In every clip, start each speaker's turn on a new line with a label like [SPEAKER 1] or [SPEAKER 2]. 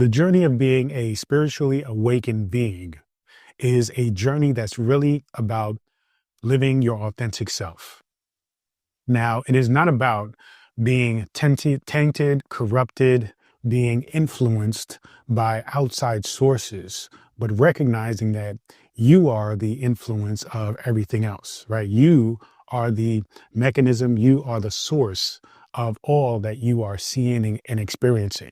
[SPEAKER 1] The journey of being a spiritually awakened being is a journey that's really about living your authentic self. Now, it is not about being tainted, corrupted, being influenced by outside sources, but recognizing that you are the influence of everything else, right? You are the mechanism, you are the source of all that you are seeing and experiencing.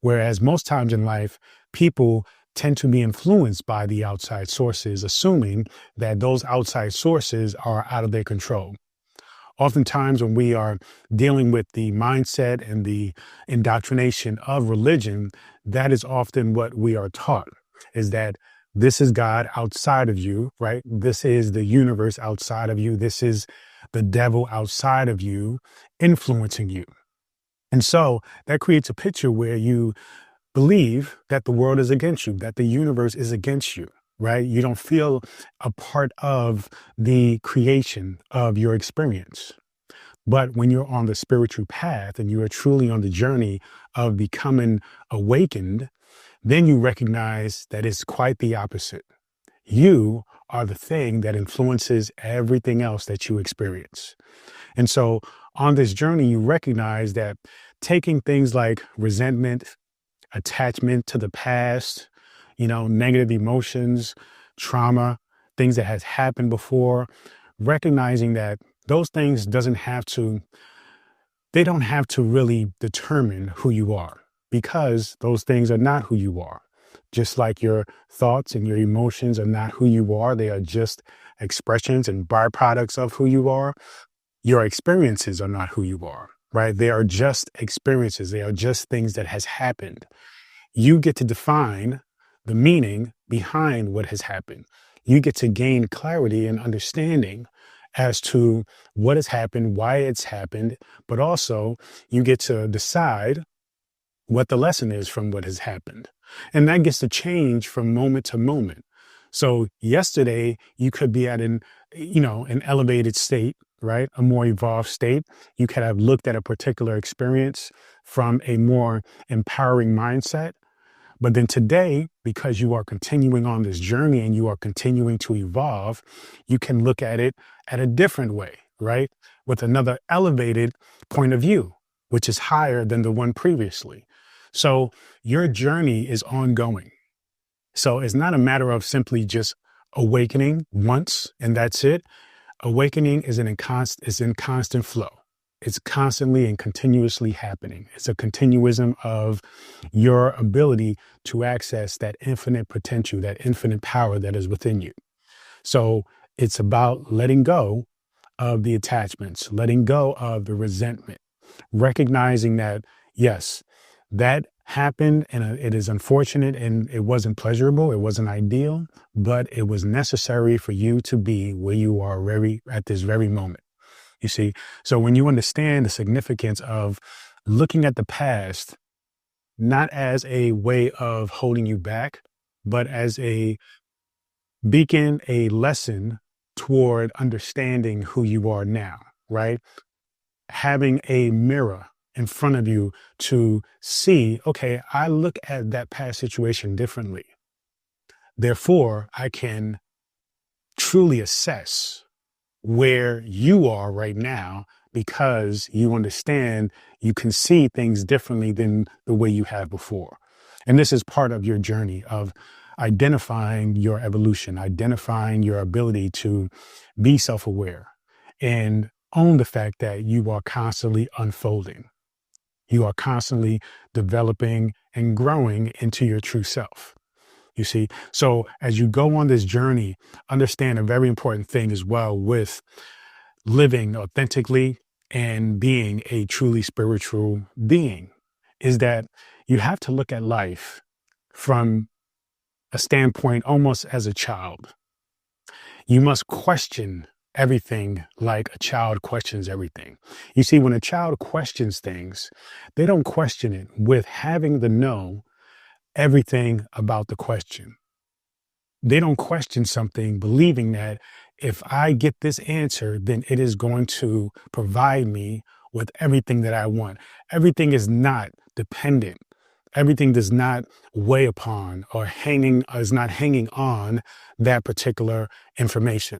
[SPEAKER 1] Whereas most times in life, people tend to be influenced by the outside sources, assuming that those outside sources are out of their control. Oftentimes, when we are dealing with the mindset and the indoctrination of religion, that is often what we are taught, is that this is God outside of you, right? This is the universe outside of you. This is the devil outside of you influencing you. And so that creates a picture where you believe that the world is against you, that the universe is against you, right? You don't feel a part of the creation of your experience. But when you're on the spiritual path and you are truly on the journey of becoming awakened, then you recognize that it's quite the opposite. You are the thing that influences everything else that you experience. And so on this journey, you recognize that taking things like resentment, attachment to the past, negative emotions, trauma, things that has happened before, recognizing that those things they don't have to really determine who you are, because those things are not who you are. Just like your thoughts and your emotions are not who you are, they are just expressions and byproducts of who you are. Your experiences are not who you are, right? They are just experiences. They are just things that has happened. You get to define the meaning behind what has happened. You get to gain clarity and understanding as to what has happened, why it's happened, but also you get to decide what the lesson is from what has happened. And that gets to change from moment to moment. So yesterday you could be at an elevated state, right? A more evolved state. You could have looked at a particular experience from a more empowering mindset. But then today, because you are continuing on this journey and you are continuing to evolve, you can look at it at a different way, right? With another elevated point of view, which is higher than the one previously. So your journey is ongoing. So it's not a matter of simply just awakening once and that's it. Awakening is in constant flow. It's constantly and continuously happening. It's a continuism of your ability to access that infinite potential, that infinite power that is within you. So it's about letting go of the attachments, letting go of the resentment, recognizing that, yes, that happened and it is unfortunate and it wasn't pleasurable, it wasn't ideal, but it was necessary for you to be where you are at this very moment. You see, so when you understand the significance of looking at the past, not as a way of holding you back, but as a beacon, a lesson toward understanding who you are now, right? Having a mirror in front of you to see, okay, I look at that past situation differently. Therefore, I can truly assess where you are right now, because you understand, you can see things differently than the way you have before. And this is part of your journey of identifying your evolution, identifying your ability to be self-aware and own the fact that you are constantly unfolding. You are constantly developing and growing into your true self. You see, so as you go on this journey, understand a very important thing as well with living authentically and being a truly spiritual being is that you have to look at life from a standpoint almost as a child. You must question everything like a child questions everything. You see, when a child questions things, they don't question it with having to know everything about the question. They don't question something believing that if I get this answer, then it is going to provide me with everything that I want. Everything is not dependent Everything does not weigh upon or is not hanging on that particular information.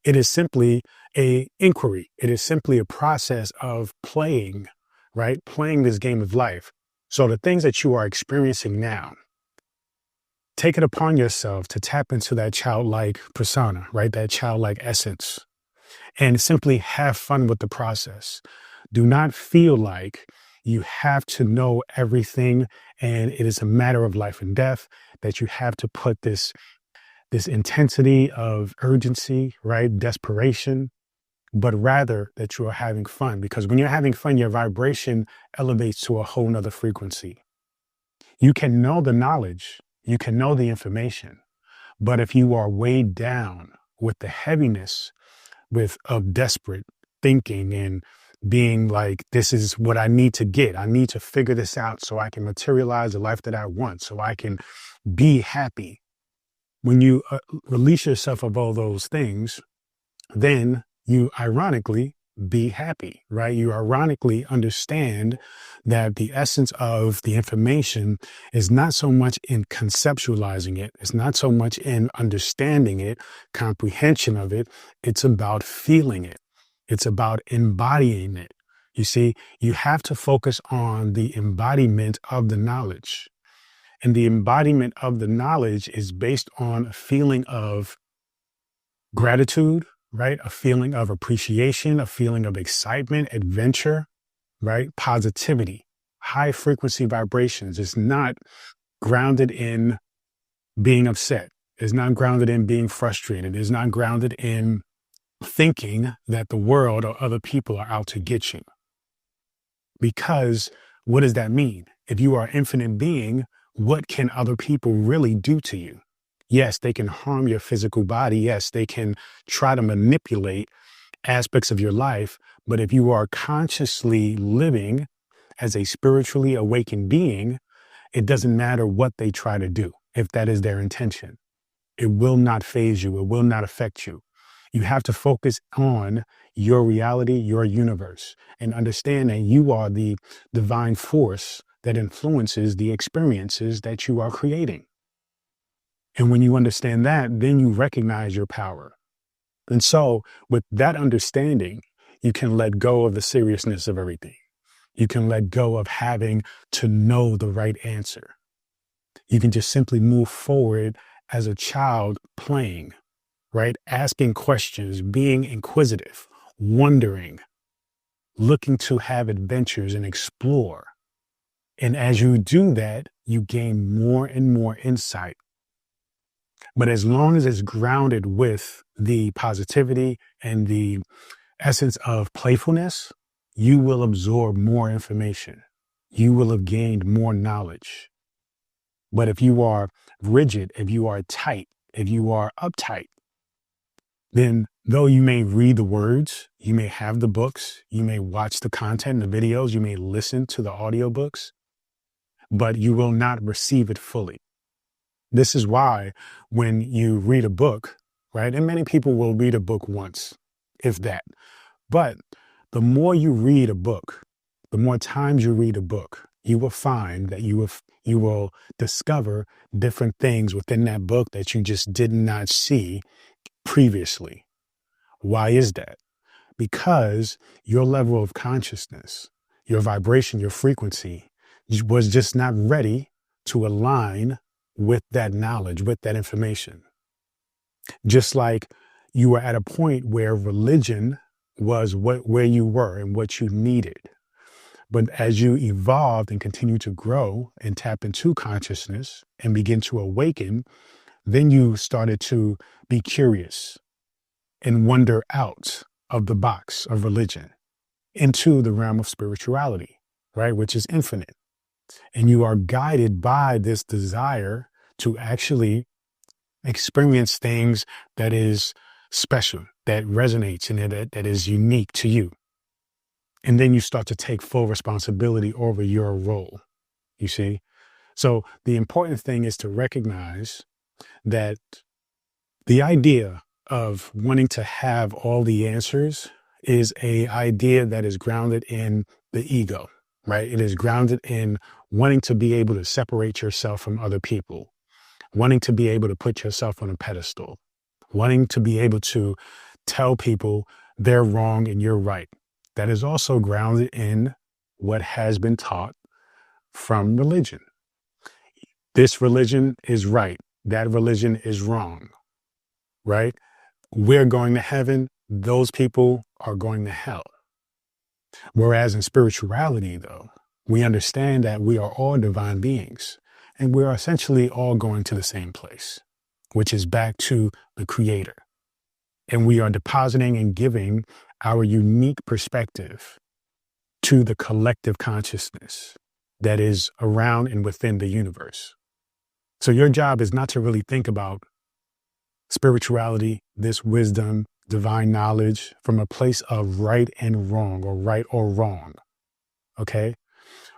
[SPEAKER 1] It is simply a inquiry. It is simply a process of playing, right? Playing this game of life. So the things that you are experiencing now, take it upon yourself to tap into that childlike persona, right? That childlike essence, and simply have fun with the process. Do not feel like you have to know everything and it is a matter of life and death, that you have to put this intensity of urgency, right? Desperation, but rather that you are having fun, because when you're having fun, your vibration elevates to a whole nother frequency. You can know the knowledge, you can know the information, but if you are weighed down with the heaviness of desperate thinking and being like, this is what I need to get, I need to figure this out so I can materialize the life that I want, so I can be happy. When you release yourself of all those things, then you ironically be happy, right? You ironically understand that the essence of the information is not so much in conceptualizing it. It's not so much in understanding it, comprehension of it. It's about feeling it. It's about embodying it. You see, you have to focus on the embodiment of the knowledge. And the embodiment of the knowledge is based on a feeling of gratitude, right? A feeling of appreciation, a feeling of excitement, adventure, right? Positivity, high frequency vibrations. It's not grounded in being upset. It's not grounded in being frustrated. It's not grounded in thinking that the world or other people are out to get you. Because what does that mean? If you are an infinite being, what can other people really do to you? Yes, they can harm your physical body. Yes, they can try to manipulate aspects of your life. But if you are consciously living as a spiritually awakened being, it doesn't matter what they try to do, if that is their intention. It will not phase you. It will not affect you. You have to focus on your reality, your universe, and understand that you are the divine force that influences the experiences that you are creating. And when you understand that, then you recognize your power. And so with that understanding, you can let go of the seriousness of everything. You can let go of having to know the right answer. You can just simply move forward as a child playing, right? Asking questions, being inquisitive, wondering, looking to have adventures and explore. And as you do that, you gain more and more insight. But as long as it's grounded with the positivity and the essence of playfulness, you will absorb more information. You will have gained more knowledge. But if you are rigid, if you are tight, if you are uptight, then though you may read the words, you may have the books, you may watch the content, the videos, you may listen to the audiobooks, but you will not receive it fully. This is why when you read a book, right, and many people will read a book once, if that, but the more you read a book, the more times you read a book, you will find that you will discover different things within that book that you just did not see previously. Why is that? Because your level of consciousness, your vibration, your frequency was just not ready to align with that knowledge, with that information. Just like you were at a point where religion was where you were and what you needed. But as you evolved and continue to grow and tap into consciousness and begin to awaken, then you started to be curious and wander out of the box of religion into the realm of spirituality, right? Which is infinite. And you are guided by this desire to actually experience things that is special, that resonates and that is unique to you. And then you start to take full responsibility over your role, you see? So the important thing is to recognize that the idea of wanting to have all the answers is an idea that is grounded in the ego, right? It is grounded in wanting to be able to separate yourself from other people, wanting to be able to put yourself on a pedestal, wanting to be able to tell people they're wrong and you're right. That is also grounded in what has been taught from religion. This religion is right. That religion is wrong, right? We're going to heaven. Those people are going to hell. Whereas in spirituality, though, we understand that we are all divine beings and we're essentially all going to the same place, which is back to the Creator. And we are depositing and giving our unique perspective to the collective consciousness that is around and within the universe. So your job is not to really think about spirituality, this wisdom, divine knowledge from a place of right and wrong or right or wrong. Okay.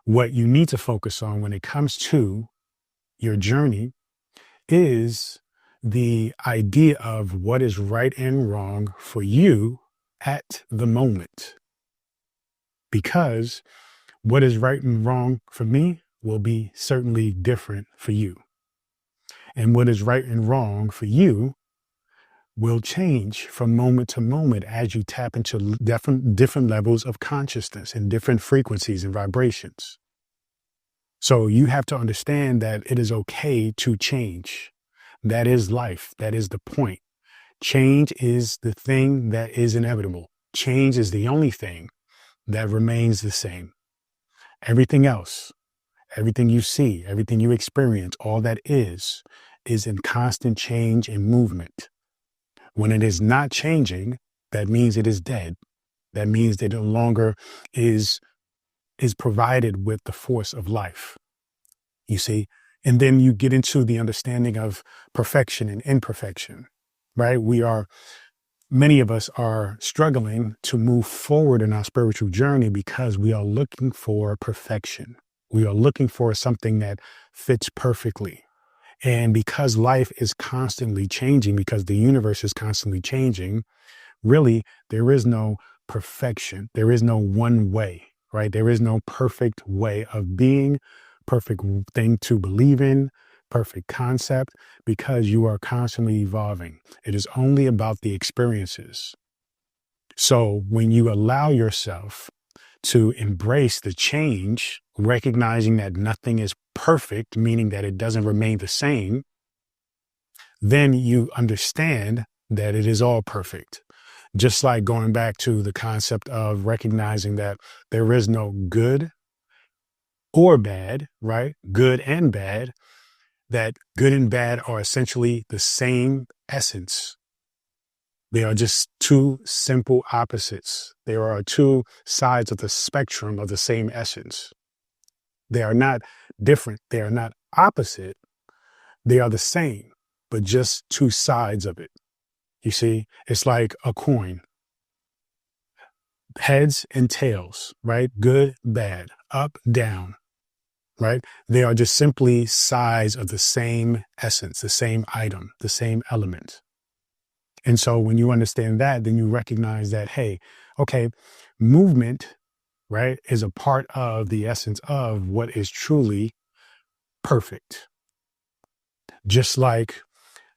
[SPEAKER 1] What you need to focus on when it comes to your journey is the idea of what is right and wrong for you at the moment. Because what is right and wrong for me will be certainly different for you. And what is right and wrong for you will change from moment to moment as you tap into different levels of consciousness and different frequencies and vibrations. So you have to understand that it is okay to change. That is life. That is the point. Change is the thing that is inevitable. Change is the only thing that remains the same. Everything else, everything you see, everything you experience, all that is in constant change and movement. When it is not changing, that means it is dead. That means that it no longer is provided with the force of life. You see? And then you get into the understanding of perfection and imperfection, right? Many of us are struggling to move forward in our spiritual journey because we are looking for perfection. We are looking for something that fits perfectly. And because life is constantly changing, because the universe is constantly changing, really, there is no perfection. There is no one way, right? There is no perfect way of being, perfect thing to believe in, perfect concept, because you are constantly evolving. It is only about the experiences. So when you allow yourself to embrace the change, recognizing that nothing is perfect, meaning that it doesn't remain the same, then you understand that it is all perfect. Just like going back to the concept of recognizing that there is no good or bad, right? Good and bad, that good and bad are essentially the same essence. They are just two simple opposites. There are two sides of the spectrum of the same essence. They are not different. They are not opposite. They are the same, but just two sides of it. You see, it's like a coin. Heads and tails, right? Good, bad, up, down, right? They are just simply sides of the same essence, the same item, the same element. And so when you understand that, then you recognize that, hey, okay, movement, right, is a part of the essence of what is truly perfect. Just like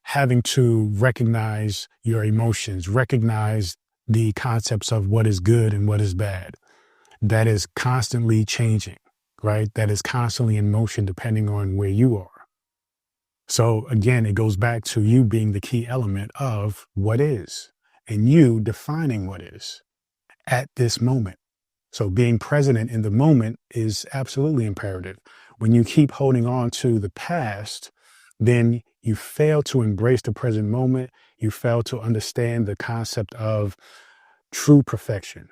[SPEAKER 1] having to recognize your emotions, recognize the concepts of what is good and what is bad. That is constantly changing, right? That is constantly in motion depending on where you are. So again, it goes back to you being the key element of what is and you defining what is at this moment. So being present in the moment is absolutely imperative. When you keep holding on to the past, then you fail to embrace the present moment. You fail to understand the concept of true perfection,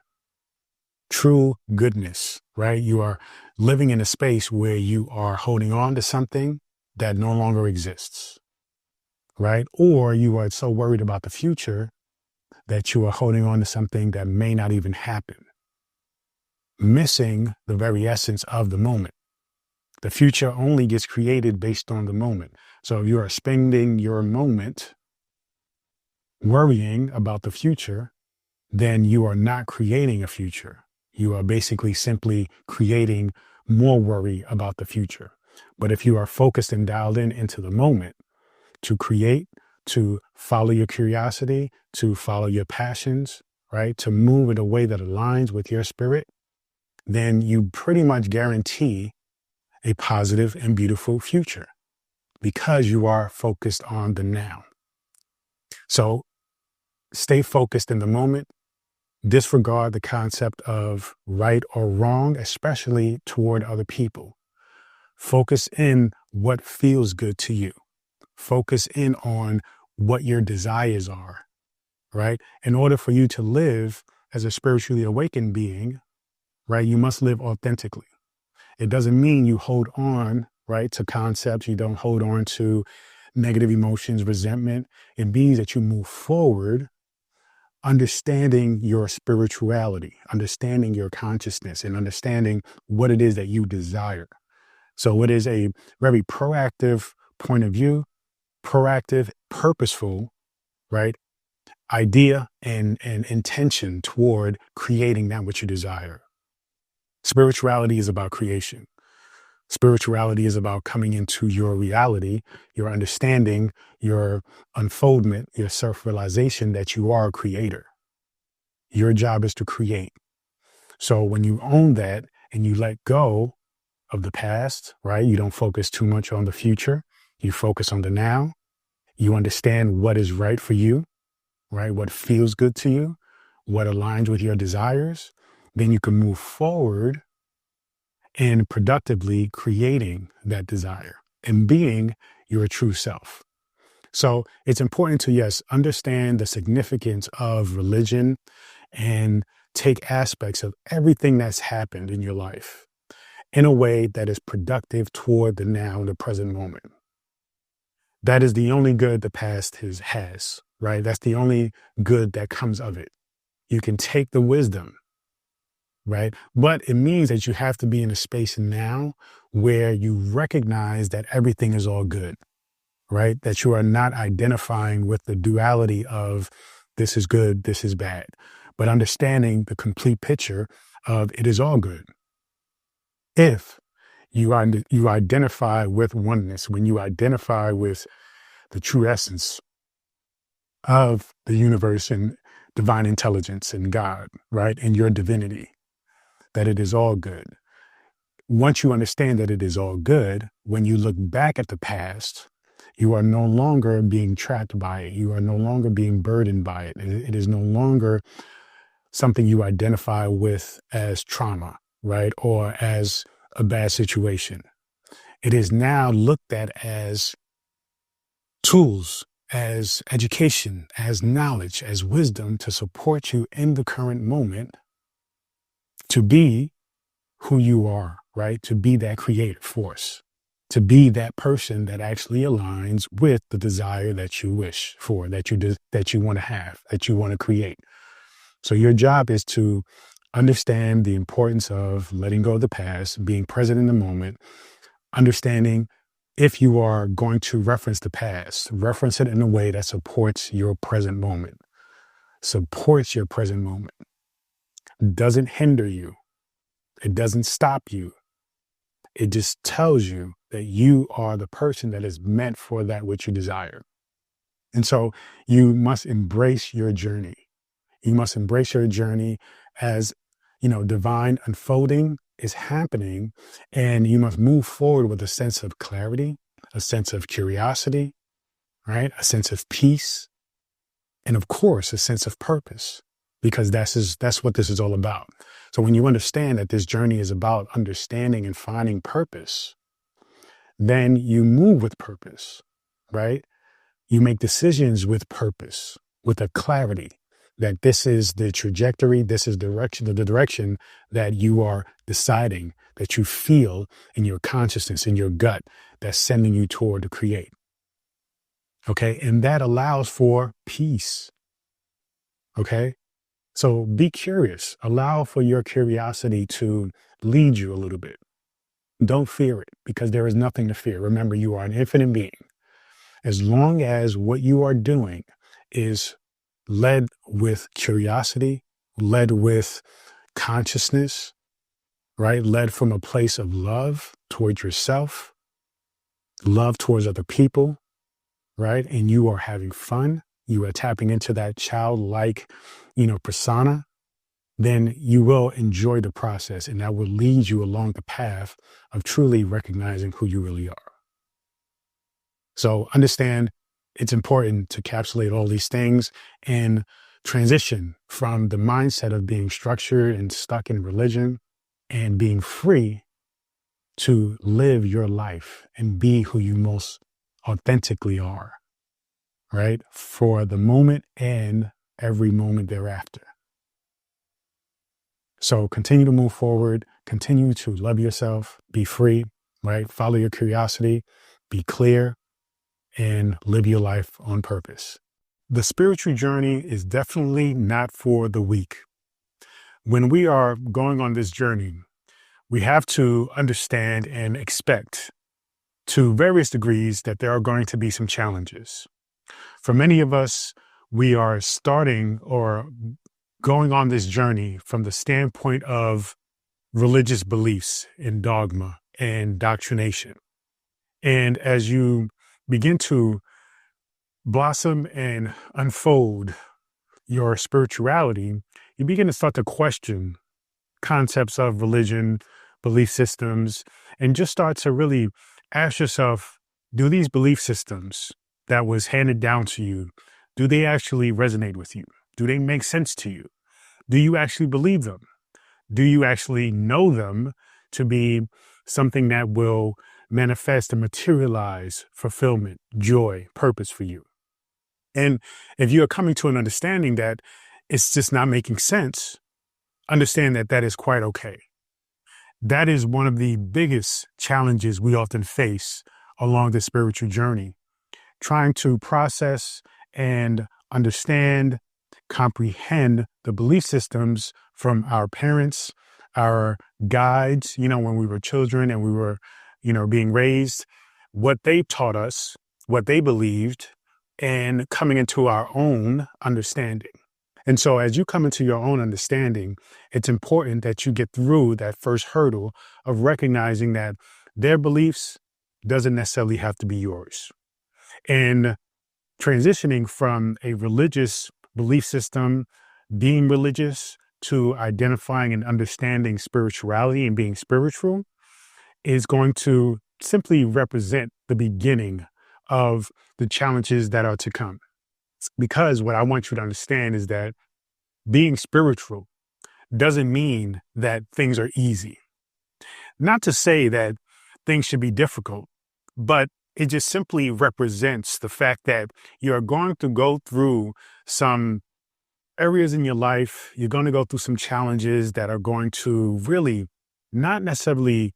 [SPEAKER 1] true goodness, right? You are living in a space where you are holding on to something that no longer exists, right? Or you are so worried about the future that you are holding on to something that may not even happen, missing the very essence of the moment. The future only gets created based on the moment. So if you are spending your moment worrying about the future, then you are not creating a future. You are basically simply creating more worry about the future. But if you are focused and dialed in into the moment to create, to follow your curiosity, to follow your passions, right? To move in a way that aligns with your spirit, then you pretty much guarantee a positive and beautiful future because you are focused on the now. So stay focused in the moment. Disregard the concept of right or wrong, especially toward other people. Focus in what feels good to you. Focus in on what your desires are, right? In order for you to live as a spiritually awakened being, right, you must live authentically. It doesn't mean you hold on, right, to concepts. You don't hold on to negative emotions, resentment. It means that you move forward understanding your spirituality, understanding your consciousness, and understanding what it is that you desire. So it is a very proactive point of view, proactive, purposeful, right, idea and intention toward creating that which you desire. Spirituality is about creation. Spirituality is about coming into your reality, your understanding, your unfoldment, your self-realization that you are a creator. Your job is to create. So when you own that and you let go of the past, right? You don't focus too much on the future. You focus on the now. You understand what is right for you, right? What feels good to you, what aligns with your desires. Then you can move forward and productively creating that desire and being your true self. So it's important to, yes, understand the significance of religion and take aspects of everything that's happened in your life in a way that is productive toward the now, the present moment. That is the only good the past has, right? That's the only good that comes of it. You can take the wisdom, right? But it means that you have to be in a space now where you recognize that everything is all good, right? That you are not identifying with the duality of this is good, this is bad, but understanding the complete picture of it is all good. If you identify with oneness, when you identify with the true essence of the universe and divine intelligence and God, right? And your divinity, that it is all good. Once you understand that it is all good, when you look back at the past, you are no longer being trapped by it. You are no longer being burdened by it. It is no longer something you identify with as trauma, right? Or as a bad situation. It is now looked at as tools, as education, as knowledge, as wisdom to support you in the current moment to be who you are, right? To be that creative force, to be that person that actually aligns with the desire that you wish for, that you want to have, that you want to create. So your job is to understand the importance of letting go of the past, being present in the moment, understanding if you are going to reference the past, reference it in a way that supports your present moment, supports your present moment, doesn't hinder you. It doesn't stop you. It just tells you that you are the person that is meant for that which you desire. And so you must embrace your journey. You must embrace your journey as, divine unfolding is happening, and you must move forward with a sense of clarity, a sense of curiosity, right? A sense of peace, and of course, a sense of purpose, because that's what this is all about. So when you understand that this journey is about understanding and finding purpose, then you move with purpose, right? You make decisions with purpose, with a clarity that this is the trajectory, this is the direction that you are deciding, that you feel in your consciousness, in your gut, that's sending you toward to create. Okay. And that allows for peace. Okay. So be curious. Allow for your curiosity to lead you a little bit. Don't fear it because there is nothing to fear. Remember, you are an infinite being. As long as what you are doing is led with curiosity, led with consciousness, right? Led from a place of love towards yourself, love towards other people, right? And you are having fun, you are tapping into that childlike, persona, then you will enjoy the process and that will lead you along the path of truly recognizing who you really are. So understand it's important to encapsulate all these things and transition from the mindset of being structured and stuck in religion and being free to live your life and be who you most authentically are, right? For the moment and every moment thereafter. So continue to move forward, continue to love yourself, be free, right? Follow your curiosity, be clear, and live your life on purpose. The spiritual journey is definitely not for the weak. When we are going on this journey, we have to understand and expect to various degrees that there are going to be some challenges. For many of us, we are starting or going on this journey from the standpoint of religious beliefs and dogma and doctrination. And as you begin to blossom and unfold your spirituality, you begin to start to question concepts of religion, belief systems, and just start to really ask yourself, do these belief systems that was handed down to you, do they actually resonate with you? Do they make sense to you? Do you actually believe them? Do you actually know them to be something that will manifest and materialize fulfillment, joy, purpose for you? And if you're coming to an understanding that it's just not making sense, understand that that is quite okay. That is one of the biggest challenges we often face along the spiritual journey, trying to process and understand, comprehend the belief systems from our parents, our guides, when we were children and we were, being raised, what they taught us, what they believed, and coming into our own understanding. And so as you come into your own understanding, it's important that you get through that first hurdle of recognizing that their beliefs doesn't necessarily have to be yours. And transitioning from a religious belief system, being religious, to identifying and understanding spirituality and being spiritual is going to simply represent the beginning of the challenges that are to come. Because what I want you to understand is that being spiritual doesn't mean that things are easy. Not to say that things should be difficult, but it just simply represents the fact that you're going to go through some areas in your life. You're going to go through some challenges that are going to really not necessarily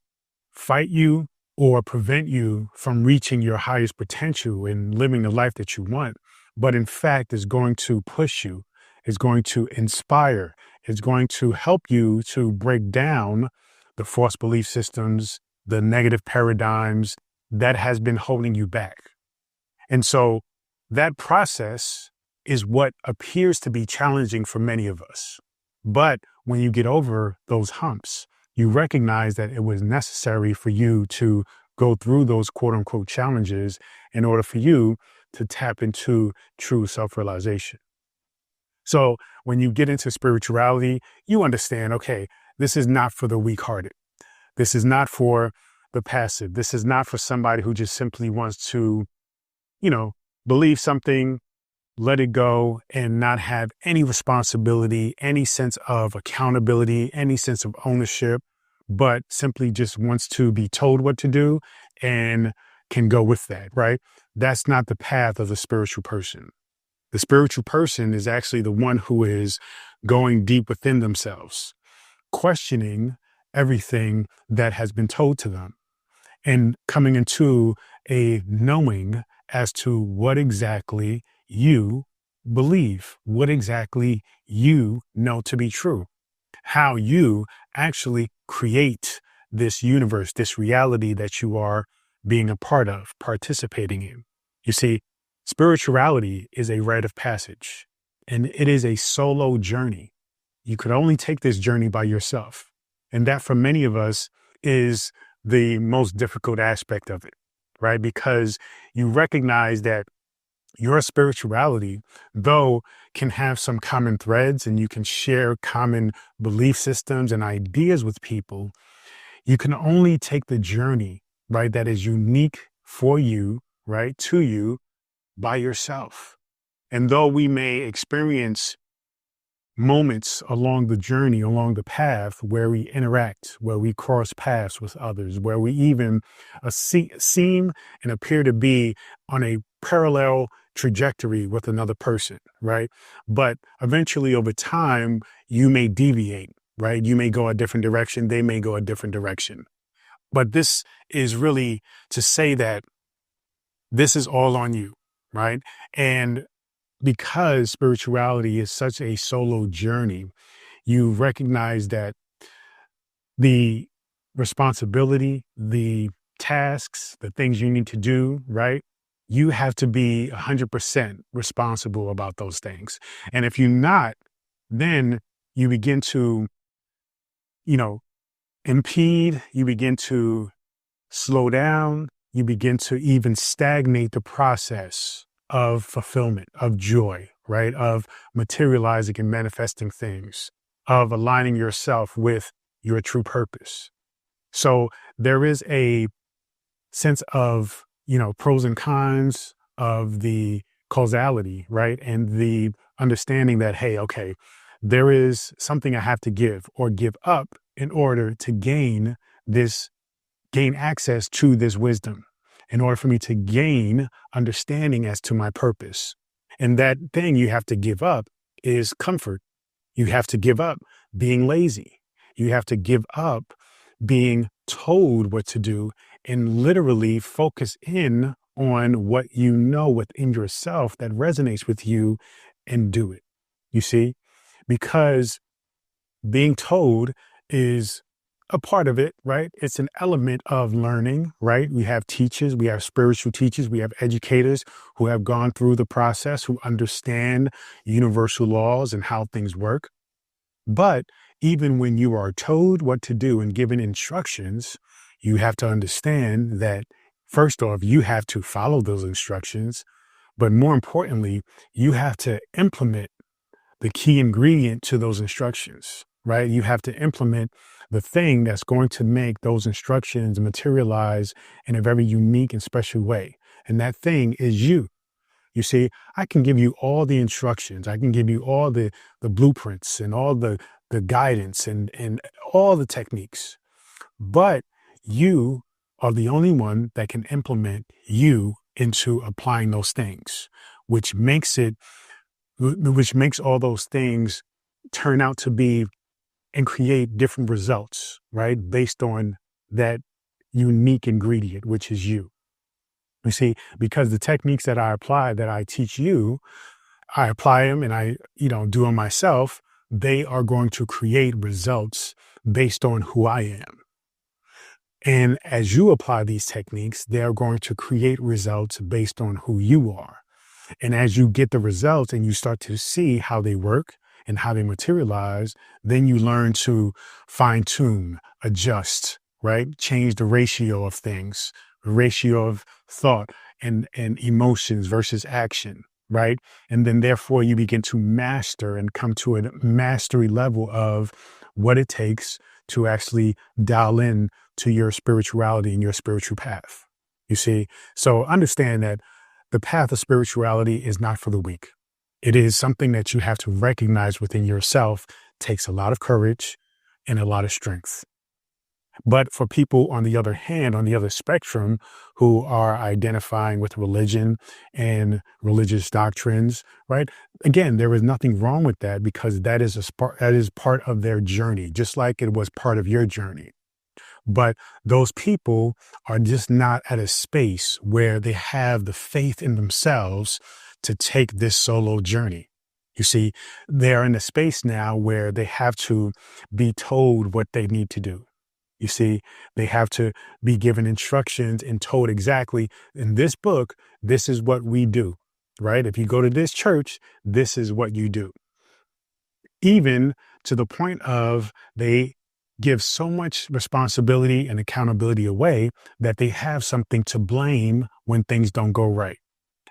[SPEAKER 1] fight you or prevent you from reaching your highest potential and living the life that you want, but in fact is going to push you, is going to inspire, is going to help you to break down the false belief systems, the negative paradigms that has been holding you back. And so that process is what appears to be challenging for many of us. But when you get over those humps, you recognize that it was necessary for you to go through those quote unquote challenges in order for you to tap into true self-realization. So when you get into spirituality, you understand, okay, this is not for the weak-hearted. This is not for the passive. This is not for somebody who just simply wants to, believe something, let it go, and not have any responsibility, any sense of accountability, any sense of ownership, but simply just wants to be told what to do and can go with that, right? That's not the path of the spiritual person. The spiritual person is actually the one who is going deep within themselves, questioning everything that has been told to them and coming into a knowing as to what exactly you believe, what exactly you know to be true, how you actually create this universe, this reality that you are being a part of, participating in. You see, spirituality is a rite of passage, and it is a solo journey. You could only take this journey by yourself. And that for many of us is the most difficult aspect of it, right? Because you recognize that your spirituality, though, can have some common threads and you can share common belief systems and ideas with people. You can only take the journey, right, that is unique for you, right, to you by yourself. And though we may experience moments along the journey, along the path where we interact, where we cross paths with others, where we even seem and appear to be on a parallel trajectory with another person, right? But eventually over time, you may deviate, right? You may go a different direction. They may go a different direction. But this is really to say that this is all on you, right? And because spirituality is such a solo journey, you recognize that the responsibility, the tasks, the things you need to do, right? You have to be 100% responsible about those things. And if you're not, then you begin to, you know, impede, you begin to slow down, you begin to even stagnate the process of fulfillment, of joy, right? Of materializing and manifesting things, of aligning yourself with your true purpose. So there is a sense of, pros and cons of the causality, right? And the understanding that, hey, okay, there is something I have to give or give up in order to gain access to this wisdom, in order for me to gain understanding as to my purpose. And that thing you have to give up is comfort. You have to give up being lazy. You have to give up being told what to do and literally focus in on what you know within yourself that resonates with you and do it. You see, because being told is a part of it, right? It's an element of learning, right? We have teachers, we have spiritual teachers, we have educators who have gone through the process, who understand universal laws and how things work. But even when you are told what to do and given instructions, you have to understand that, first off, you have to follow those instructions. But more importantly, you have to implement the key ingredient to those instructions, right? You have to implement the thing that's going to make those instructions materialize in a very unique and special way. And that thing is you. You see, I can give you all the instructions. I can give you all the blueprints and all the guidance and all the techniques. But you are the only one that can implement you into applying those things, which makes all those things turn out to be and create different results, right? Based on that unique ingredient, which is you. You see, because the techniques that I apply, that I teach you, I apply them and I, do them myself. They are going to create results based on who I am. And as you apply these techniques, they are going to create results based on who you are. And as you get the results and you start to see how they work and how they materialize, then you learn to fine tune, adjust, right? Change the ratio of things, ratio of thought and emotions versus action, right? And then therefore you begin to master and come to a mastery level of what it takes to actually dial in to your spirituality and your spiritual path. You see, so understand that the path of spirituality is not for the weak. It is something that you have to recognize within yourself. Takes a lot of courage and a lot of strength. But for people on the other hand, on the other spectrum, who are identifying with religion and religious doctrines, right? Again, there is nothing wrong with that because that is part of their journey, just like it was part of your journey. But those people are just not at a space where they have the faith in themselves to take this solo journey. You see, they're in a space now where they have to be told what they need to do. You see, they have to be given instructions and told exactly in this book, this is what we do, right? If you go to this church, this is what you do. Even to the point of they give so much responsibility and accountability away that they have something to blame when things don't go right.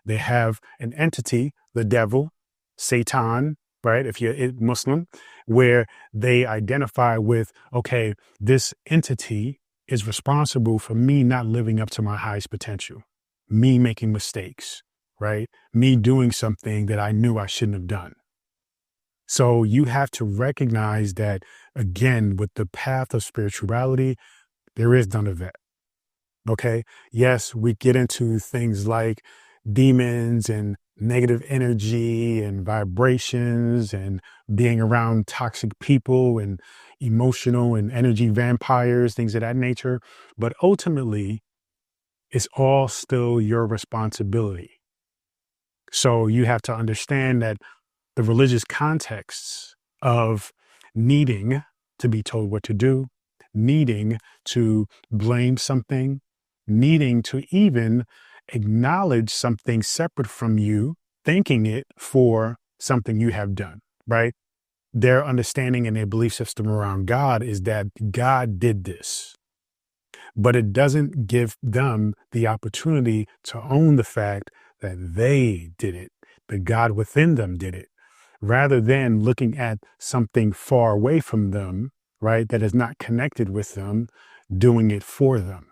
[SPEAKER 1] They have an entity, the devil, Satan, right? If you're a Muslim, where they identify with, okay, this entity is responsible for me not living up to my highest potential, me making mistakes, right? Me doing something that I knew I shouldn't have done. So you have to recognize that, again, with the path of spirituality, there is none of that. Okay. Yes, we get into things like demons and negative energy and vibrations and being around toxic people and emotional and energy vampires, things of that nature. But ultimately, it's all still your responsibility. So you have to understand that the religious contexts of needing to be told what to do, needing to blame something, needing to even acknowledge something separate from you, thanking it for something you have done, right? Their understanding and their belief system around God is that God did this, but it doesn't give them the opportunity to own the fact that they did it, that God within them did it, rather than looking at something far away from them, right, that is not connected with them, doing it for them.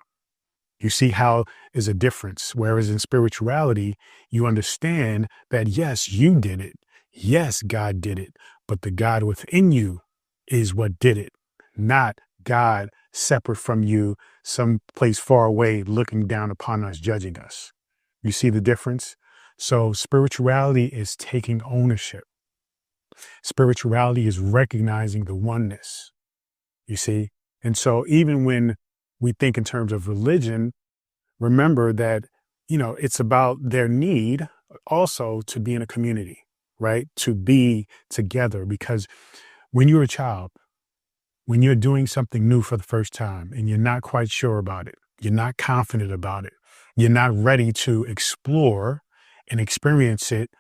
[SPEAKER 1] You see how is a difference. Whereas in spirituality, you understand that, yes, you did it. Yes, God did it. But the God within you is what did it, not God separate from you, someplace far away, looking down upon us, judging us. You see the difference? So spirituality is taking ownership. Spirituality is recognizing the oneness, you see? And so even when we think in terms of religion, remember that, it's about their need also to be in a community, right? To be together. Because when you're a child, when you're doing something new for the first time and you're not quite sure about it, you're not confident about it, you're not ready to explore and experience it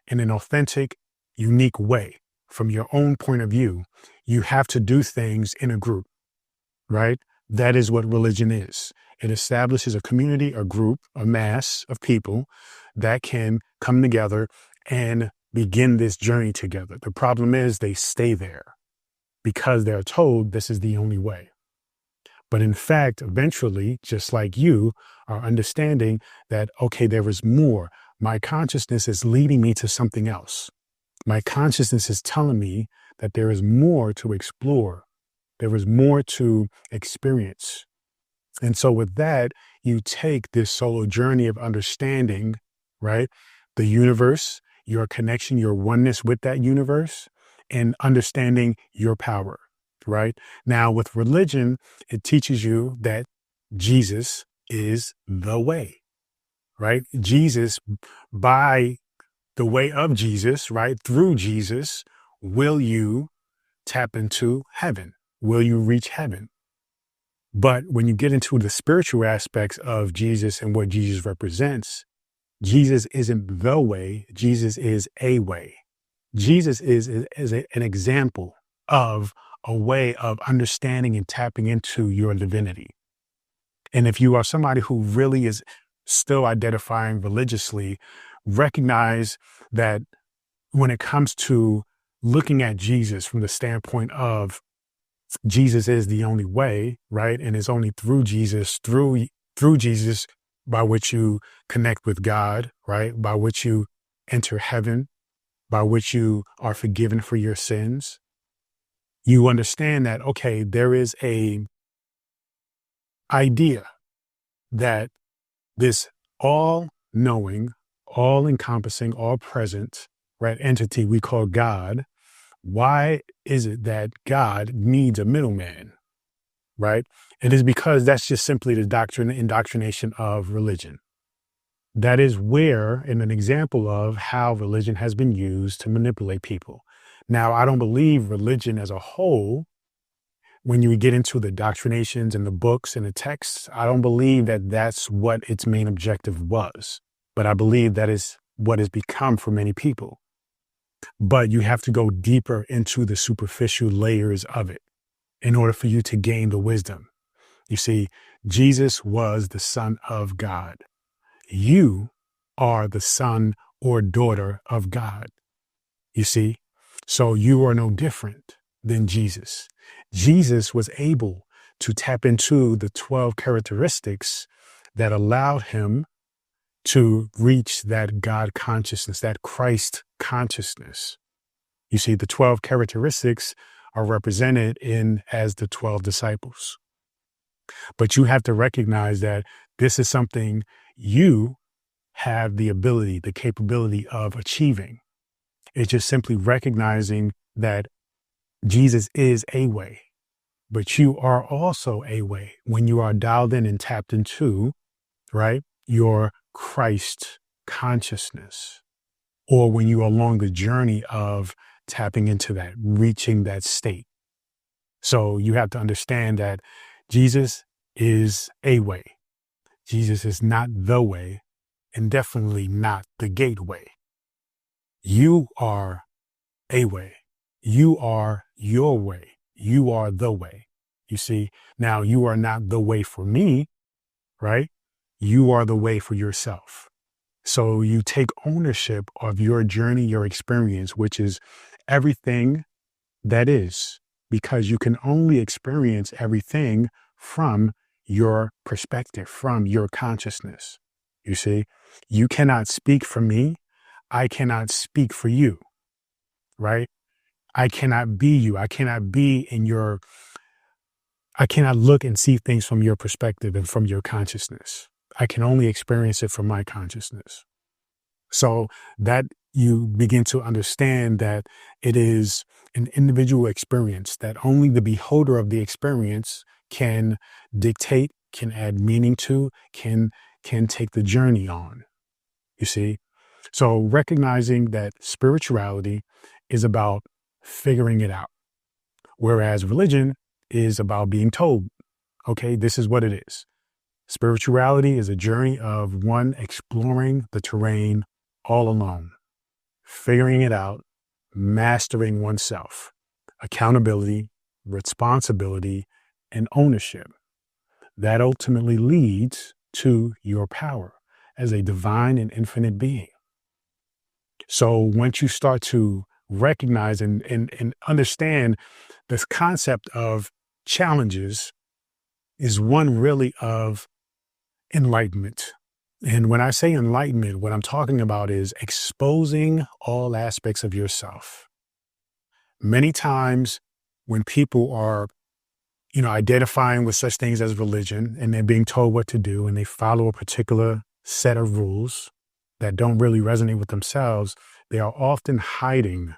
[SPEAKER 1] in an authentic, unique way from your own point of view, you have to do things in a group, right? That is what religion is. It establishes a community, a group, a mass of people that can come together and begin this journey together. The problem is they stay there because they're told this is the only way. But in fact, eventually, just like you are understanding that, okay, there is more. My consciousness is leading me to something else. My consciousness is telling me that there is more to explore. There is more to experience. And so with that, you take this solo journey of understanding, right? The universe, your connection, your oneness with that universe, and understanding your power, right? Now with religion, it teaches you that Jesus is the way, right? Jesus, by the way of Jesus, right? Through Jesus, will you tap into heaven? Will you reach heaven? But when you get into the spiritual aspects of Jesus and what Jesus represents, Jesus isn't the way, Jesus is a way. Jesus is an example of a way of understanding and tapping into your divinity. And if you are somebody who really is still identifying religiously, recognize that when it comes to looking at Jesus from the standpoint of Jesus is the only way, right? And it's only through Jesus, through Jesus, by which you connect with God, right? By which you enter heaven, by which you are forgiven for your sins. You understand that, okay, there is a idea that this all knowing, all encompassing, all present, right, entity we call God, why is it that God needs a middleman, right? It is because that's just simply the indoctrination of religion. That is where, in an example of how religion has been used to manipulate people. Now, I don't believe religion as a whole, when you get into the doctrinations and the books and the texts, I don't believe that that's what its main objective was. But I believe that is what has become for many people. but you have to go deeper into the superficial layers of it in order for you to gain the wisdom. You see, Jesus was the Son of God. You are the son or daughter of God. You see, so you are no different than Jesus. Jesus was able to tap into the 12 characteristics that allowed him to reach that God consciousness, that Christ consciousness. You see, the 12 characteristics are represented in as the 12 disciples. But you have to recognize that this is something you have the ability, the capability of achieving. It's just simply recognizing that Jesus is a way, but you are also a way when you are dialed in and tapped into, right, your Christ consciousness, or when you are along the journey of tapping into that, reaching that state. So you have to understand that Jesus is a way. Jesus is not the way, and definitely not the gateway. You are a way. You are your way. You are the way. You see, now you are not the way for me, right? You are the way for yourself. So you take ownership of your journey, your experience, which is everything that is, because you can only experience everything from your perspective, from your consciousness. You see, you cannot speak for me. I cannot speak for you, right? I cannot be you. I cannot look and see things from your perspective and from your consciousness. I can only experience it from my consciousness. So that you begin to understand that it is an individual experience that only the beholder of the experience can dictate, can add meaning to, can take the journey on. You see? So recognizing that spirituality is about figuring it out, whereas religion is about being told, okay, this is what it is. Spirituality is a journey of one exploring the terrain all alone, figuring it out, mastering oneself, accountability, responsibility, and ownership. That ultimately leads to your power as a divine and infinite being. So once you start to recognize and understand this concept of challenges is one really of enlightenment. And when I say enlightenment, what I'm talking about is exposing all aspects of yourself. Many times when people are, identifying with such things as religion and they're being told what to do and they follow a particular set of rules that don't really resonate with themselves, they are often hiding.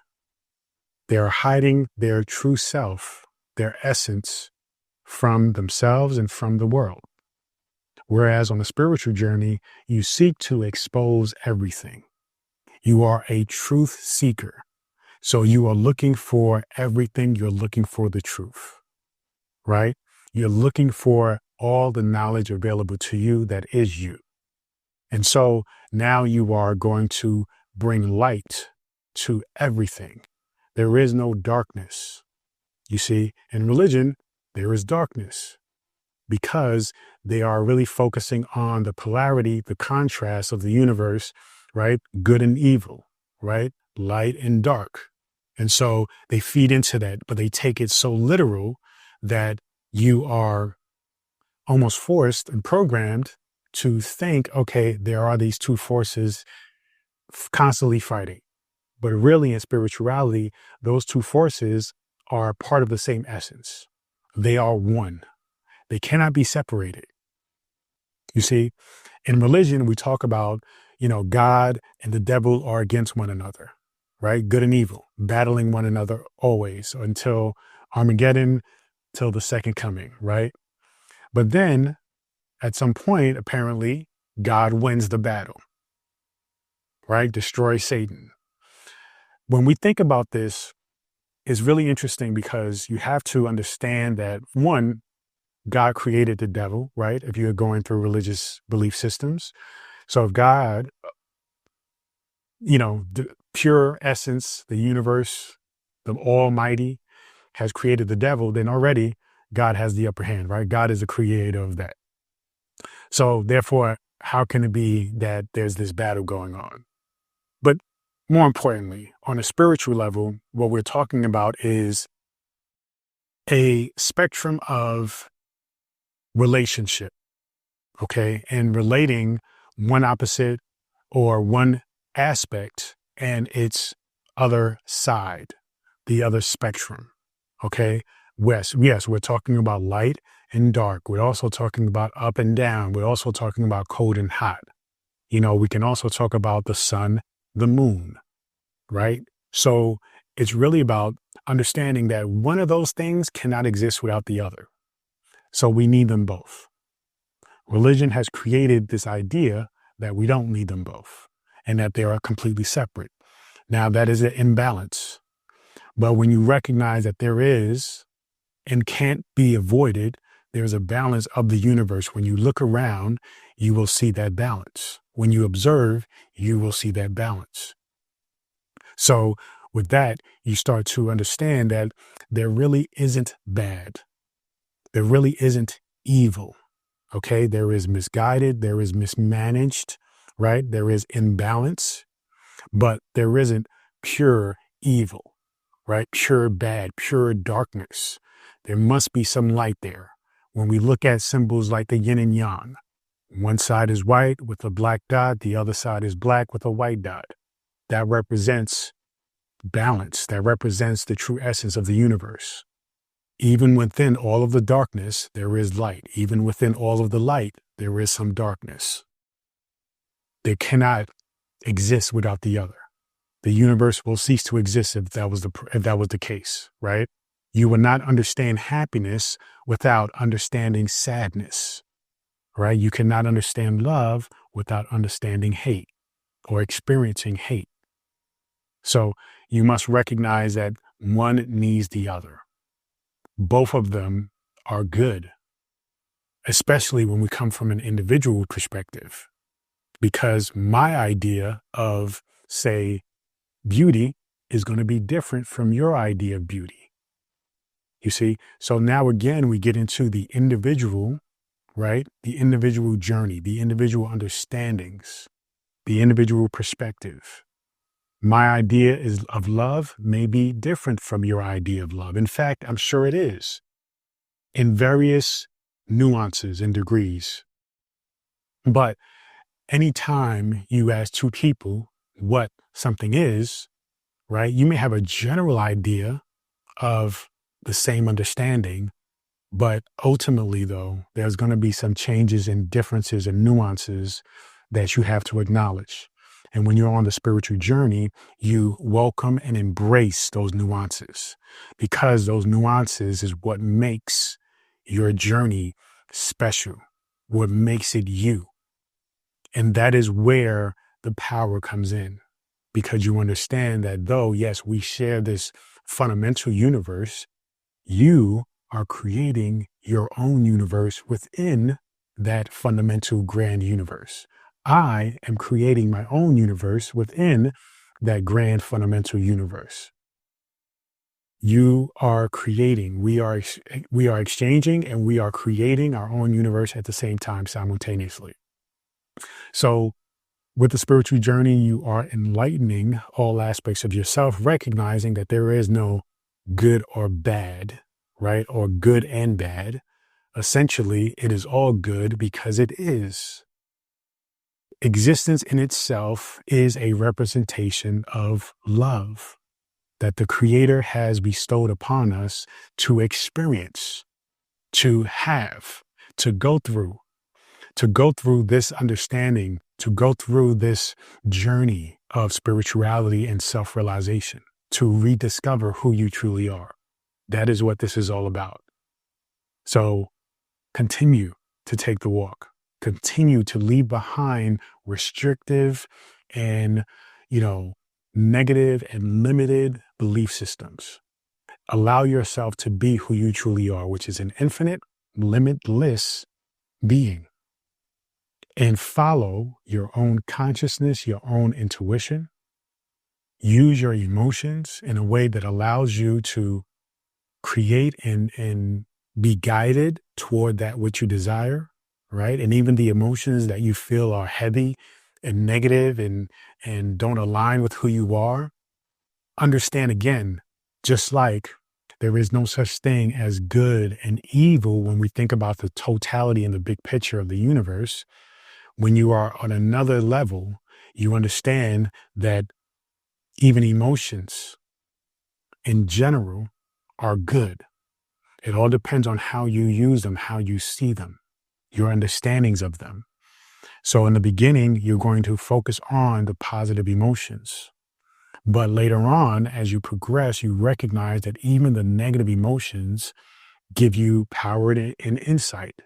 [SPEAKER 1] They are hiding their true self, their essence from themselves and from the world. Whereas on the spiritual journey, you seek to expose everything. You are a truth seeker. So you are looking for everything. You're looking for the truth, right? You're looking for all the knowledge available to you that is you. And so now you are going to bring light to everything. There is no darkness. You see, in religion, there is darkness because they are really focusing on the polarity, the contrast of the universe, right? Good and evil, right? Light and dark. And so they feed into that, but they take it so literal that you are almost forced and programmed to think, okay, there are these two forces constantly fighting. But really in spirituality, those two forces are part of the same essence. They are one. They cannot be separated. You see, in religion, we talk about, God and the devil are against one another, right? Good and evil, battling one another always until Armageddon, till the second coming, right? But then at some point, apparently, God wins the battle, right? Destroy Satan. When we think about this, it's really interesting because you have to understand that, one, God created the devil, right? If you're going through religious belief systems. So if God, pure essence, the universe, the Almighty has created the devil, then already God has the upper hand, right? God is the creator of that. So therefore, how can it be that there's this battle going on? But more importantly, on a spiritual level, what we're talking about is a spectrum of relationship, okay? And relating one opposite or one aspect and its other side, the other spectrum, okay? Yes, we're talking about light and dark. We're also talking about up and down. We're also talking about cold and hot. We can also talk about the sun, the moon, right? So it's really about understanding that one of those things cannot exist without the other. So we need them both. Religion has created this idea that we don't need them both and that they are completely separate. Now, that is an imbalance. But when you recognize that there is and can't be avoided, there's a balance of the universe. When you look around, you will see that balance. When you observe, you will see that balance. So with that, you start to understand that there really isn't bad. There really isn't evil. Okay, there is misguided, there is mismanaged, right? There is imbalance, but there isn't pure evil, right? Pure bad, pure darkness. There must be some light there. When we look at symbols like the yin and yang, one side is white with a black dot, the other side is black with a white dot. That represents balance. That represents the true essence of the universe. Even within all of the darkness, there is light. Even within all of the light, there is some darkness. They cannot exist without the other. The universe will cease to exist if that was the case, right? You will not understand happiness without understanding sadness, right? You cannot understand love without understanding hate or experiencing hate. So you must recognize that one needs the other. Both of them are good, especially when we come from an individual perspective, because my idea of, say, beauty is going to be different from your idea of beauty. You see? So now again, we get into the individual, right? The individual journey, the individual understandings, the individual perspective. My idea of love may be different from your idea of love. In fact, I'm sure it is in various nuances and degrees. But anytime you ask two people what something is, right, you may have a general idea of the same understanding, but ultimately, though, there's going to be some changes and differences and nuances that you have to acknowledge. And when you're on the spiritual journey, you welcome and embrace those nuances, because those nuances is what makes your journey special, what makes it you. And that is where the power comes in, because you understand that though, yes, we share this fundamental universe, you are creating your own universe within that fundamental grand universe. I am creating my own universe within that grand fundamental universe. You are creating, we are exchanging, and we are creating our own universe at the same time simultaneously. So with the spiritual journey, you are enlightening all aspects of yourself, recognizing that there is no good or bad, right? Or good and bad. Essentially, it is all good because it is. Existence in itself is a representation of love that the Creator has bestowed upon us to experience, to have, to go through this understanding, to go through this journey of spirituality and self-realization, to rediscover who you truly are. That is what this is all about. So continue to take the walk. Continue to leave behind restrictive and, negative and limited belief systems. Allow yourself to be who you truly are, which is an infinite, limitless being. And follow your own consciousness, your own intuition, use your emotions in a way that allows you to create and be guided toward that which you desire, right? And even the emotions that you feel are heavy and negative and don't align with who you are, understand again, just like there is no such thing as good and evil when we think about the totality and the big picture of the universe. When you are on another level, you understand that even emotions in general are good. It all depends on how you use them, how you see them, your understandings of them. So in the beginning, you're going to focus on the positive emotions. But later on, as you progress, you recognize that even the negative emotions give you power and insight,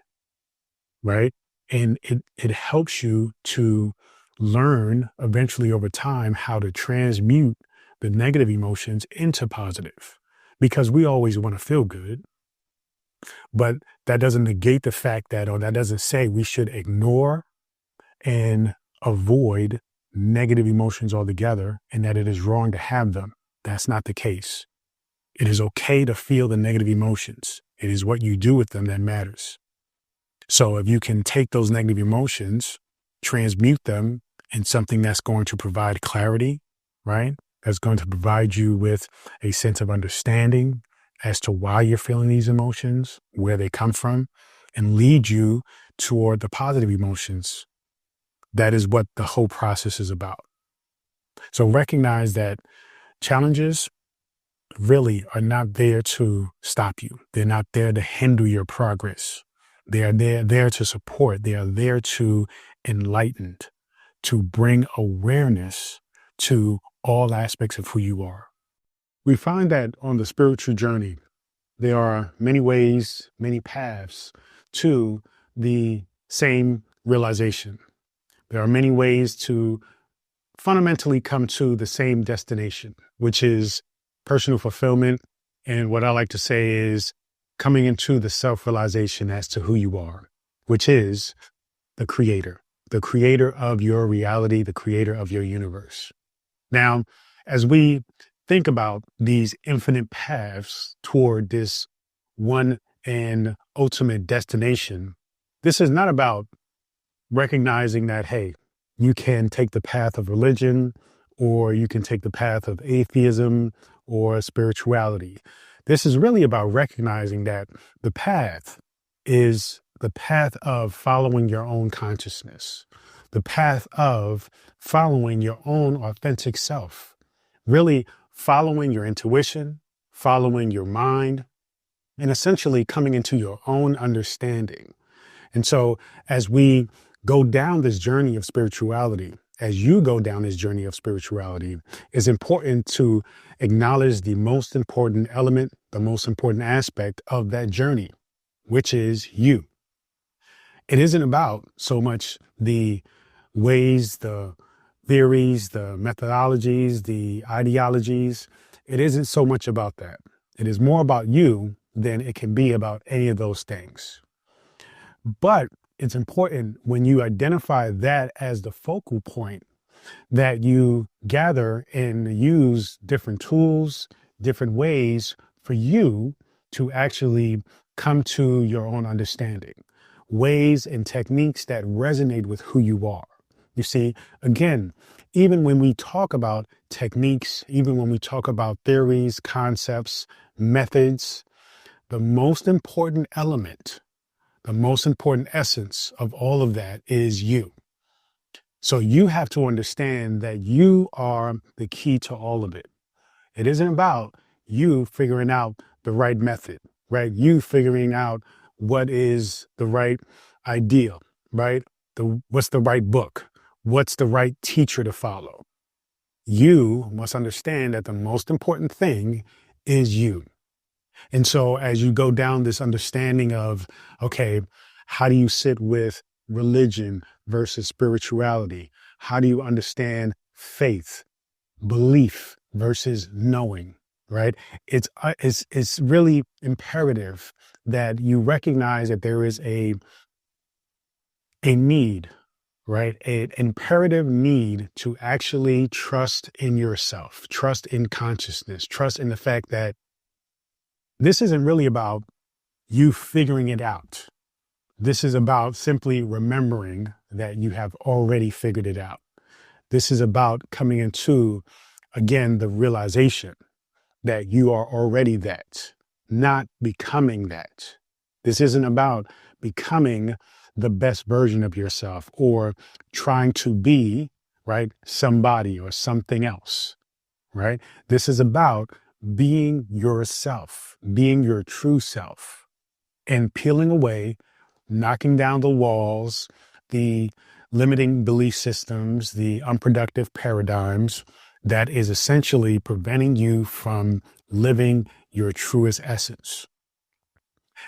[SPEAKER 1] right? And it helps you to learn eventually over time how to transmute the negative emotions into positive, because we always want to feel good. But that doesn't negate the fact that, or that doesn't say we should ignore and avoid negative emotions altogether and that it is wrong to have them. That's not the case. It is okay to feel the negative emotions. It is what you do with them that matters. So if you can take those negative emotions, transmute them in something that's going to provide clarity, right? That's going to provide you with a sense of understanding as to why you're feeling these emotions, where they come from, and lead you toward the positive emotions. That is what the whole process is about. So recognize that challenges really are not there to stop you. They're not there to hinder your progress. They are there to support. They are there to enlighten, to bring awareness to all aspects of who you are. We find that on the spiritual journey, there are many ways, many paths to the same realization. There are many ways to fundamentally come to the same destination, which is personal fulfillment. And what I like to say is coming into the self-realization as to who you are, which is the creator of your reality, the creator of your universe. Now, as we think about these infinite paths toward this one and ultimate destination, this is not about recognizing that, hey, you can take the path of religion or you can take the path of atheism or spirituality. This is really about recognizing that the path is the path of following your own consciousness, the path of following your own authentic self, really following your intuition, following your mind, and essentially coming into your own understanding. And so as we go down this journey of spirituality, as you go down this journey of spirituality, it's important to acknowledge the most important element, the most important aspect of that journey, which is you. It isn't about so much the ways, the theories, the methodologies, the ideologies. It isn't so much about that. It is more about you than it can be about any of those things. But it's important when you identify that as the focal point that you gather and use different tools, different ways for you to actually come to your own understanding, ways and techniques that resonate with who you are. You see, again, even when we talk about techniques, even when we talk about theories, concepts, methods, the most important element, the most important essence of all of that is you. So you have to understand that you are the key to all of it. It isn't about you figuring out the right method, right? You figuring out what is the right idea, right? What's the right book? What's the right teacher to follow? You must understand that the most important thing is you. And so as you go down this understanding of, okay, how do you sit with religion versus spirituality? How do you understand faith, belief versus knowing, right? It's really imperative that you recognize that there is a need right? An imperative need to actually trust in yourself, trust in consciousness, trust in the fact that this isn't really about you figuring it out. This is about simply remembering that you have already figured it out. This is about coming into, again, the realization that you are already that, not becoming that. This isn't about becoming the best version of yourself or trying to be, right, somebody or something else, right? This is about being yourself, being your true self, and peeling away, knocking down the walls, the limiting belief systems, the unproductive paradigms that is essentially preventing you from living your truest essence.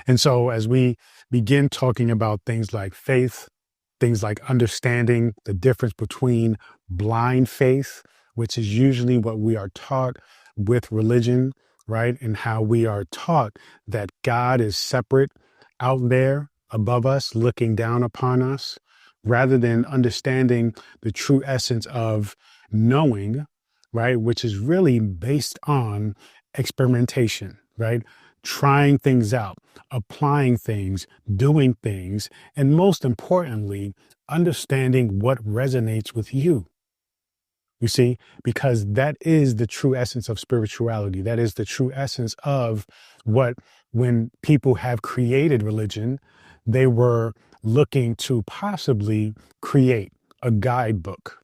[SPEAKER 1] And so as we begin talking about things like faith, things like understanding the difference between blind faith, which is usually what we are taught with religion, right? And how we are taught that God is separate out there above us, looking down upon us, rather than understanding the true essence of knowing, right? Which is really based on experimentation, right? Trying things out, applying things, doing things, and most importantly, understanding what resonates with you. You see, because that is the true essence of spirituality. That is the true essence of what, when people have created religion, they were looking to possibly create a guidebook.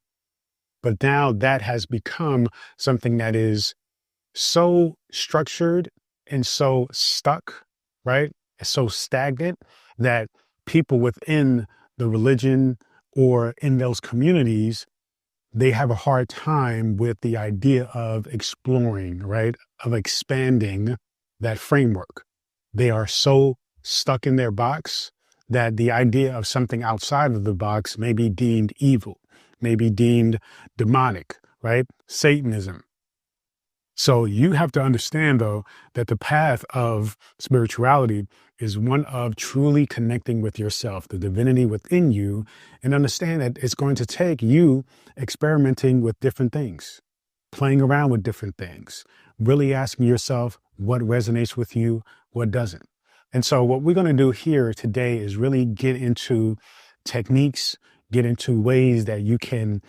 [SPEAKER 1] But now that has become something that is so structured and so stuck, right? So stagnant that people within the religion or in those communities, they have a hard time with the idea of exploring, right? Of expanding that framework. They are so stuck in their box that the idea of something outside of the box may be deemed evil, may be deemed demonic, right? Satanism. So you have to understand, though, that the path of spirituality is one of truly connecting with yourself, the divinity within you, and understand that it's going to take you experimenting with different things, playing around with different things, really asking yourself what resonates with you, what doesn't. And so what we're going to do here today is really get into techniques, get into ways that you can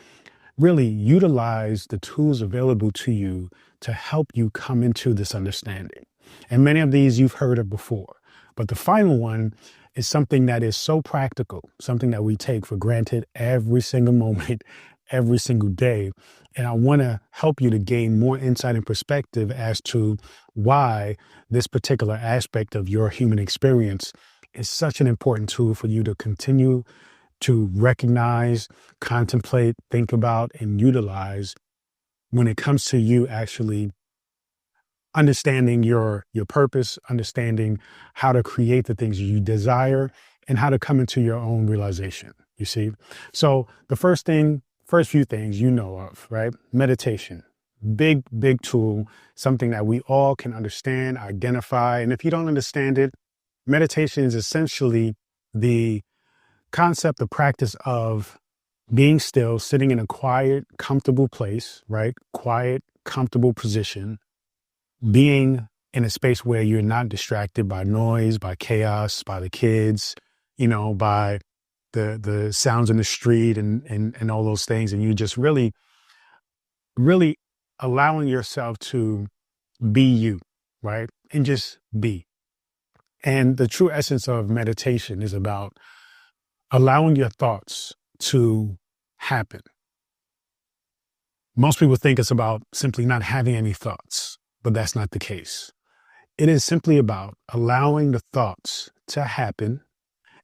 [SPEAKER 1] really utilize the tools available to you to help you come into this understanding. And many of these you've heard of before, but the final one is something that is so practical, something that we take for granted every single moment, every single day. And I want to help you to gain more insight and perspective as to why this particular aspect of your human experience is such an important tool for you to continue to recognize, contemplate, think about, and utilize when it comes to you actually understanding your purpose, understanding how to create the things you desire, and how to come into your own realization, you see? So the first few things you know of, right? Meditation, big, big tool, something that we all can understand, identify. And if you don't understand it, meditation is essentially the concept, the practice of being still, sitting in a quiet, comfortable place, right? Quiet, comfortable position, being in a space where you're not distracted by noise, by chaos, by the kids, by the sounds in the street and all those things. And you just really, really allowing yourself to be you, right? And just be. And the true essence of meditation is about allowing your thoughts to happen. Most people think it's about simply not having any thoughts, but that's not the case. It is simply about allowing the thoughts to happen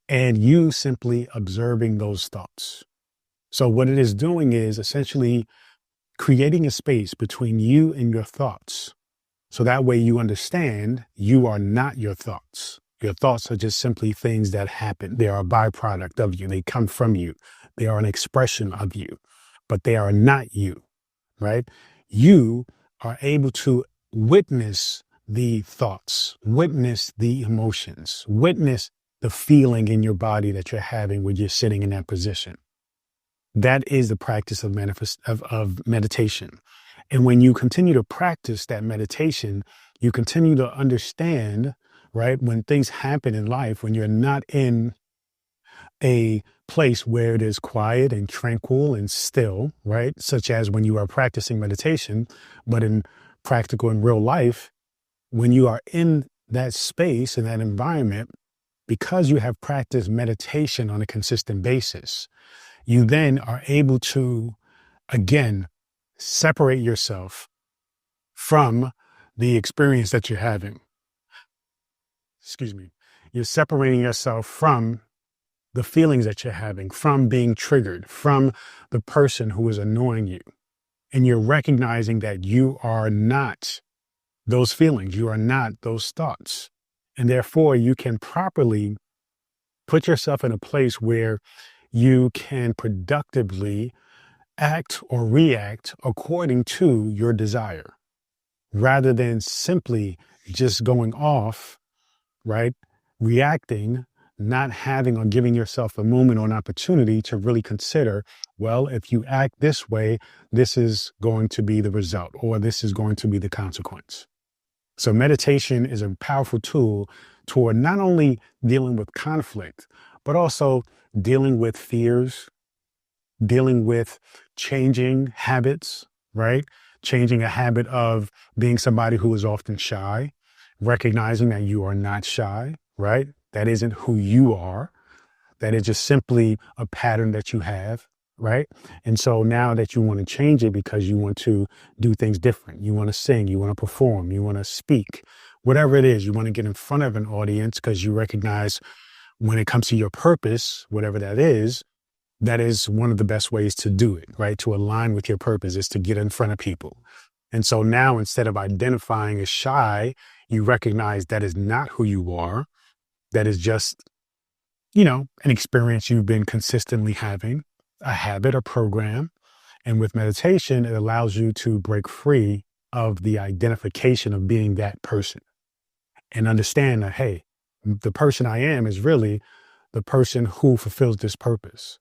[SPEAKER 1] and you simply observing those thoughts. So what it is doing is essentially creating a space between you and your thoughts. So that way you understand you are not your thoughts. Your thoughts are just simply things that happen. They are a byproduct of you. They come from you. They are an expression of you, but they are not you, right? You are able to witness the thoughts, witness the emotions, witness the feeling in your body that you're having when you're sitting in that position. That is the practice of meditation. And when you continue to practice that meditation, you continue to understand, right? When things happen in life, when you're not in a place where it is quiet and tranquil and still, right? Such as when you are practicing meditation, but in practical in real life, when you are in that space, in that environment, because you have practiced meditation on a consistent basis, you then are able to, again, separate yourself from the experience that you're having. Excuse me. You're separating yourself from the feelings that you're having, from being triggered, from the person who is annoying you. And you're recognizing that you are not those feelings, you are not those thoughts. And therefore, you can properly put yourself in a place where you can productively act or react according to your desire, rather than simply just going off, right? Reacting, not having or giving yourself a moment or an opportunity to really consider, well, if you act this way, this is going to be the result, or this is going to be the consequence. So meditation is a powerful tool toward not only dealing with conflict, but also dealing with fears, dealing with changing habits, right? Changing a habit of being somebody who is often shy, recognizing that you are not shy, right? That isn't who you are. That is just simply a pattern that you have, right? And so now that you want to change it because you want to do things different, you want to sing, you want to perform, you want to speak, whatever it is, you want to get in front of an audience because you recognize when it comes to your purpose, whatever that is one of the best ways to do it, right? To align with your purpose is to get in front of people. And so now instead of identifying as shy, you recognize that is not who you are. That is just, an experience you've been consistently having, a habit or program. And with meditation, it allows you to break free of the identification of being that person and understand that, hey, the person I am is really the person who fulfills this purpose.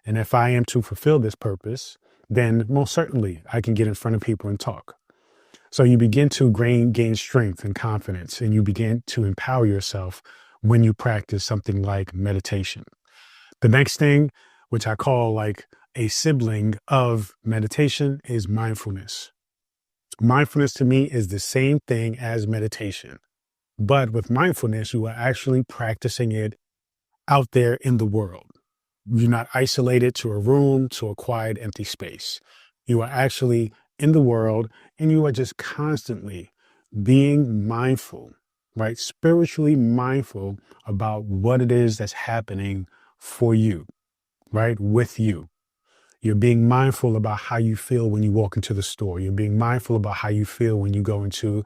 [SPEAKER 1] And if I am to fulfill this purpose, then most certainly I can get in front of people and talk. So you begin to gain strength and confidence, and you begin to empower yourself when you practice something like meditation. The next thing, which I call like a sibling of meditation, is mindfulness. Mindfulness to me is the same thing as meditation, but with mindfulness, you are actually practicing it out there in the world. You're not isolated to a room, to a quiet, empty space. You are actually in the world, and you are just constantly being mindful, right? Spiritually mindful about what it is that's happening for you, right? With you. You're being mindful about how you feel when you walk into the store. You're being mindful about how you feel when you go into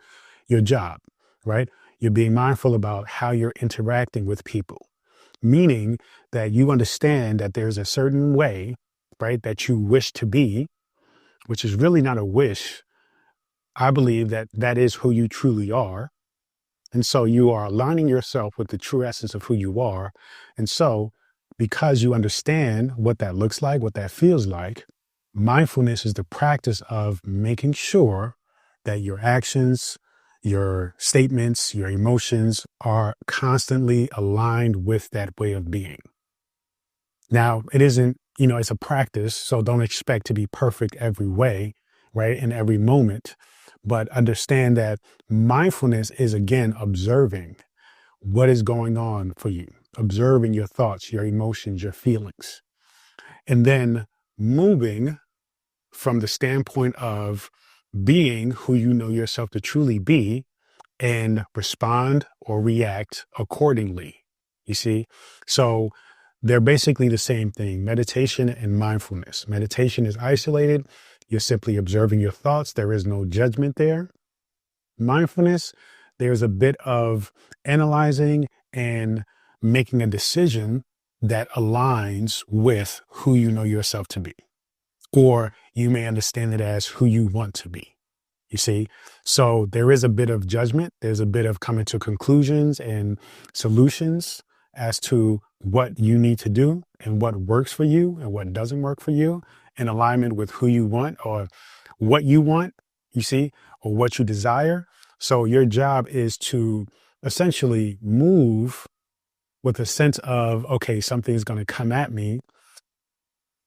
[SPEAKER 1] your job, right? You're being mindful about how you're interacting with people. Meaning that you understand that there's a certain way, right, that you wish to be, which is really not a wish. I believe that that is who you truly are. And so you are aligning yourself with the true essence of who you are. And so because you understand what that looks like, what that feels like, mindfulness is the practice of making sure that your actions, your statements, your emotions are constantly aligned with that way of being. Now, it isn't, it's a practice, so don't expect to be perfect every way, right? In every moment. But understand that mindfulness is, again, observing what is going on for you, observing your thoughts, your emotions, your feelings, and then moving from the standpoint of being who you know yourself to truly be and respond or react accordingly. You see? So they're basically the same thing, meditation and mindfulness. Meditation is isolated. You're simply observing your thoughts. There is no judgment there. Mindfulness, there's a bit of analyzing and making a decision that aligns with who you know yourself to be. Or you may understand it as who you want to be. You see? So there is a bit of judgment. There's a bit of coming to conclusions and solutions as to what you need to do and what works for you and what doesn't work for you in alignment with who you want or what you want, you see, or what you desire. So your job is to essentially move with a sense of, okay, something's going to come at me.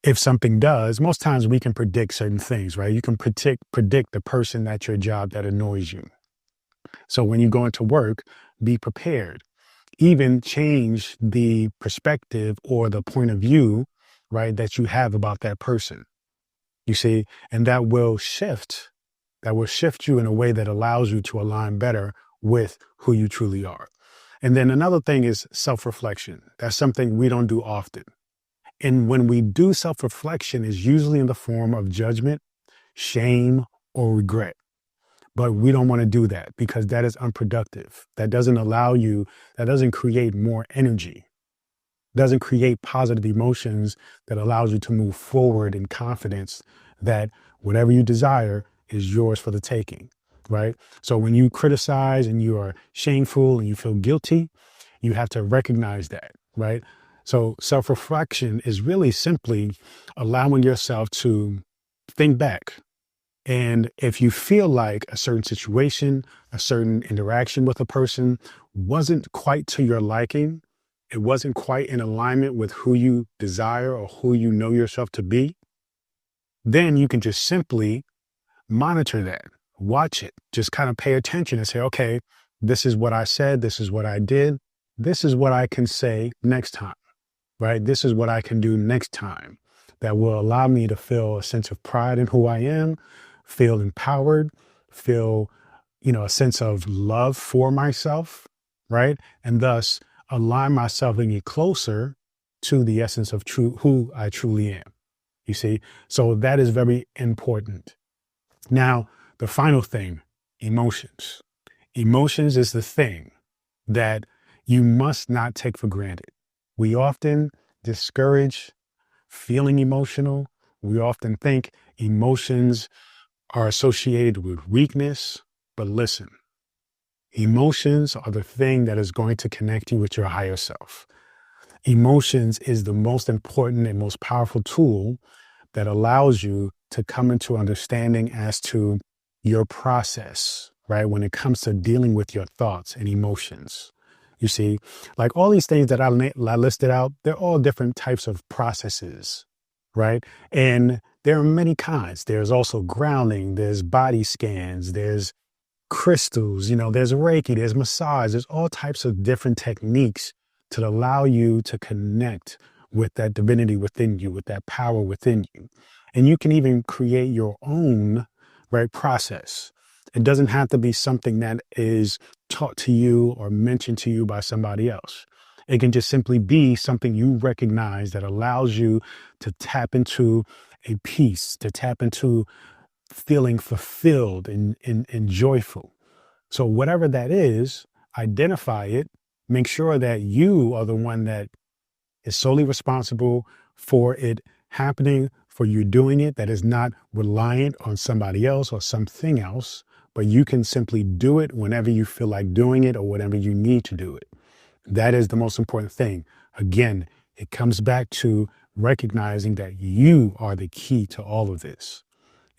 [SPEAKER 1] If something does, most times we can predict certain things, right? You can predict the person at your job that annoys you. So when you go into work, be prepared. Even change the perspective or the point of view, right, that you have about that person. You see, and that will shift you in a way that allows you to align better with who you truly are. And then another thing is self-reflection. That's something we don't do often. And when we do self-reflection, is usually in the form of judgment, shame, or regret. But we don't want to do that because that is unproductive. That doesn't create more energy, doesn't create positive emotions that allows you to move forward in confidence that whatever you desire is yours for the taking, right? So when you criticize and you are shameful and you feel guilty, you have to recognize that, right? So self-reflection is really simply allowing yourself to think back. And if you feel like a certain situation, a certain interaction with a person wasn't quite to your liking, it wasn't quite in alignment with who you desire or who you know yourself to be, then you can just simply monitor that, watch it, just kind of pay attention and say, okay, this is what I said, this is what I did, this is what I can say next time, right? This is what I can do next time that will allow me to feel a sense of pride in who I am, feel empowered, feel, a sense of love for myself, right? And thus align myself and get closer to the essence of who I truly am. You see? So that is very important. Now, the final thing, emotions. Emotions is the thing that you must not take for granted. We often discourage feeling emotional. We often think emotions are associated with weakness, but listen, emotions are the thing that is going to connect you with your higher self. Emotions is the most important and most powerful tool that allows you to come into understanding as to your process, right? When it comes to dealing with your thoughts and emotions. You see, like all these things that I listed out, they're all different types of processes, right? And there are many kinds. There's also grounding, there's body scans, there's crystals, there's Reiki, there's massage, there's all types of different techniques to allow you to connect with that divinity within you, with that power within you. And you can even create your own, right, process. It doesn't have to be something that is taught to you or mentioned to you by somebody else. It can just simply be something you recognize that allows you to tap into a peace, to tap into feeling fulfilled and joyful. So whatever that is, identify it, make sure that you are the one that is solely responsible for it happening, for you doing it, that is not reliant on somebody else or something else, but you can simply do it whenever you feel like doing it or whenever you need to do it. That is the most important thing. Again, it comes back to recognizing that you are the key to all of this.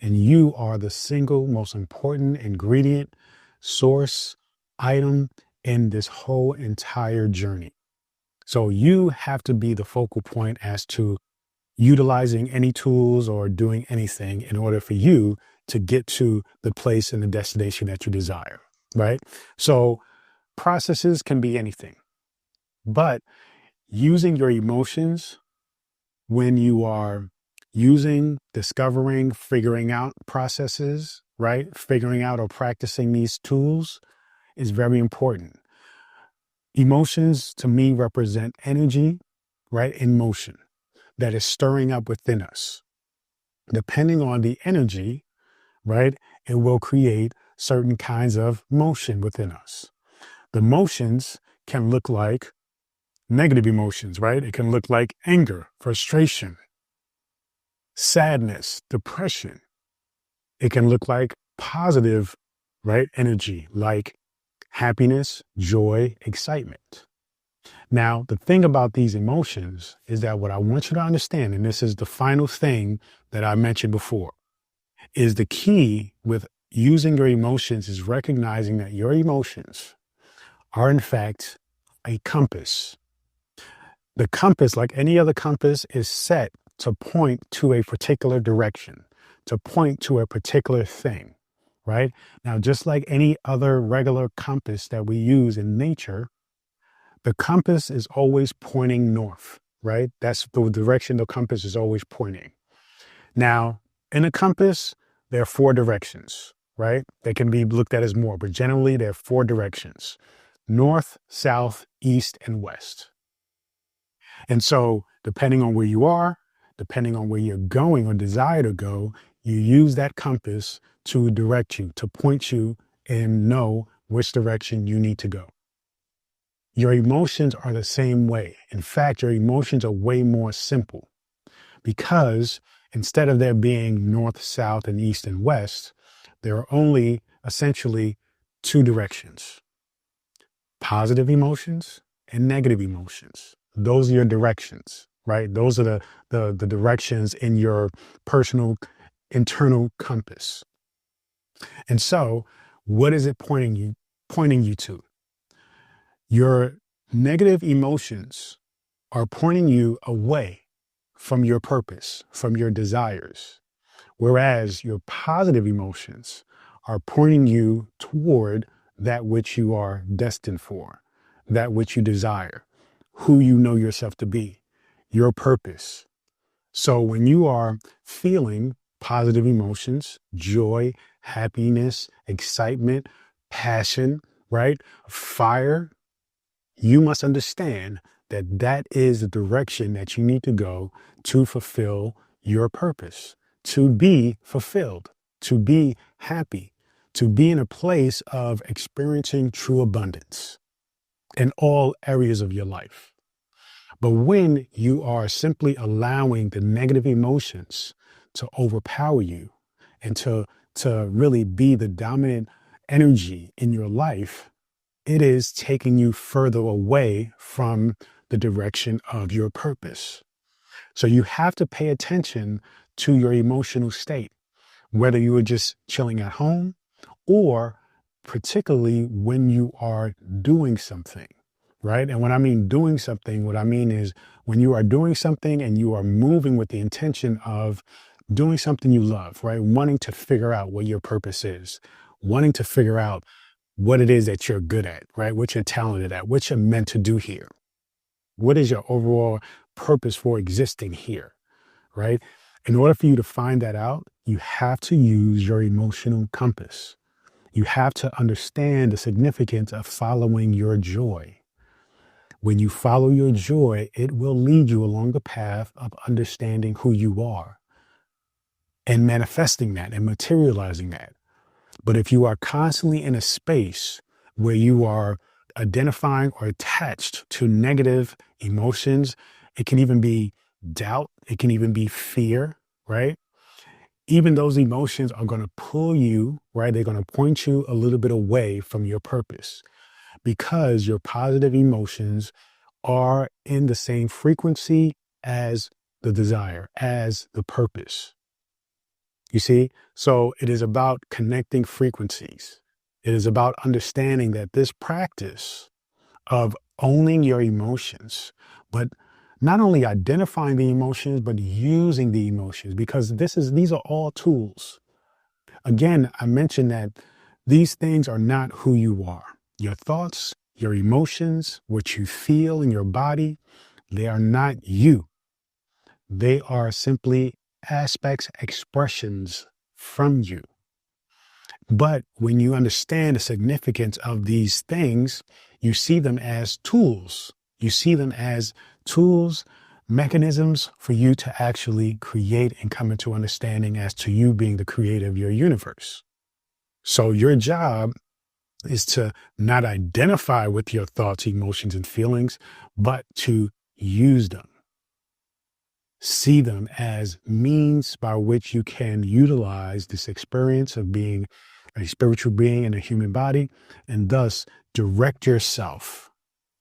[SPEAKER 1] And you are the single most important ingredient, source, item in this whole entire journey. So you have to be the focal point as to utilizing any tools or doing anything in order for you to get to the place and the destination that you desire, right? So processes can be anything, but using your emotions when you are discovering, figuring out processes, right? Figuring out or practicing these tools is very important. Emotions to me represent energy, right? In motion that is stirring up within us. Depending on the energy, right? It will create certain kinds of motion within us. The motions can look like negative emotions, right? It can look like anger, frustration, sadness, depression. It can look like positive, right? Energy, like happiness, joy, excitement. Now, the thing about these emotions is that what I want you to understand, and this is the final thing that I mentioned before, is the key with using your emotions is recognizing that your emotions are, in fact, a compass. The compass, like any other compass, is set to point to a particular direction, to point to a particular thing, right? Now, just like any other regular compass that we use in nature, the compass is always pointing north, right? That's the direction the compass is always pointing. Now, in a compass, there are four directions, right? They can be looked at as more, but generally there are four directions: north, south, east, and west. And so, depending on where you are, depending on where you're going or desire to go, you use that compass to direct you, to point you and know which direction you need to go. Your emotions are the same way. In fact, your emotions are way more simple because instead of there being north, south, and east and west, there are only essentially two directions: positive emotions and negative emotions. Those are your directions, right? Those are the directions in your personal internal compass. And so, what is it pointing you to? Your negative emotions are pointing you away from your purpose, from your desires, whereas your positive emotions are pointing you toward that which you are destined for, that which you desire, who you know yourself to be, your purpose. So when you are feeling positive emotions, joy, happiness, excitement, passion, right? Fire, you must understand that that is the direction that you need to go to fulfill your purpose, to be fulfilled, to be happy, to be in a place of experiencing true abundance in all areas of your life. But when you are simply allowing the negative emotions to overpower you and to really be the dominant energy in your life, it is taking you further away from the direction of your purpose. So you have to pay attention to your emotional state, whether you are just chilling at home or particularly when you are doing something, right? And when I mean doing something, what I mean is when you are doing something and you are moving with the intention of doing something you love, right? Wanting to figure out what your purpose is, wanting to figure out what it is that you're good at, right? What you're talented at, what you're meant to do here. What is your overall purpose for existing here, right? In order for you to find that out, you have to use your emotional compass. You have to understand the significance of following your joy. When you follow your joy, it will lead you along the path of understanding who you are and manifesting that and materializing that. But if you are constantly in a space where you are identifying or attached to negative emotions, it can even be doubt, it can even be fear, right? Even those emotions are going to pull you, right? They're going to point you a little bit away from your purpose because your positive emotions are in the same frequency as the desire, as the purpose. You see? So it is about connecting frequencies. It is about understanding that this practice of owning your emotions, but not only identifying the emotions, but using the emotions, because these are all tools. Again, I mentioned that these things are not who you are. Your thoughts, your emotions, what you feel in your body, they are not you. They are simply aspects, expressions from you. But when you understand the significance of these things, you see them as tools. You see them as tools, mechanisms for you to actually create and come into understanding as to you being the creator of your universe. So your job is to not identify with your thoughts, emotions, and feelings, but to use them. See them as means by which you can utilize this experience of being a spiritual being in a human body, and thus direct yourself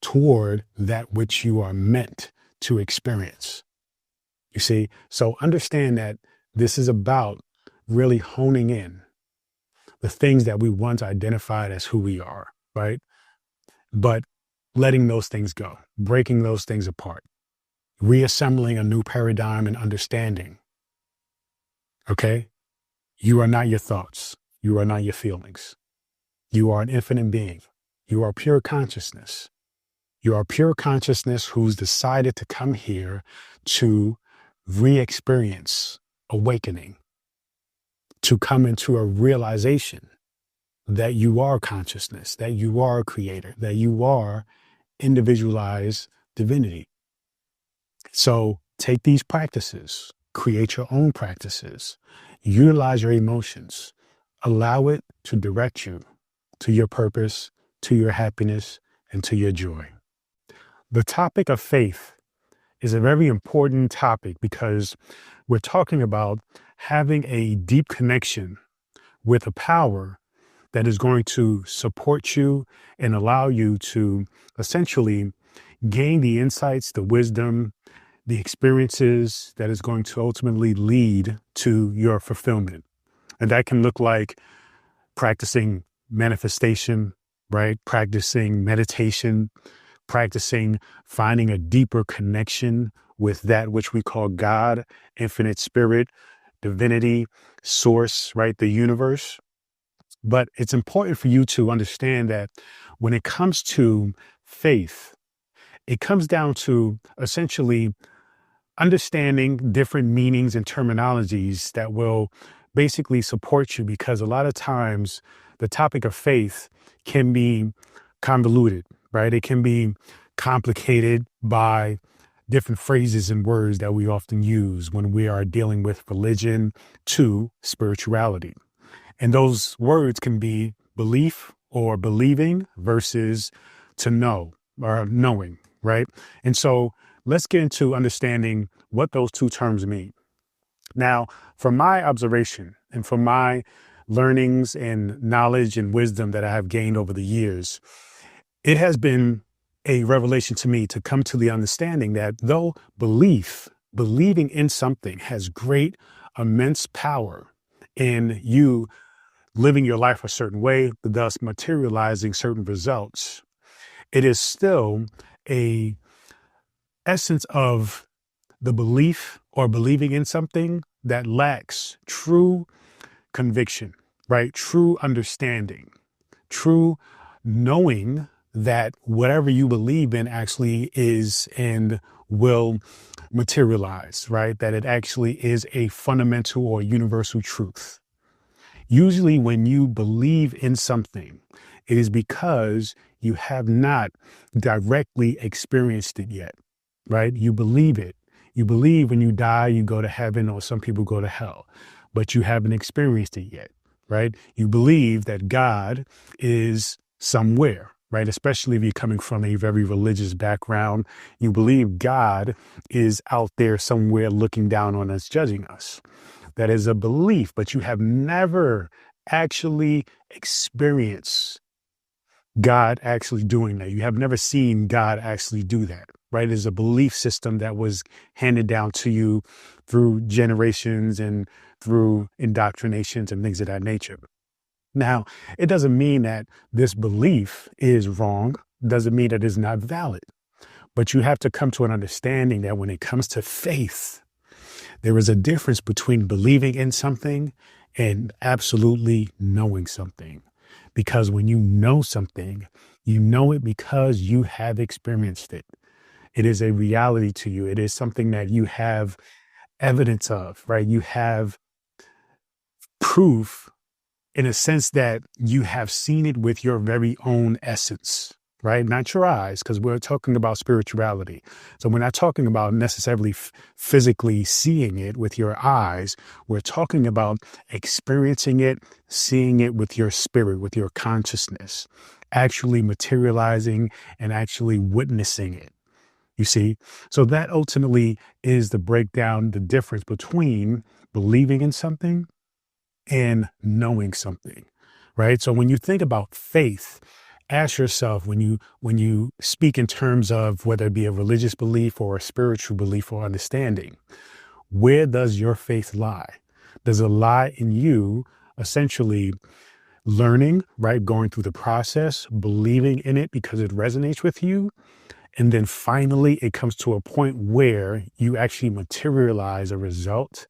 [SPEAKER 1] toward that which you are meant to experience. You see, so understand that this is about really honing in the things that we once identified as who we are, right? But letting those things go, breaking those things apart, reassembling a new paradigm and understanding. Okay? You are not your thoughts. You are not your feelings. You are an infinite being. You are pure consciousness. You are pure consciousness who's decided to come here to re-experience awakening, to come into a realization that you are consciousness, that you are a creator, that you are individualized divinity. So take these practices, create your own practices, utilize your emotions, allow it to direct you to your purpose, to your happiness, and to your joy. The topic of faith is a very important topic because we're talking about having a deep connection with a power that is going to support you and allow you to essentially gain the insights, the wisdom, the experiences that is going to ultimately lead to your fulfillment. And that can look like practicing manifestation, right? Practicing meditation, practicing finding a deeper connection with that which we call God, infinite spirit, divinity, source, right? The universe. But it's important for you to understand that when it comes to faith, it comes down to essentially understanding different meanings and terminologies that will basically support you, because a lot of times the topic of faith can be convoluted, right? It can be complicated by different phrases and words that we often use when we are dealing with religion to spirituality. And those words can be belief or believing versus to know or knowing, right? And so let's get into understanding what those two terms mean. Now, from my observation and from my learnings and knowledge and wisdom that I have gained over the years, it has been a revelation to me to come to the understanding that though believing in something has great, immense power in you living your life a certain way, thus materializing certain results, it is still a essence of the belief or believing in something that lacks true conviction, right? True understanding, true knowing that whatever you believe in actually is and will materialize, right? That it actually is a fundamental or universal truth. Usually when you believe in something, it is because you have not directly experienced it yet, right? You believe it. You believe when you die, you go to heaven, or some people go to hell, but you haven't experienced it yet, right? You believe that God is somewhere, right? Especially if you're coming from a very religious background, you believe God is out there somewhere looking down on us, judging us. That is a belief, but you have never actually experienced God actually doing that. You have never seen God actually do that, right? It's a belief system that was handed down to you through generations and through indoctrinations and things of that nature. Now, it doesn't mean that this belief is wrong, doesn't mean that it's not valid, but you have to come to an understanding that when it comes to faith, there is a difference between believing in something and absolutely knowing something. Because when you know something, you know it because you have experienced it. It is a reality to you. It is something that you have evidence of, right? You have proof in a sense that you have seen it with your very own essence, right? Not your eyes, because we're talking about spirituality. So we're not talking about necessarily physically seeing it with your eyes. We're talking about experiencing it, seeing it with your spirit, with your consciousness, actually materializing and actually witnessing it. You see? So that ultimately is the breakdown, the difference between believing in something and knowing something, right? So when you think about faith, ask yourself when you speak in terms of whether it be a religious belief or a spiritual belief or understanding, where does your faith lie? Does it lie in you essentially learning, right? Going through the process, believing in it because it resonates with you. And then finally, it comes to a point where you actually materialize a result,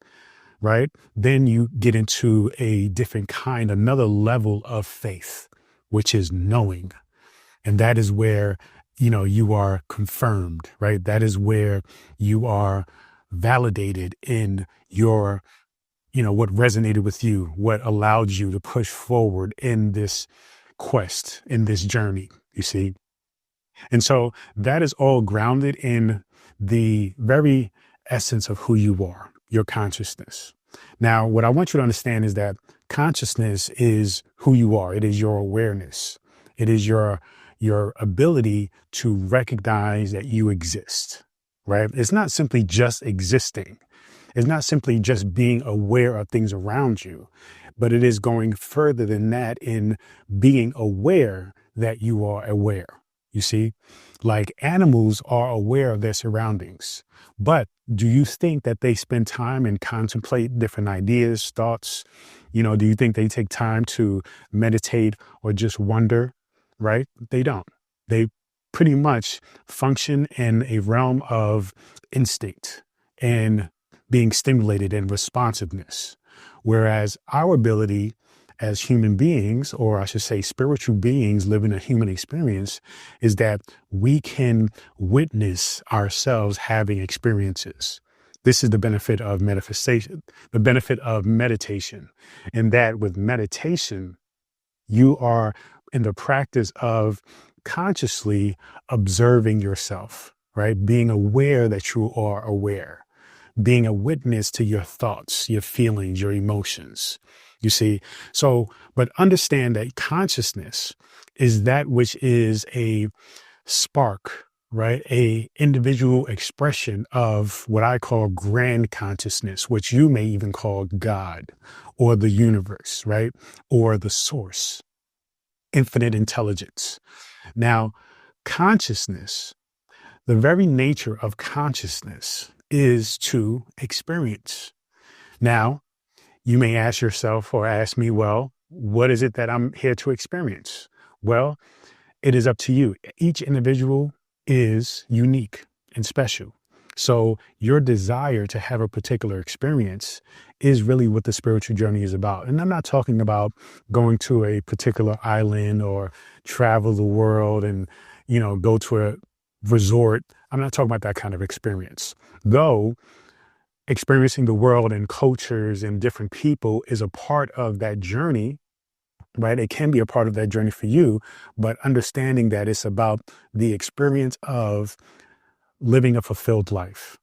[SPEAKER 1] right? Then you get into a different kind, another level of faith, which is knowing. And that is where, you are confirmed, right? That is where you are validated in your, what resonated with you, what allowed you to push forward in this quest, in this journey, you see? And so that is all grounded in the very essence of who you are, your consciousness. Now, what I want you to understand is that consciousness is who you are. It is your awareness. It is your ability to recognize that you exist, right? It's not simply just existing. It's not simply just being aware of things around you, but it is going further than that in being aware that you are aware. You see, like animals are aware of their surroundings, but do you think that they spend time and contemplate different ideas, thoughts? Do you think they take time to meditate or just wonder? Right? They don't. They pretty much function in a realm of instinct and being stimulated and responsiveness. Whereas our ability as human beings, or I should say spiritual beings living a human experience, is that we can witness ourselves having experiences. This is the benefit of manifestation, the benefit of meditation. And that with meditation, you are in the practice of consciously observing yourself, right? Being aware that you are aware, being a witness to your thoughts, your feelings, your emotions. You see, but understand that consciousness is that which is a spark, right? A individual expression of what I call grand consciousness, which you may even call God or the universe, right? Or the source, infinite intelligence. Now, consciousness, the very nature of consciousness is to experience. Now, you may ask yourself or ask me, well, what is it that I'm here to experience? Well, it is up to you. Each individual is unique and special. So your desire to have a particular experience is really what the spiritual journey is about. And I'm not talking about going to a particular island or travel the world and, go to a resort. I'm not talking about that kind of experience. Though experiencing the world and cultures and different people is a part of that journey, right? It can be a part of that journey for you, but understanding that it's about the experience of living a fulfilled life,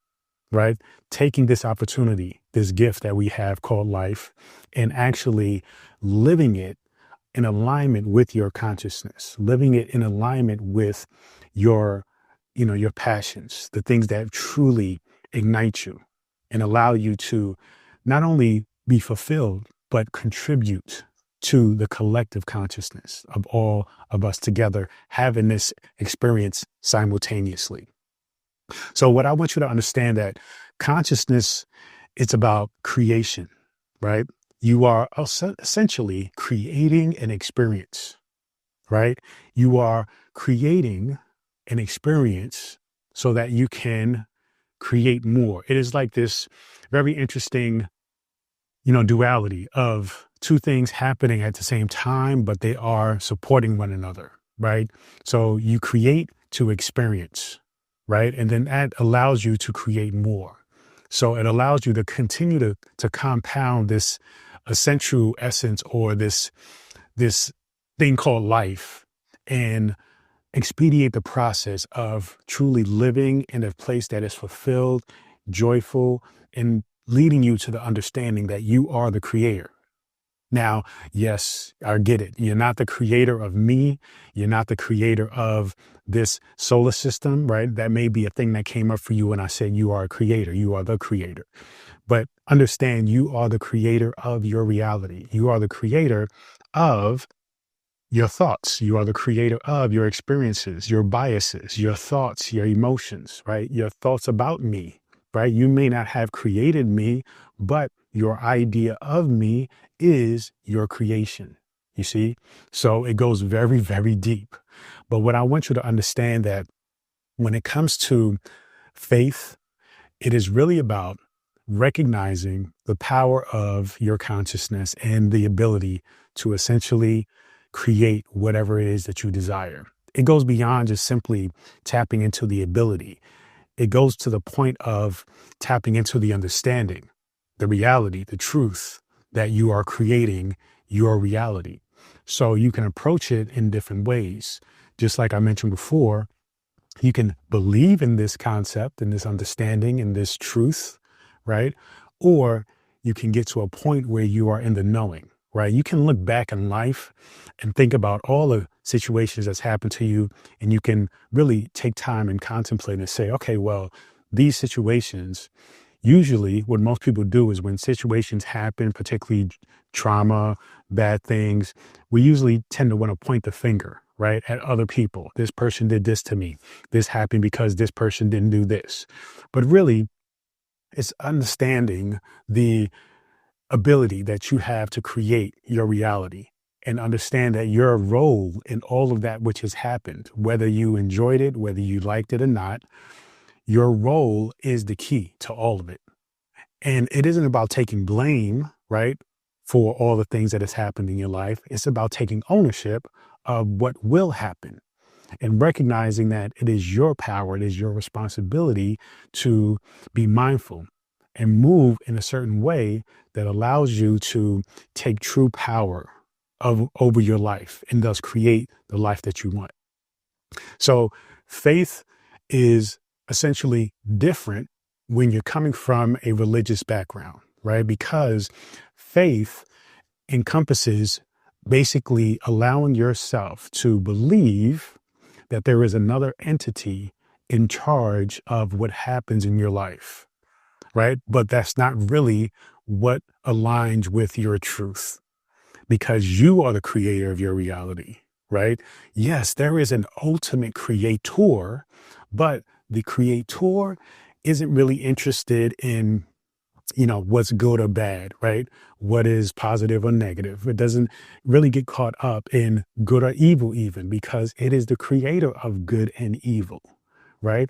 [SPEAKER 1] right? Taking this opportunity, this gift that we have called life, and actually living it in alignment with your consciousness, living it in alignment with your, your passions, the things that truly ignite you and allow you to not only be fulfilled, but contribute to the collective consciousness of all of us together having this experience simultaneously. So what I want you to understand that consciousness, it's about creation, right? You are essentially creating an experience, right? You are creating an experience so that you can create more. It is like this very interesting, duality of two things happening at the same time, but they are supporting one another, right? So you create to experience, right? And then that allows you to create more. So it allows you to continue to compound this essential essence or this thing called life and expedite the process of truly living in a place that is fulfilled, joyful, and leading you to the understanding that you are the creator. Now, yes, I get it. You're not the creator of me. You're not the creator of this solar system, right? That may be a thing that came up for you when I said you are a creator. You are the creator. But understand you are the creator of your reality. You are the creator of your thoughts. You are the creator of your experiences, your biases, your thoughts, your emotions, right? Your thoughts about me, right? You may not have created me, but your idea of me is your creation. You see? So it goes very, very deep. But what I want you to understand that when it comes to faith, it is really about recognizing the power of your consciousness and the ability to essentially create whatever it is that you desire. It goes beyond just simply tapping into the ability. It goes to the point of tapping into the understanding, the reality, the truth that you are creating your reality. So you can approach it in different ways. Just like I mentioned before, you can believe in this concept and this understanding and this truth, right? Or you can get to a point where you are in the knowing, right? You can look back in life and think about all the situations that's happened to you, and you can really take time and contemplate and say, okay, well, these situations, usually what most people do is when situations happen, particularly trauma, bad things, we usually tend to want to point the finger, right, at other people. This person did this to me. This happened because this person didn't do this. But really, it's understanding the ability that you have to create your reality and understand that your role in all of that which has happened, whether you enjoyed it, whether you liked it or not, your role is the key to all of it. And it isn't about taking blame, right, for all the things that has happened in your life. It's about taking ownership of what will happen and recognizing that it is your power, it is your responsibility to be mindful and move in a certain way that allows you to take true power over your life and thus create the life that you want. So faith is essentially different when you're coming from a religious background, right? Because faith encompasses basically allowing yourself to believe that there is another entity in charge of what happens in your life, right? But that's not really what aligns with your truth, because you are the creator of your reality, right? Yes, there is an ultimate creator, but the creator isn't really interested in, what's good or bad, right? What is positive or negative. It doesn't really get caught up in good or evil, even because it is the creator of good and evil, right?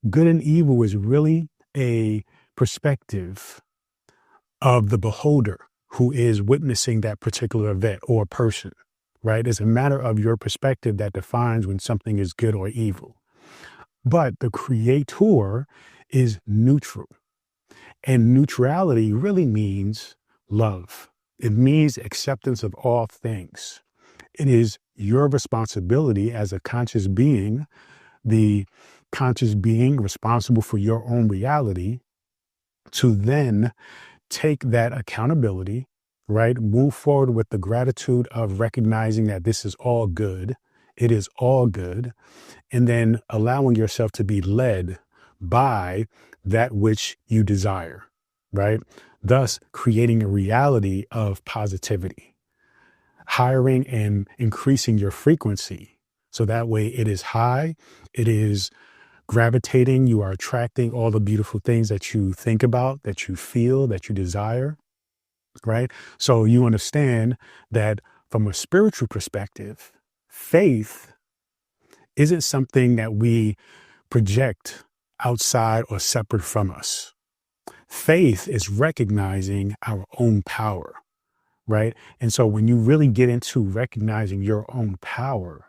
[SPEAKER 1] Good and evil is really a perspective of the beholder who is witnessing that particular event or person, right? It's a matter of your perspective that defines when something is good or evil. But the creator is neutral. And neutrality really means love. It means acceptance of all things. It is your responsibility as a conscious being, the conscious being responsible for your own reality, to then take that accountability, right? Move forward with the gratitude of recognizing that this is all good. It is all good. And then allowing yourself to be led by that which you desire, right? Thus creating a reality of positivity, hiring and increasing your frequency. So that way it is high, it is gravitating, you are attracting all the beautiful things that you think about, that you feel, that you desire, right? So you understand that from a spiritual perspective, faith isn't something that we project outside or separate from us. Faith is recognizing our own power, right? And so when you really get into recognizing your own power,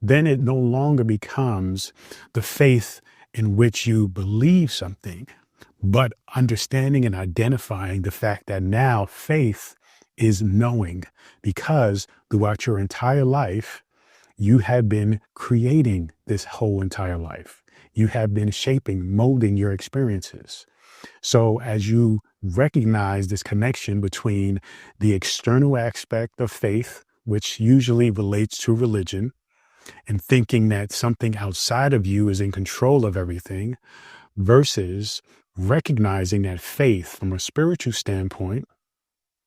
[SPEAKER 1] then it no longer becomes the faith in which you believe something, but understanding and identifying the fact that now faith is knowing, because throughout your entire life, you have been creating this whole entire life. You have been shaping, molding your experiences. So as you recognize this connection between the external aspect of faith, which usually relates to religion, and thinking that something outside of you is in control of everything, versus recognizing that faith from a spiritual standpoint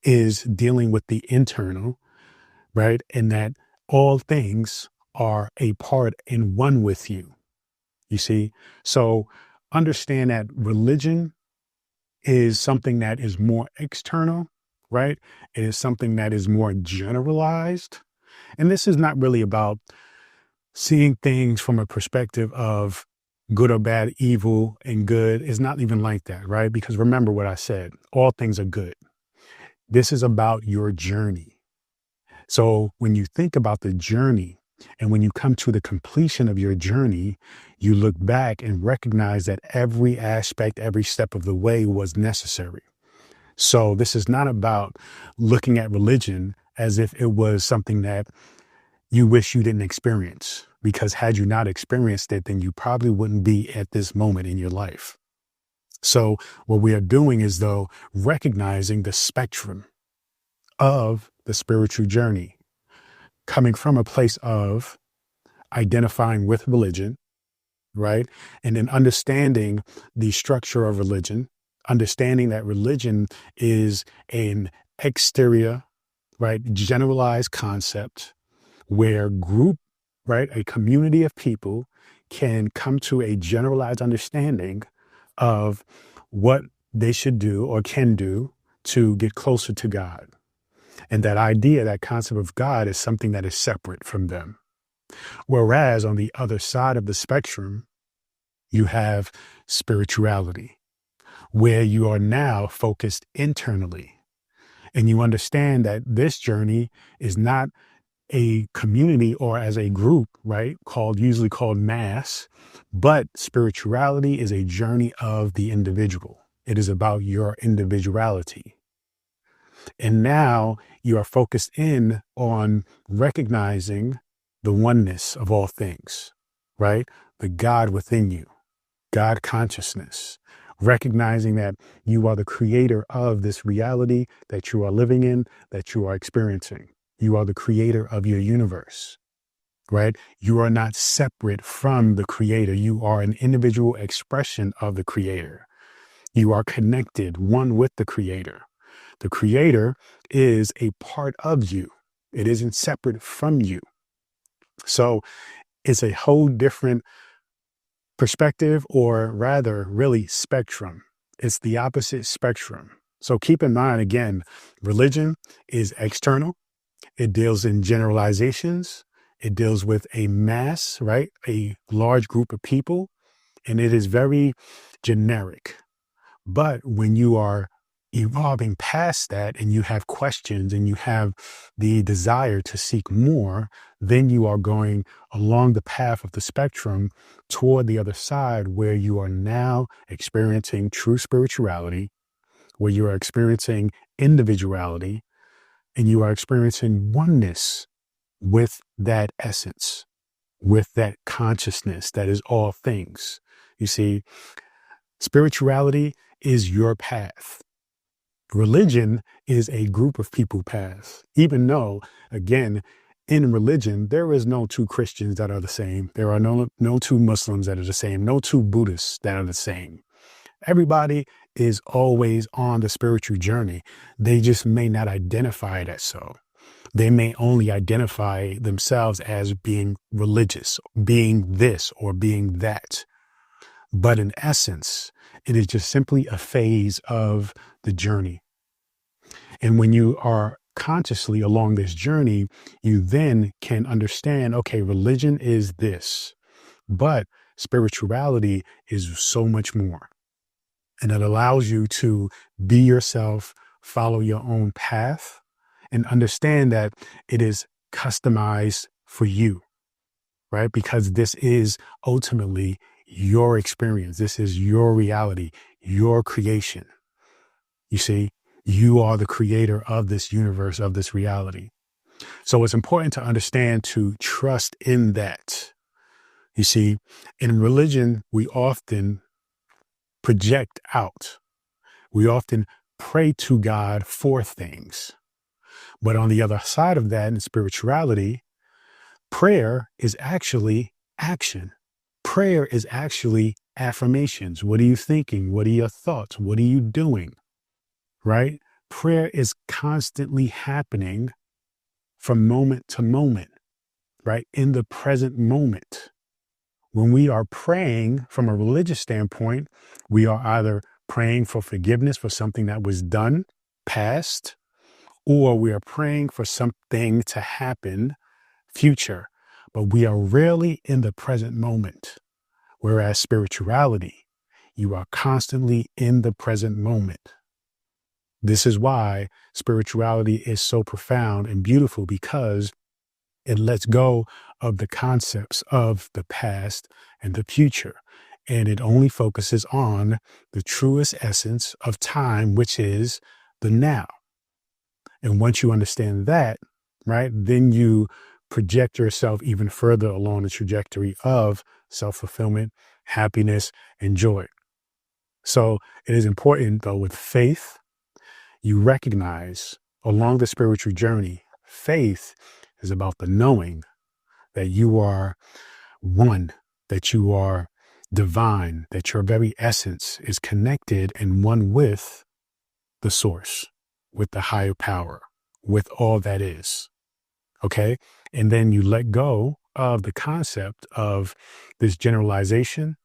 [SPEAKER 1] is dealing with the internal, right? And that all things are a part and one with you. You see? So understand that religion is something that is more external, right? It is something that is more generalized. And this is not really about seeing things from a perspective of good or bad, evil and good. Is not even like that, right? Because remember what I said, all things are good. This is about your journey. So when you think about the journey and when you come to the completion of your journey, you look back and recognize that every aspect, every step of the way was necessary. So this is not about looking at religion as if it was something that you wish you didn't experience, because had you not experienced it, then you probably wouldn't be at this moment in your life. So what we are doing is, though, recognizing the spectrum of the spiritual journey, coming from a place of identifying with religion, right? And then understanding the structure of religion, understanding that religion is an exterior, right, generalized concept where right, a community of people can come to a generalized understanding of what they should do or can do to get closer to God. And that idea, that concept of God is something that is separate from them. Whereas on the other side of the spectrum, you have spirituality, where you are now focused internally. And you understand that this journey is not a community or as a group, right? Usually called mass, but spirituality is a journey of the individual. It is about your individuality. And now you are focused in on recognizing the oneness of all things, right? The God within you, God consciousness, recognizing that you are the creator of this reality that you are living in, that you are experiencing. You are the creator of your universe, right? You are not separate from the creator. You are an individual expression of the creator. You are connected, one with the creator. The creator is a part of you. It isn't separate from you. So it's a whole different perspective, or rather, really, spectrum. It's the opposite spectrum. So keep in mind, again, religion is external. It deals in generalizations. It deals with a mass, right? A large group of people, and it is very generic. But when you are evolving past that and you have questions and you have the desire to seek more, then you are going along the path of the spectrum toward the other side, where you are now experiencing true spirituality, where you are experiencing individuality, and you are experiencing oneness with that essence, with that consciousness that is all things. You see, spirituality is your path. Religion is a group of people path, even though, again, in religion, there is no two Christians that are the same. There are no two Muslims that are the same, no two Buddhists that are the same. Everybody is always on the spiritual journey. They just may not identify it as so. They may only identify themselves as being religious, being this or being that. But in essence, it is just simply a phase of the journey. And when you are consciously along this journey, you then can understand, okay, religion is this, but spirituality is so much more. And it allows you to be yourself, follow your own path, and understand that it is customized for you, right? Because this is ultimately your experience. This is your reality, your creation. You see, you are the creator of this universe, of this reality. So it's important to understand, to trust in that. You see, in religion, we often project out. We often pray to God for things. But on the other side of that, in spirituality, prayer is actually action. Prayer is actually affirmations. What are you thinking? What are your thoughts? What are you doing? Right? Prayer is constantly happening from moment to moment. right? In the present moment. When we are praying from a religious standpoint, we are either praying for forgiveness for something that was done, past, or we are praying for something to happen, future. But we are rarely in the present moment. Whereas spirituality, you are constantly in the present moment. This is why spirituality is so profound and beautiful, because it lets go of the concepts of the past and the future. And it only focuses on the truest essence of time, which is the now. And once you understand that, right, then you project yourself even further along the trajectory of self-fulfillment, happiness, and joy. So it is important, though, with faith, you recognize along the spiritual journey, faith is about the knowing that you are one, that you are divine, that your very essence is connected and one with the source, with the higher power, with all that is. Okay. And then you let go of the concept of this generalization,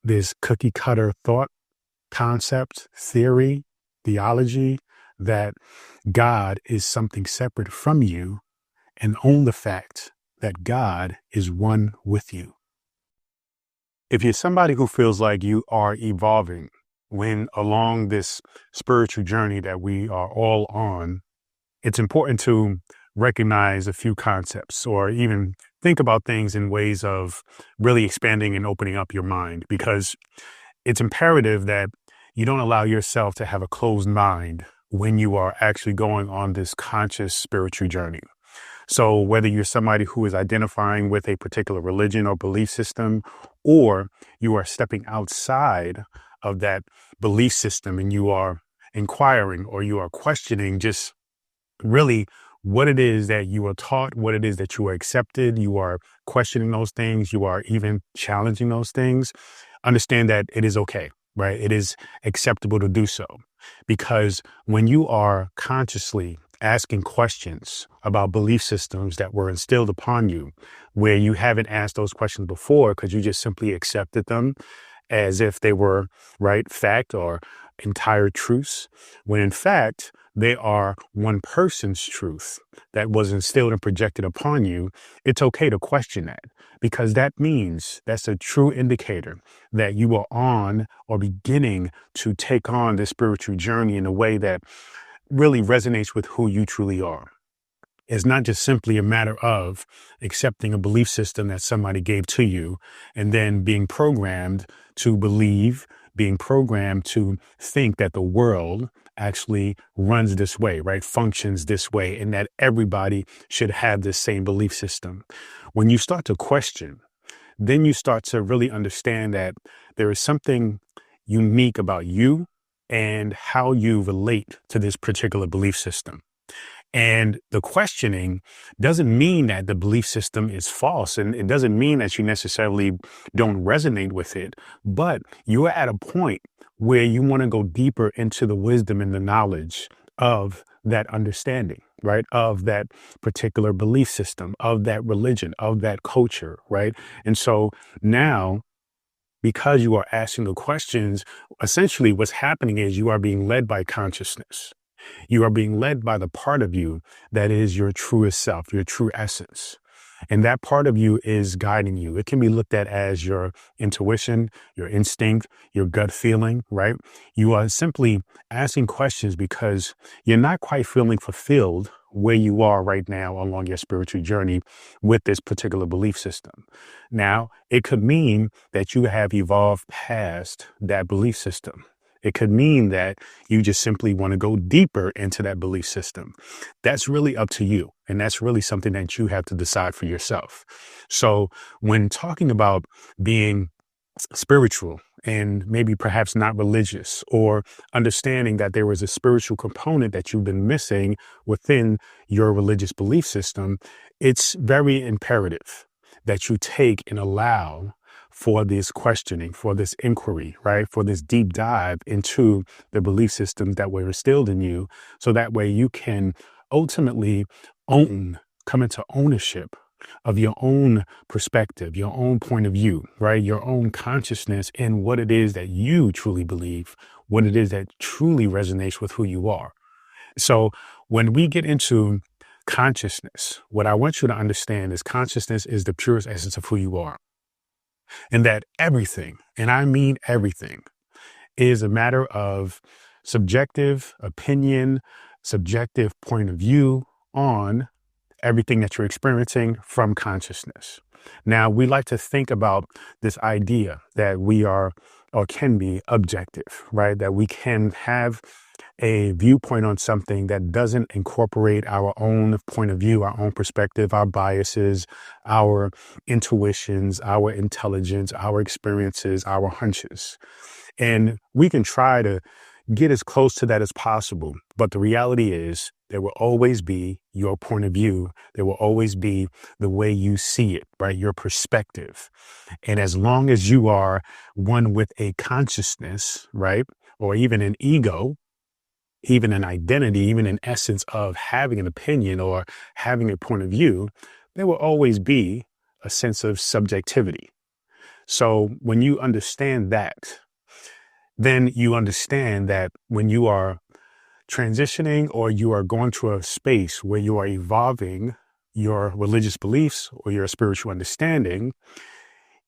[SPEAKER 1] this cookie cutter thought, concept, theory, theology, that God is something separate from you, and own the fact that God is one with you. If you're somebody who feels like you are evolving when along this spiritual journey that we are all on, it's important to recognize a few concepts or even think about things in ways of really expanding and opening up your mind, because it's imperative that you don't allow yourself to have a closed mind when you are actually going on this conscious spiritual journey. So whether you're somebody who is identifying with a particular religion or belief system, or you are stepping outside of that belief system and you are inquiring or you are questioning just really what it is that you are taught, what it is that you are accepted, you are questioning those things, you are even challenging those things, understand that it is okay, right? It is acceptable to do so, because when you are consciously asking questions about belief systems that were instilled upon you, where you haven't asked those questions before because you just simply accepted them as if they were right fact or entire truths, when in fact they are one person's truth that was instilled and projected upon you, it's okay to question that, because that means that's a true indicator that you are on or beginning to take on this spiritual journey in a way that really resonates with who you truly are. It's not just simply a matter of accepting a belief system that somebody gave to you and then being programmed to believe, being programmed to think that the world actually runs this way, right? Functions this way, and that everybody should have this same belief system. When you start to question, then you start to really understand that there is something unique about you and how you relate to this particular belief system. And the questioning doesn't mean that the belief system is false, and it doesn't mean that you necessarily don't resonate with it, but you're at a point where you want to go deeper into the wisdom and the knowledge of that understanding, right? Of that particular belief system, of that religion, of that culture, right? And so now, because you are asking the questions, essentially what's happening is you are being led by consciousness. You are being led by the part of you that is your truest self, your true essence. And that part of you is guiding you. It can be looked at as your intuition, your instinct, your gut feeling, right? You are simply asking questions because you're not quite feeling fulfilled where you are right now along your spiritual journey with this particular belief system. Now, it could mean that you have evolved past that belief system. It could mean that you just simply want to go deeper into that belief system. That's really up to you. And that's really something that you have to decide for yourself. So when talking about being spiritual and maybe perhaps not religious, or understanding that there was a spiritual component that you've been missing within your religious belief system, it's very imperative that you take and allow for this questioning, for this inquiry, right? For this deep dive into the belief systems that were instilled in you. So that way you can ultimately come into ownership of your own perspective, your own point of view, right? Your own consciousness in what it is that you truly believe, what it is that truly resonates with who you are. So when we get into consciousness, what I want you to understand is consciousness is the purest essence of who you are. And that everything, and I mean everything, is a matter of subjective opinion, subjective point of view on everything that you're experiencing from consciousness. Now, we like to think about this idea that we are or can be objective, right? That we can have a viewpoint on something that doesn't incorporate our own point of view, our own perspective, our biases, our intuitions, our intelligence, our experiences, our hunches. And we can try to get as close to that as possible. But the reality is there will always be your point of view. There will always be the way you see it, right? Your perspective. And as long as you are one with a consciousness, right? Or even an ego, even an identity, even an essence of having an opinion or having a point of view, there will always be a sense of subjectivity. So when you understand that, then you understand that when you are transitioning or you are going to a space where you are evolving your religious beliefs or your spiritual understanding,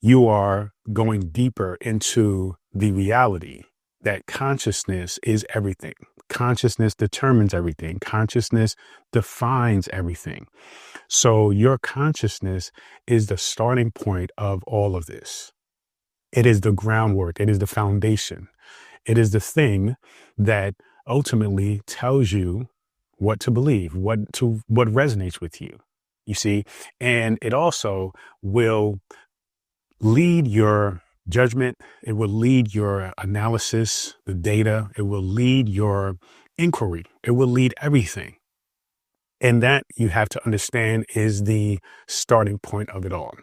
[SPEAKER 1] you are going deeper into the reality that consciousness is everything. Consciousness determines everything. Consciousness defines everything. So your consciousness is the starting point of all of this. It is the groundwork. It is the foundation. It is the thing that ultimately tells you what to believe, what resonates with you, you see, and it also will lead your judgment. It will lead your analysis, the data. It will lead your inquiry. It will lead everything. And that, you have to understand, is the starting point of it all.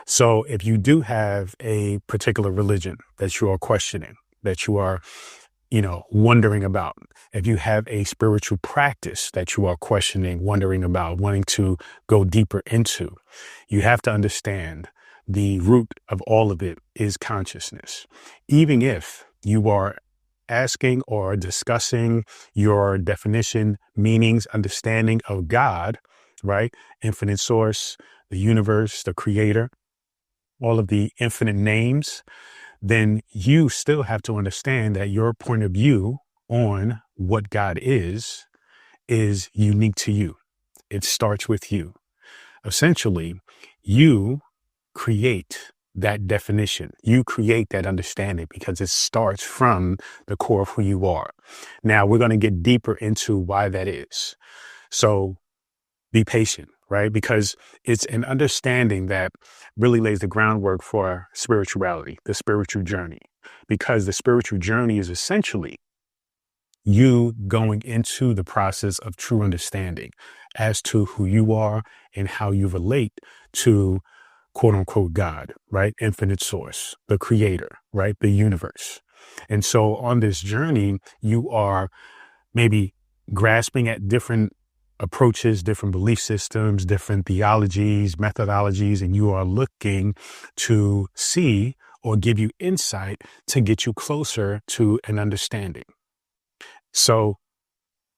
[SPEAKER 1] So if you do have a particular religion that you are questioning, that you are, wondering about, if you have a spiritual practice that you are questioning, wondering about, wanting to go deeper into, you have to understand the root of all of it is consciousness. Even if you are asking or discussing your definition, meanings, understanding of God, right? Infinite source, the universe, the creator, all of the infinite names, then you still have to understand that your point of view on what God is unique to you. It starts with you. Essentially, you create that definition. You create that understanding because it starts from the core of who you are. Now, we're going to get deeper into why that is. So be patient, right? Because it's an understanding that really lays the groundwork for spirituality, the spiritual journey, because the spiritual journey is essentially you going into the process of true understanding as to who you are and how you relate to quote unquote God, right? Infinite source, the creator, right? The universe. And so on this journey, you are maybe grasping at different approaches, different belief systems, different theologies, methodologies, and you are looking to see or give you insight to get you closer to an understanding. So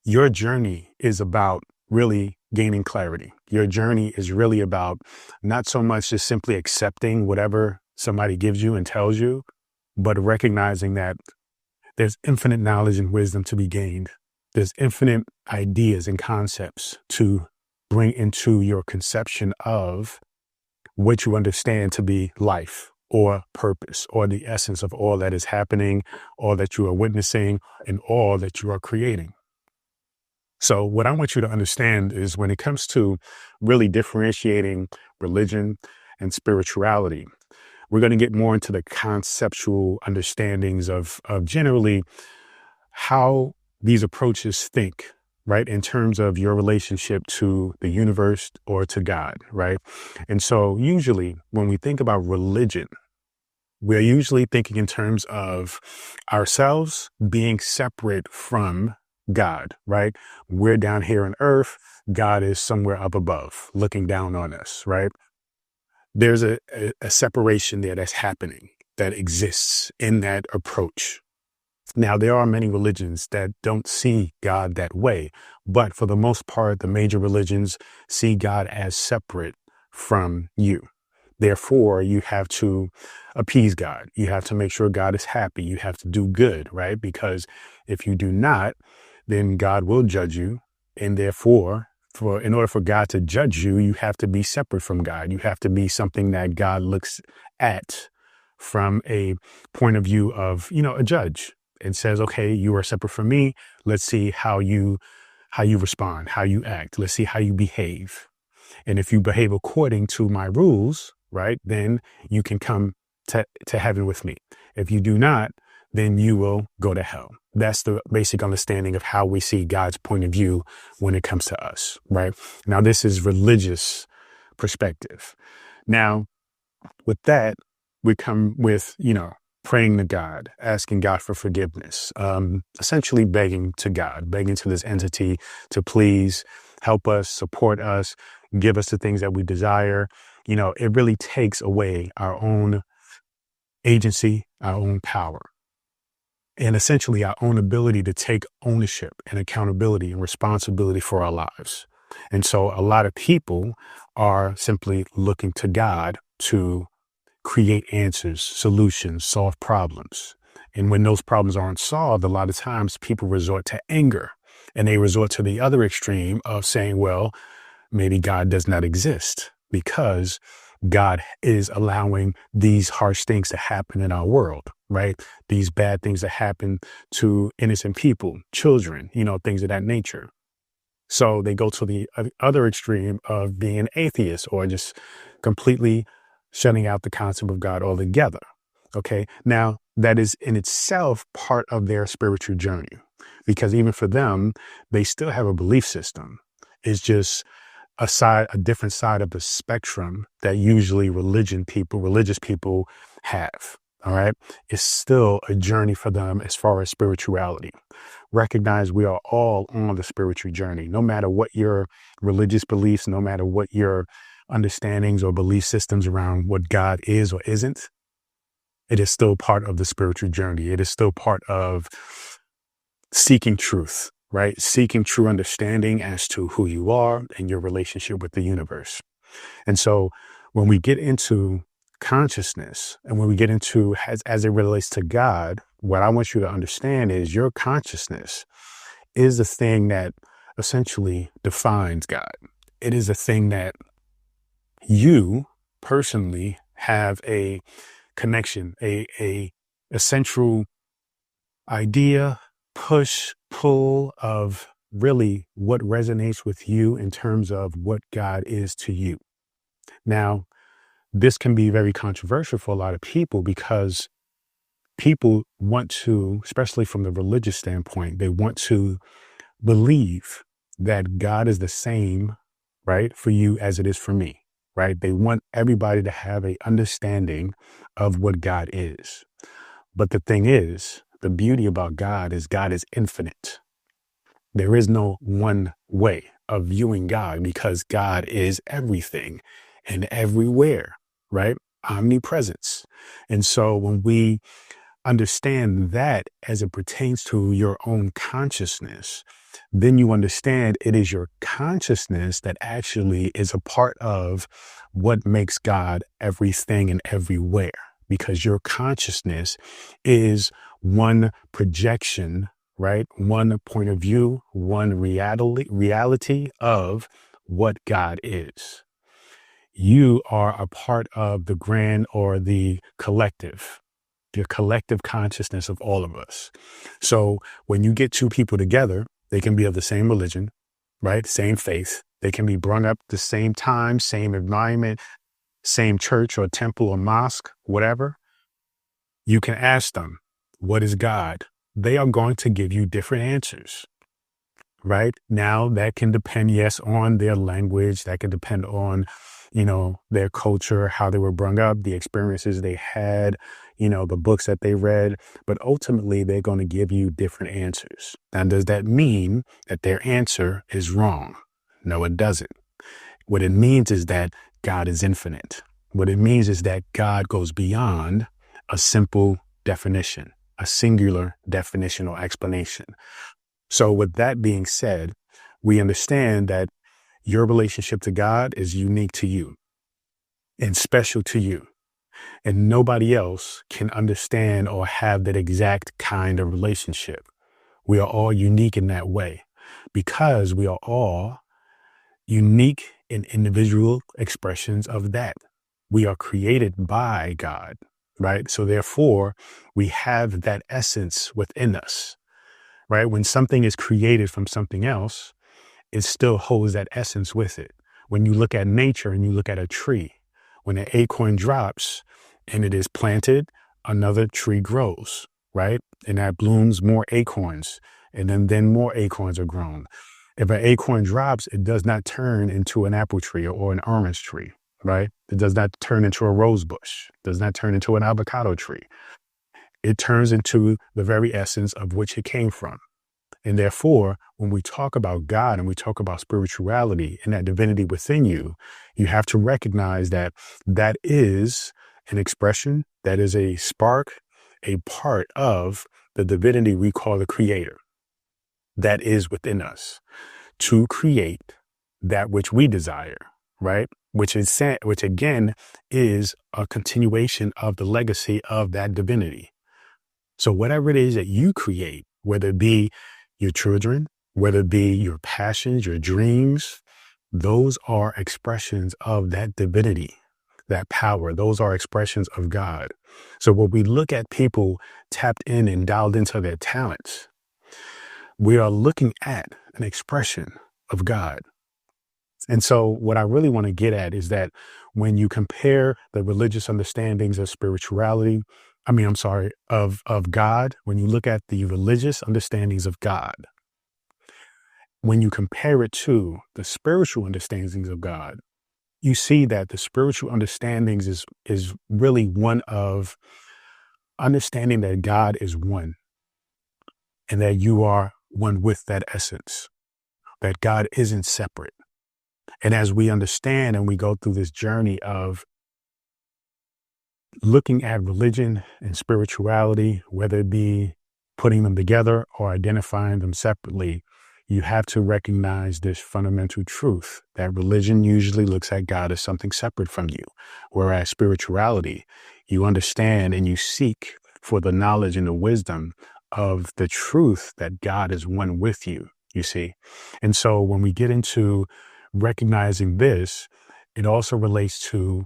[SPEAKER 1] your journey is about really gaining clarity. Your journey is really about not so much just simply accepting whatever somebody gives you and tells you, but recognizing that there's infinite knowledge and wisdom to be gained. There's infinite ideas and concepts to bring into your conception of what you understand to be life or purpose or the essence of all that is happening, all that you are witnessing, and all that you are creating. So what I want you to understand is when it comes to really differentiating religion and spirituality, we're going to get more into the conceptual understandings of generally how these approaches think, right? In terms of your relationship to the universe or to God, right? And so usually when we think about religion, we're usually thinking in terms of ourselves being separate from God, right? We're down here on earth. God is somewhere up above looking down on us, right? There's a separation there that's happening, that exists in that approach. Now, there are many religions that don't see God that way, but for the most part, the major religions see God as separate from you. Therefore, you have to appease God. You have to make sure God is happy. You have to do good, right? Because if you do not, then God will judge you. And therefore, in order for God to judge you, you have to be separate from God. You have to be something that God looks at from a point of view of, a judge, and says, okay, you are separate from me. Let's see how you respond, how you act. Let's see how you behave. And if you behave according to my rules, right, then you can come to heaven with me. If you do not, then you will go to hell. That's the basic understanding of how we see God's point of view when it comes to us, right? Now, this is religious perspective. Now, with that, we come with, praying to God, asking God for forgiveness, essentially begging to God, begging to this entity to please help us, support us, give us the things that we desire. It really takes away our own agency, our own power, and essentially our own ability to take ownership and accountability and responsibility for our lives. And so a lot of people are simply looking to God to create answers, solutions, solve problems. And when those problems aren't solved, a lot of times people resort to anger, and they resort to the other extreme of saying, well, maybe God does not exist because God is allowing these harsh things to happen in our world, right? These bad things that happen to innocent people, children, things of that nature. So they go to the other extreme of being an atheist, or just completely shutting out the concept of God altogether. Okay. Now, that is in itself part of their spiritual journey, because even for them, they still have a belief system. It's just a different side of the spectrum that usually religious people have. All right. It's still a journey for them as far as spirituality. Recognize we are all on the spiritual journey, no matter what your religious beliefs, no matter what your understandings or belief systems around what God is or isn't. It is still part of the spiritual journey. It is still part of seeking truth, right? Seeking true understanding as to who you are and your relationship with the universe. And so when we get into consciousness, and when we get into as it relates to God, what I want you to understand is your consciousness is the thing that essentially defines God. It is a thing that you personally have a connection, a central idea, push, pull of really what resonates with you in terms of what God is to you. Now, this can be very controversial for a lot of people, because people want to, especially from the religious standpoint, they want to believe that God is the same, right, for you as it is for me, right? They want everybody to have a understanding of what God is. But the thing is, the beauty about God is infinite. There is no one way of viewing God, because God is everything and everywhere, right? Omnipresence. And so when we understand that as it pertains to your own consciousness, then you understand it is your consciousness that actually is a part of what makes God everything and everywhere, because your consciousness is one projection, right? One point of view, one reality of what God is. You are a part of the grand, or the collective consciousness of all of us. So when you get two people together, they can be of the same religion, right? Same faith. They can be brought up the same time, same environment, same church or temple or mosque, whatever. You can ask them, what is God? They are going to give you different answers, right? Now that can depend, yes, on their language. That can depend on, their culture, how they were brought up, the experiences they had, the books that they read, but ultimately they're going to give you different answers. Now, does that mean that their answer is wrong? No, it doesn't. What it means is that God is infinite. What it means is that God goes beyond a simple definition, a singular definition or explanation. So with that being said, we understand that your relationship to God is unique to you and special to you. And nobody else can understand or have that exact kind of relationship. We are all unique in that way because we are all unique and individual expressions of that. We are created by God, right? So therefore, we have that essence within us, right? When something is created from something else, it still holds that essence with it. When you look at nature and you look at a tree, when an acorn drops and it is planted, another tree grows, right? And that blooms more acorns, and then more acorns are grown. If an acorn drops, it does not turn into an apple tree or an orange tree, right? It does not turn into a rose bush, does not turn into an avocado tree. It turns into the very essence of which it came from. And therefore, when we talk about God and we talk about spirituality and that divinity within you, you have to recognize that that is an expression, that is a spark, a part of the divinity we call the creator that is within us to create that which we desire, right? Which again is a continuation of the legacy of that divinity. So whatever it is that you create, whether it be your children, whether it be your passions, your dreams, those are expressions of that divinity, that power. Those are expressions of God. So when we look at people tapped in and dialed into their talents, we are looking at an expression of God. And so what I really want to get at is that when you compare the religious understandings of spirituality, of God, when you look at the religious understandings of God, when you compare it to the spiritual understandings of God, you see that the spiritual understandings is really one of understanding that God is one and that you are one with that essence, that God isn't separate. And as we understand and we go through this journey of looking at religion and spirituality, whether it be putting them together or identifying them separately, you have to recognize this fundamental truth that religion usually looks at God as something separate from you, whereas spirituality, you understand and you seek for the knowledge and the wisdom of the truth that God is one with you, you see. And so when we get into recognizing this, it also relates to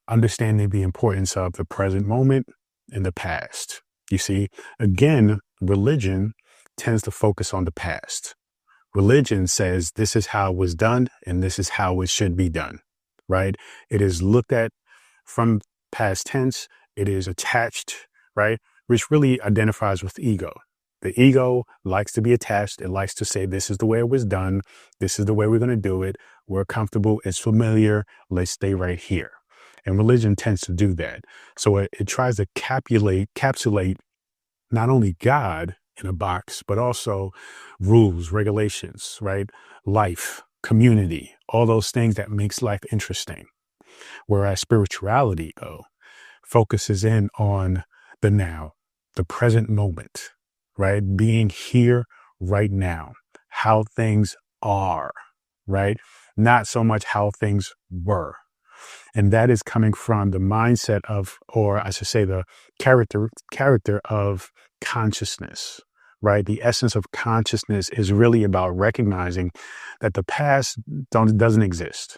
[SPEAKER 1] understanding the importance of the present moment and the past. You see, again, religion tends to focus on the past. Religion says this is how it was done and this is how it should be done, right? It is looked at from past tense. It is attached, right? Which really identifies with ego. The ego likes to be attached. It likes to say, this is the way it was done. This is the way we're going to do it. We're comfortable. It's familiar. Let's stay right here. And religion tends to do that. So it tries to capsulate not only God in a box, but also rules, regulations, right? Life, community, all those things that makes life interesting. Whereas spirituality, though, focuses in on the now, the present moment, right? Being here right now, how things are, right? Not so much how things were. And that is coming from the mindset of, or I should say the character of consciousness, right? The essence of consciousness is really about recognizing that the past doesn't exist.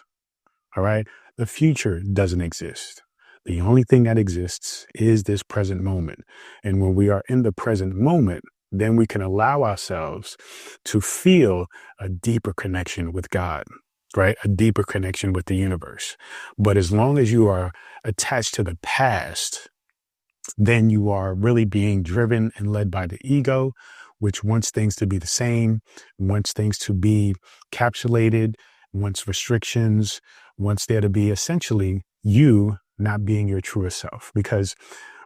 [SPEAKER 1] All right. The future doesn't exist. The only thing that exists is this present moment. And when we are in the present moment, then we can allow ourselves to feel a deeper connection with God, right? A deeper connection with the universe. But as long as you are attached to the past, then you are really being driven and led by the ego, which wants things to be the same, wants things to be capsulated, wants restrictions, wants there to be essentially you not being your truest self. Because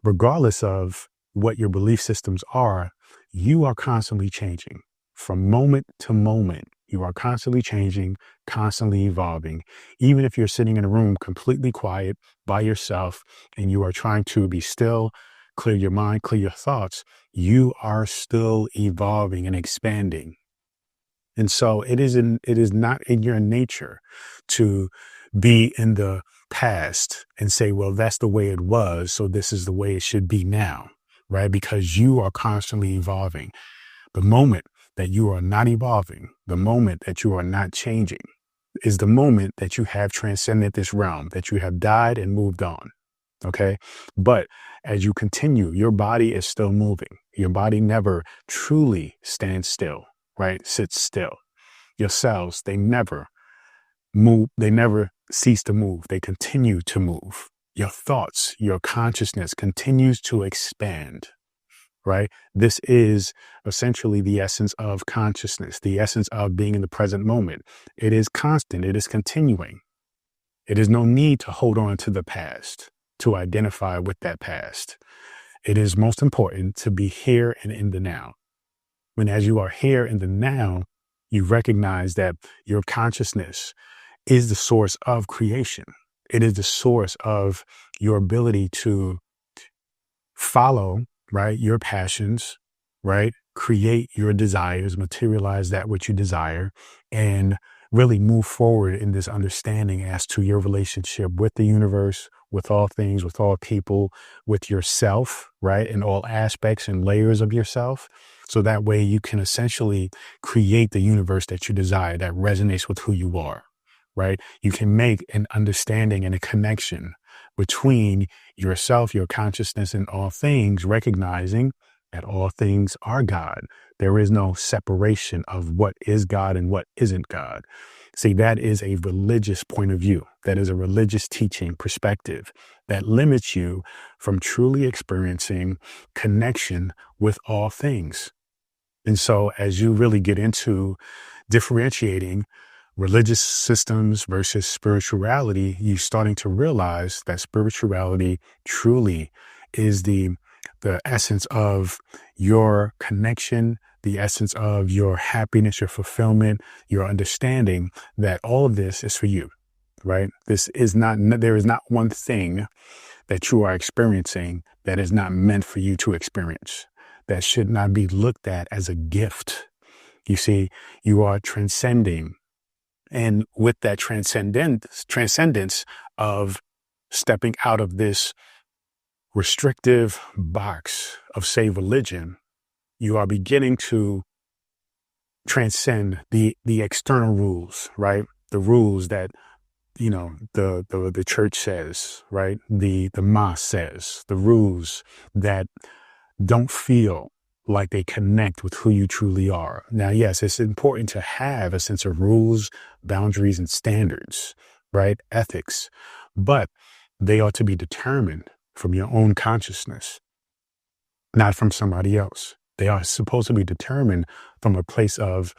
[SPEAKER 1] regardless of what your belief systems are, you are constantly changing from moment to moment. You are constantly changing, constantly evolving. Even if you're sitting in a room completely quiet by yourself and you are trying to be still, clear your mind, clear your thoughts, you are still evolving and expanding. And so it is not in your nature to be in the past and say, well, that's the way it was, so this is the way it should be now, right? Because you are constantly evolving. The moment that you are not evolving, the moment that you are not changing, is the moment that you have transcended this realm, that you have died and moved on. Okay. But as you continue, your body is still moving. Your body never truly stands still, right? Sits still. Your cells, they never move. They never cease to move. They continue to move. Your thoughts, your consciousness continues to expand, right? This is essentially the essence of consciousness, the essence of being in the present moment. It is constant. It is continuing. It is no need to hold on to the past, to identify with that past. It is most important to be here and in the now. When as you are here in the now, you recognize that your consciousness is the source of creation. It is the source of your ability to follow, right, your passions, right, create your desires, materialize that which you desire, and really move forward in this understanding as to your relationship with the universe, with all things, with all people, with yourself, right, in all aspects and layers of yourself. So that way you can essentially create the universe that you desire that resonates with who you are, right? You can make an understanding and a connection between yourself, your consciousness, and all things, recognizing that all things are God. There is no separation of what is God and what isn't God. See, that is a religious point of view. That is a religious teaching perspective that limits you from truly experiencing connection with all things. And so as you really get into differentiating religious systems versus spirituality, you're starting to realize that spirituality truly is the essence of your connection, the essence of your happiness, your fulfillment, your understanding that all of this is for you, right? There is not one thing that you are experiencing that is not meant for you to experience, that should not be looked at as a gift. You see, you are transcending. And with that transcendence of stepping out of this restrictive box of, say, religion, you are beginning to transcend the external rules, right? The rules that, the church says, right? The mosque says, the rules that don't feel like they connect with who you truly are. Now, yes, it's important to have a sense of rules, boundaries, and standards, right? Ethics, but they ought to be determined from your own consciousness, not from somebody else. They are supposed to be determined from a place of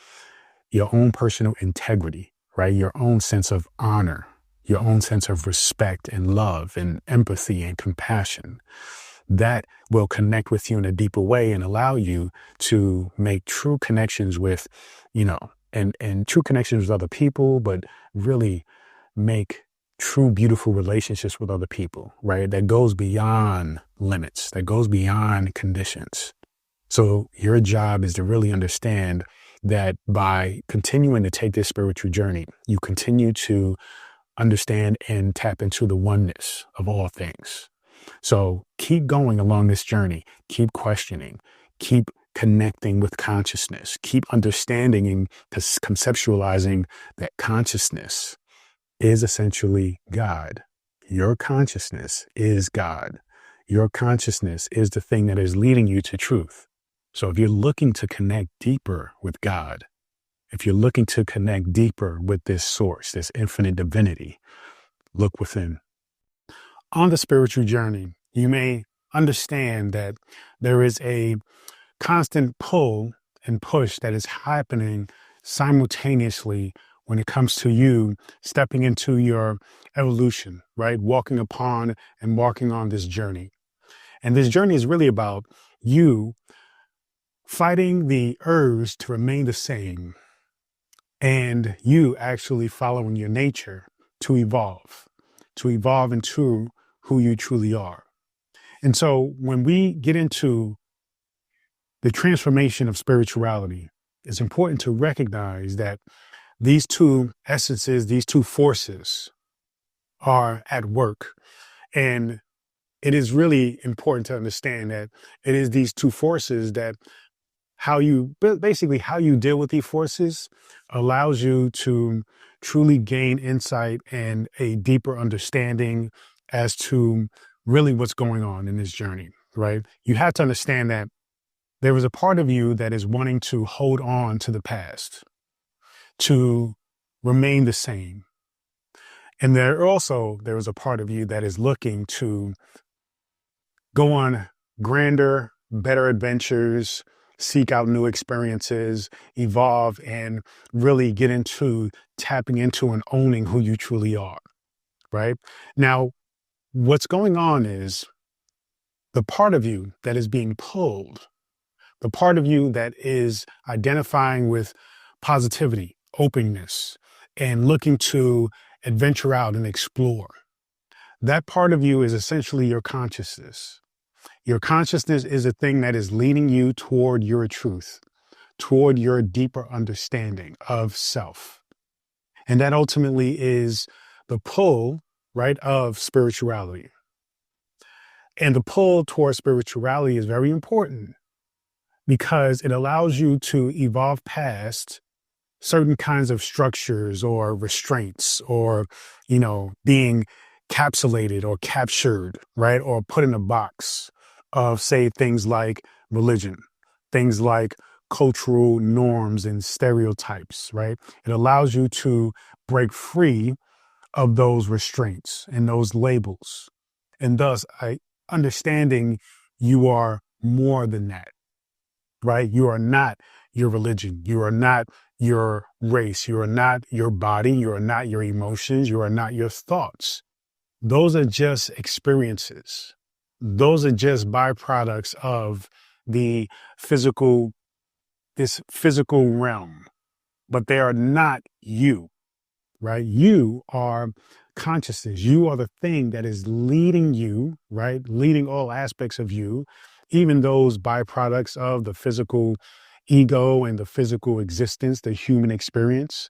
[SPEAKER 1] your own personal integrity, right? Your own sense of honor, your own sense of respect and love and empathy and compassion. That will connect with you in a deeper way and allow you to make true connections with, and true connections with other people, but really make true, beautiful relationships with other people, right? That goes beyond limits, that goes beyond conditions. So your job is to really understand that by continuing to take this spiritual journey, you continue to understand and tap into the oneness of all things. So keep going along this journey, keep questioning, keep connecting with consciousness, keep understanding and conceptualizing that consciousness is essentially God. Your consciousness is God. Your consciousness is the thing that is leading you to truth. So if you're looking to connect deeper with God, if you're looking to connect deeper with this source, this infinite divinity, look within. On the spiritual journey, you may understand that there is a constant pull and push that is happening simultaneously when it comes to you stepping into your evolution, right? Walking upon and walking on this journey. And this journey is really about you fighting the urge to remain the same, and you actually following your nature to evolve into who you truly are. And so when we get into the transformation of spirituality, it's important to recognize that these two essences, these two forces are at work. And it is really important to understand that it is these two forces that basically how you deal with these forces allows you to truly gain insight and a deeper understanding as to really what's going on in this journey, right? You have to understand that there is a part of you that is wanting to hold on to the past, to remain the same. And there is a part of you that is looking to go on grander, better adventures, seek out new experiences, evolve, and really get into tapping into and owning who you truly are, right? Now, what's going on is the part of you that is being pulled, the part of you that is identifying with positivity, openness, and looking to adventure out and explore. That part of you is essentially your consciousness. Your consciousness is a thing that is leading you toward your truth, toward your deeper understanding of self. And that ultimately is the pull, right, of spirituality. And the pull towards spirituality is very important because it allows you to evolve past certain kinds of structures or restraints or, being capsulated or captured, right? Or put in a box of, say, things like religion, things like cultural norms and stereotypes, right? It allows you to break free of those restraints and those labels. And thus, understanding you are more than that, right? You are not your religion. You are not your race. You are not your body. You are not your emotions. You are not your thoughts. Those are just experiences. Those are just byproducts of the physical, this physical realm, but they are not you, right? You are consciousness. You are the thing that is leading you, right? Leading all aspects of you, even those byproducts of the physical ego and the physical existence, the human experience.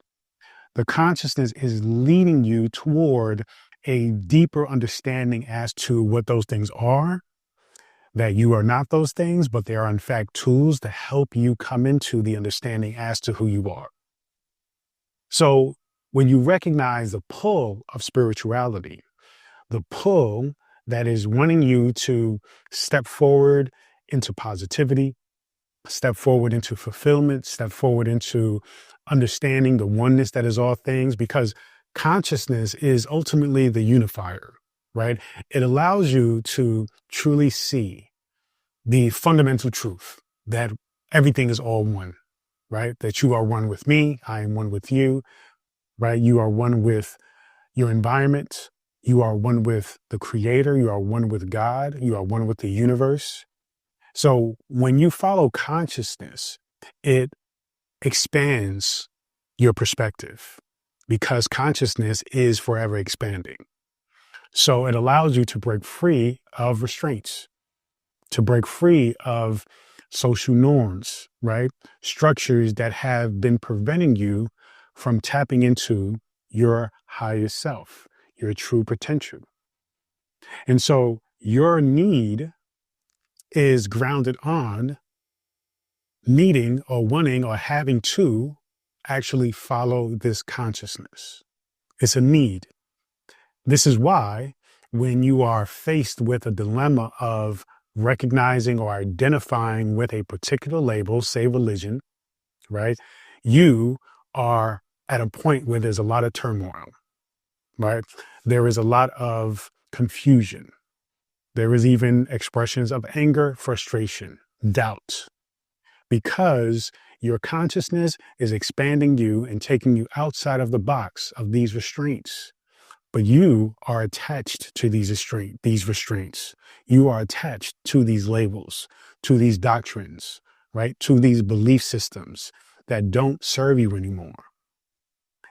[SPEAKER 1] The consciousness is leading you toward a deeper understanding as to what those things are, that you are not those things, but they are in fact tools to help you come into the understanding as to who you are. So when you recognize the pull of spirituality, the pull that is wanting you to step forward into positivity, step forward into fulfillment, step forward into understanding the oneness that is all things, because consciousness is ultimately the unifier, right? It allows you to truly see the fundamental truth that everything is all one, right? That you are one with me, I am one with you, right? You are one with your environment. You are one with the creator. You are one with God. You are one with the universe. So when you follow consciousness, it expands your perspective because consciousness is forever expanding. So it allows you to break free of restraints, to break free of social norms, right? Structures that have been preventing you from tapping into your highest self, your true potential. And so your need is grounded on needing or wanting or having to actually follow this consciousness. It's a need. This is why when you are faced with a dilemma of recognizing or identifying with a particular label, say religion, right? You are at a point where there's a lot of turmoil, right? There is a lot of confusion. There is even expressions of anger, frustration, doubt, because your consciousness is expanding you and taking you outside of the box of these restraints. But you are attached to these restraints. You are attached to these labels, to these doctrines, right? To these belief systems that don't serve you anymore.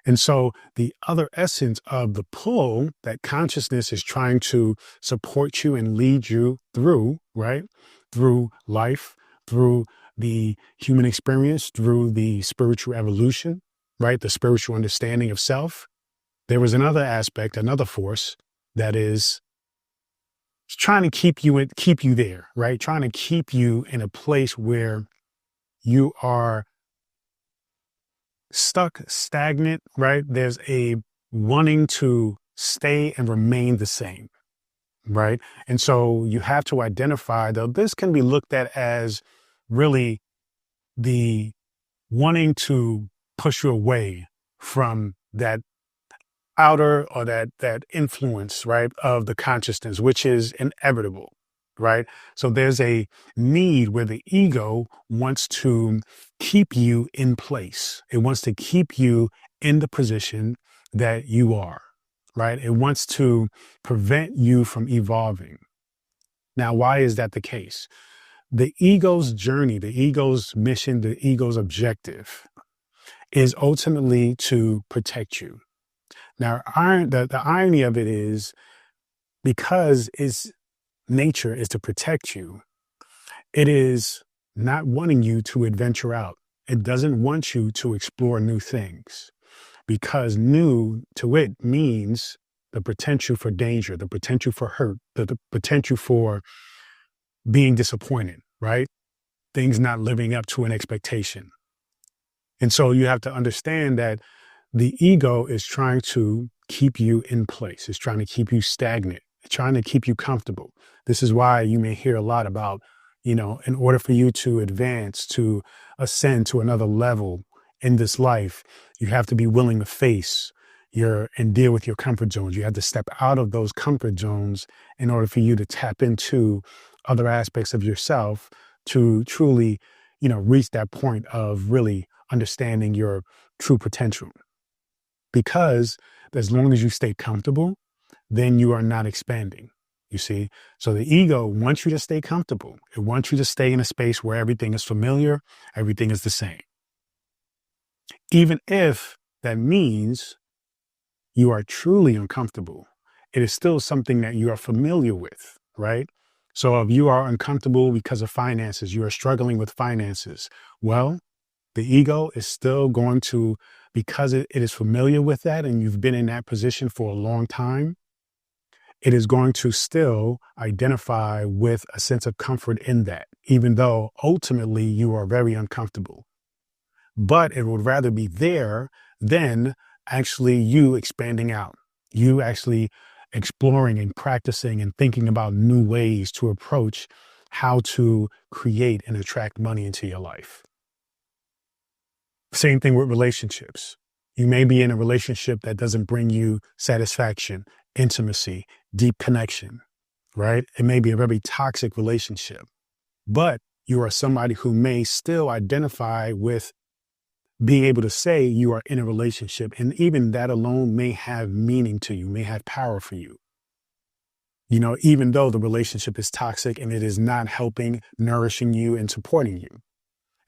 [SPEAKER 1] And so the other essence of the pull that consciousness is trying to support you and lead you through, right? Through life, through the human experience, through the spiritual evolution, right? The spiritual understanding of self. There was another aspect, another force that is trying to keep you there, right? Trying to keep you in a place where you are stuck, stagnant, right? There's a wanting to stay and remain the same, right? And so you have to identify, though this can be looked at as really the wanting to push you away from that outer or that influence, right, of the consciousness, which is inevitable, right? So there's a need where the ego wants to keep you in place. It wants to keep you in the position that you are, right? It wants to prevent you from evolving. Now, why is that the case? The ego's journey, the ego's mission, the ego's objective is ultimately to protect you. Now, the irony of it is because its nature is to protect you, it is not wanting you to adventure out. It doesn't want you to explore new things because new to it means the potential for danger, the potential for hurt, the potential for being disappointed, right? Things not living up to an expectation. And so you have to understand that the ego is trying to keep you in place. It's trying to keep you stagnant. It's trying to keep you comfortable. This is why you may hear a lot about, in order for you to advance, to ascend to another level in this life, you have to be willing to face and deal with your comfort zones. You have to step out of those comfort zones in order for you to tap into other aspects of yourself to truly, reach that point of really understanding your true potential. Because as long as you stay comfortable, then you are not expanding, you see? So the ego wants you to stay comfortable. It wants you to stay in a space where everything is familiar, everything is the same. Even if that means you are truly uncomfortable, it is still something that you are familiar with, right? So if you are uncomfortable because of finances, you are struggling with finances, well, the ego is still going to, because it is familiar with that and you've been in that position for a long time, it is going to still identify with a sense of comfort in that, even though ultimately you are very uncomfortable. But it would rather be there than actually you expanding out, you actually exploring and practicing and thinking about new ways to approach how to create and attract money into your life. Same thing with relationships. You may be in a relationship that doesn't bring you satisfaction, intimacy, deep connection, right? It may be a very toxic relationship, but you are somebody who may still identify with being able to say you are in a relationship. And even that alone may have meaning to you, may have power for you. Even though the relationship is toxic and it is not helping, nourishing you and supporting you.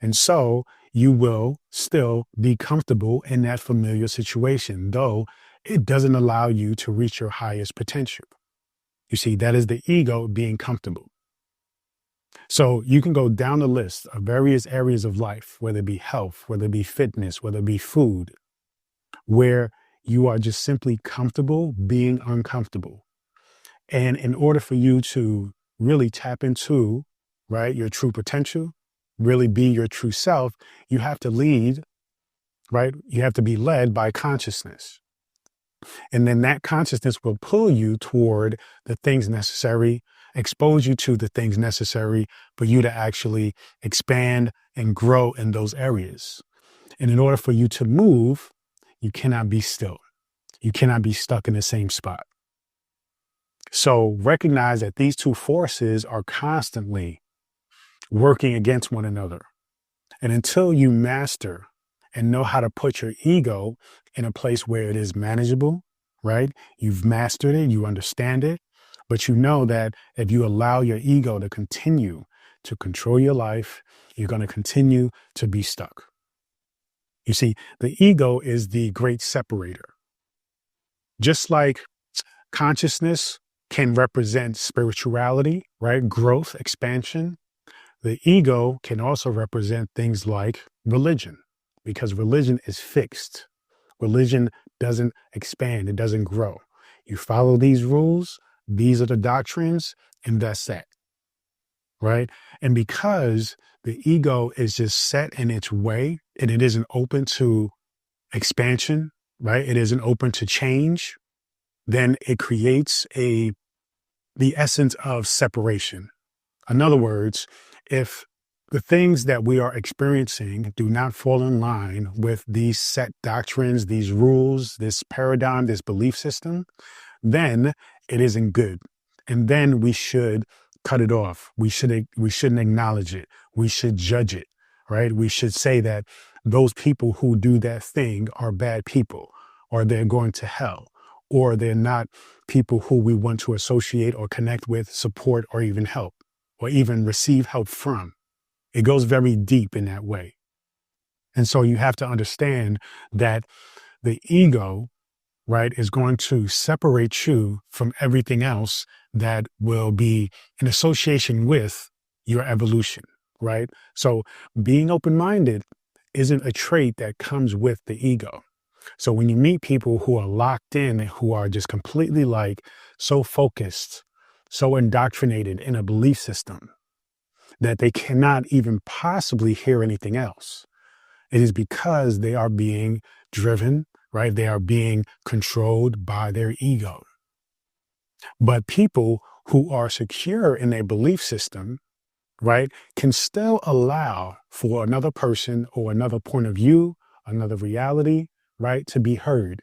[SPEAKER 1] And so you will still be comfortable in that familiar situation, though it doesn't allow you to reach your highest potential. You see, that is the ego being comfortable. So you can go down the list of various areas of life, whether it be health, whether it be fitness, whether it be food, where you are just simply comfortable being uncomfortable. And in order for you to really tap into, right, your true potential, really be your true self, you have to lead, right? You have to be led by consciousness. And then that consciousness will pull you toward the things necessary, expose you to the things necessary for you to actually expand and grow in those areas. And in order for you to move, you cannot be still. You cannot be stuck in the same spot. So recognize that these two forces are constantly working against one another. And until you master and know how to put your ego in a place where it is manageable, right? You've mastered it, you understand it, but you know that if you allow your ego to continue to control your life, you're going to continue to be stuck. You see, the ego is the great separator. Just like consciousness can represent spirituality, right? Growth, expansion. The ego can also represent things like religion, because religion is fixed. Religion doesn't expand, it doesn't grow. You follow these rules, these are the doctrines, and that's that, right? And because the ego is just set in its way and it isn't open to expansion, right? It isn't open to change, then it creates the essence of separation. In other words, if the things that we are experiencing do not fall in line with these set doctrines, these rules, this paradigm, this belief system, then it isn't good. And then we should cut it off. We shouldn't acknowledge it. We should judge it, right? We should say that those people who do that thing are bad people, or they're going to hell, or they're not people who we want to associate or connect with, support, or even help, or even receive help from. It goes very deep in that way. And so you have to understand that the ego, right, is going to separate you from everything else that will be in association with your evolution, right? So being open-minded isn't a trait that comes with the ego. So when you meet people who are locked in, who are just completely like so focused, so indoctrinated in a belief system that they cannot even possibly hear anything else, it is because they are being driven, right? They are being controlled by their ego. But people who are secure in their belief system, right, can still allow for another person or another point of view, another reality, right, to be heard.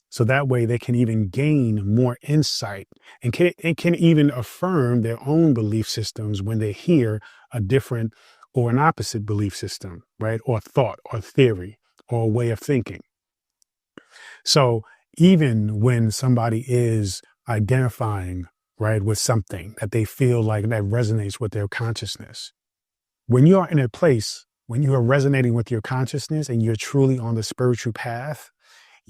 [SPEAKER 1] So that way they can even gain more insight and can even affirm their own belief systems when they hear a different or an opposite belief system, right? Or thought or theory or way of thinking. So even when somebody is identifying, right, with something that they feel like that resonates with their consciousness, when you are in a place, when you are resonating with your consciousness and you're truly on the spiritual path,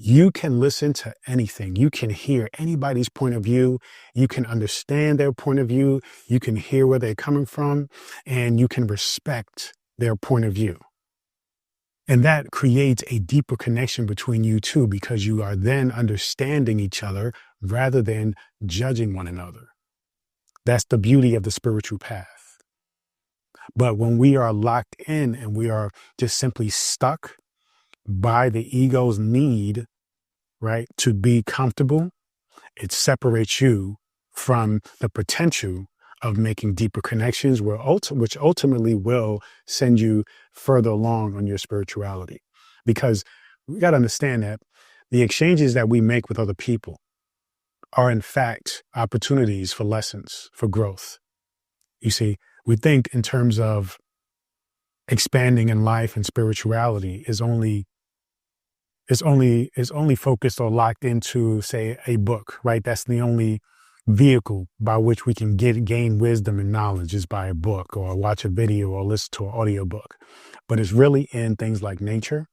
[SPEAKER 1] you can listen to anything. You can hear anybody's point of view. You can understand their point of view. You can hear where they're coming from, and you can respect their point of view. And that creates a deeper connection between you two, because you are then understanding each other rather than judging one another. That's the beauty of the spiritual path. But when we are locked in and we are just simply stuck by the ego's need, right, to be comfortable, it separates you from the potential of making deeper connections, which ultimately will send you further along on your spirituality. Because we got to understand that the exchanges that we make with other people are in fact opportunities for lessons, for growth. You see, we think in terms of expanding in life and spirituality is only focused or locked into, say, a book, right? That's the only vehicle by which we can gain wisdom and knowledge, is by a book or watch a video or listen to an audiobook. But it's really in things like nature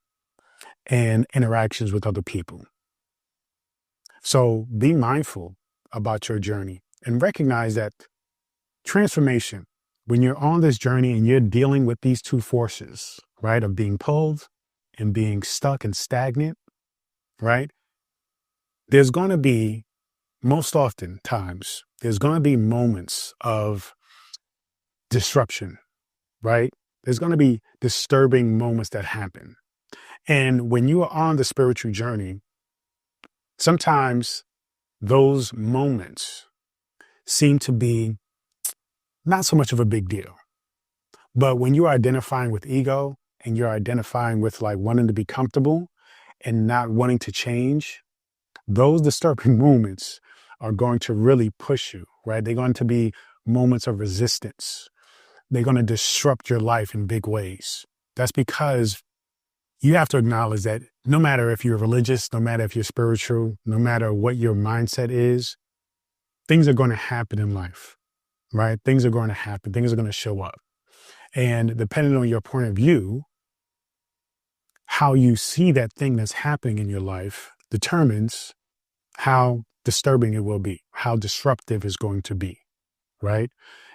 [SPEAKER 1] and interactions with other people. So be mindful about your journey and recognize that transformation, when you're on this journey and you're dealing with these two forces, right, of being pulled and being stuck and stagnant, right, there's going to be, most often times, there's going to be moments of disruption, right? There's going to be disturbing moments that happen. And when you are on the spiritual journey, sometimes those moments seem to be not so much of a big deal. But when you're identifying with ego and you're identifying with like wanting to be comfortable and not wanting to change, those disturbing moments are going to really push you, right? They're going to be moments of resistance. They're going to disrupt your life in big ways. That's because you have to acknowledge that no matter if you're religious, no matter if you're spiritual, no matter what your mindset is, things are going to happen in life, right? Things are going to happen. Things are going to show up. And depending on your point of view, how you see that thing that's happening in your life determines how disturbing it will be, how disruptive it's going to be, right?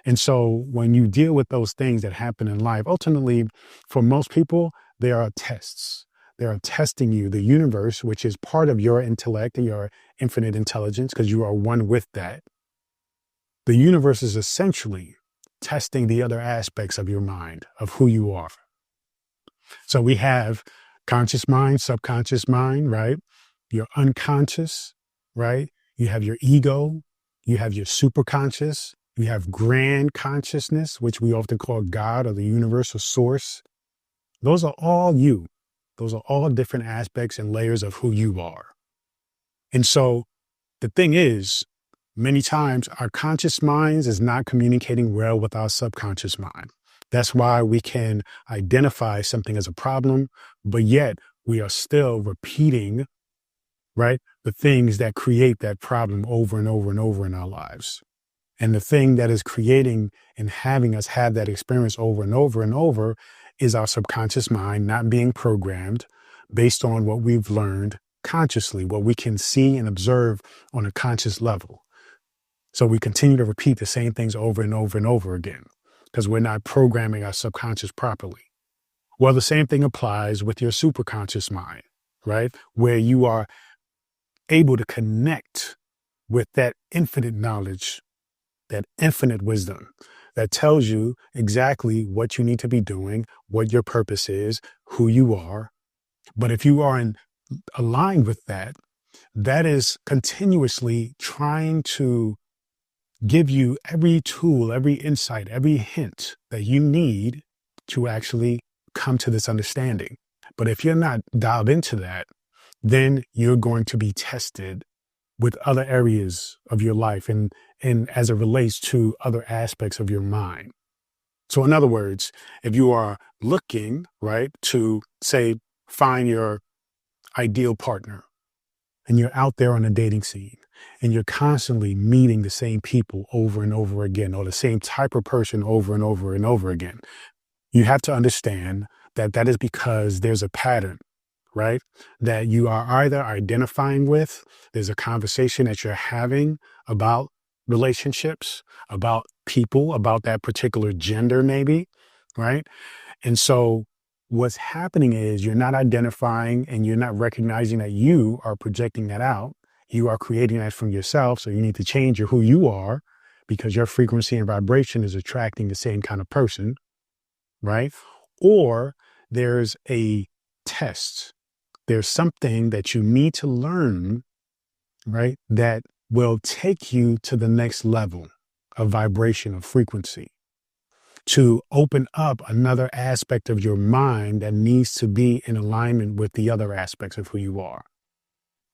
[SPEAKER 1] And so when you deal with those things that happen in life, ultimately, for most people, they are tests. They are testing you, the universe, which is part of your intellect and your infinite intelligence, because you are one with that. The universe is essentially testing the other aspects of your mind, of who you are. So we have conscious mind, subconscious mind, right? Your unconscious, right? You have your ego, you have your superconscious, you have grand consciousness, which we often call God or the universal source. Those are all you. Those are all different aspects and layers of who you are. And so the thing is, many times our conscious minds is not communicating well with our subconscious mind. That's why we can identify something as a problem, but yet we are still repeating, right, the things that create that problem over and over and over in our lives. And the thing that is creating and having us have that experience over and over and over is our subconscious mind not being programmed based on what we've learned consciously, what we can see and observe on a conscious level. So we continue to repeat the same things over and over and over again because we're not programming our subconscious properly. Well, the same thing applies with your superconscious mind, right? Where you are able to connect with that infinite knowledge, that infinite wisdom that tells you exactly what you need to be doing, what your purpose is, who you are. But if you are aligned with that, that is continuously trying to give you every tool, every insight, every hint that you need to actually come to this understanding. But if you're not dialed into that, then you're going to be tested with other areas of your life and as it relates to other aspects of your mind. So in other words, if you are looking, right, to say, find your ideal partner and you're out there on a dating scene and you're constantly meeting the same people over and over again, or the same type of person over and over and over again, you have to understand that that is because there's a pattern, right? That you are either identifying with, there's a conversation that you're having about relationships, about people, about that particular gender, maybe, right? And so what's happening is you're not identifying and you're not recognizing that you are projecting that out. You are creating that from yourself. So you need to change who you are because your frequency and vibration is attracting the same kind of person, right? Or there's a test. There's something that you need to learn, right, that will take you to the next level of vibration, of frequency, to open up another aspect of your mind that needs to be in alignment with the other aspects of who you are.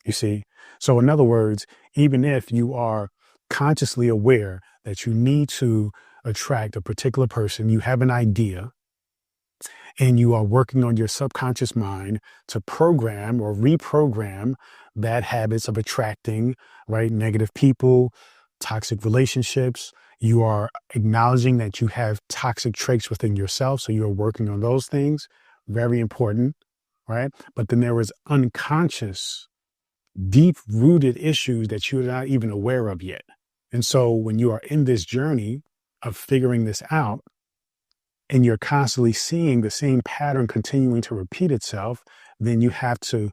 [SPEAKER 1] You see? So in other words, even if you are consciously aware that you need to attract a particular person, you have an idea, and you are working on your subconscious mind to program or reprogram bad habits of attracting, right, negative people, toxic relationships. You are acknowledging that you have toxic traits within yourself. So you're working on those things. Very important, right? But then there is unconscious, deep-rooted issues that you're not even aware of yet. And so when you are in this journey of figuring this out, and you're constantly seeing the same pattern continuing to repeat itself, then you have to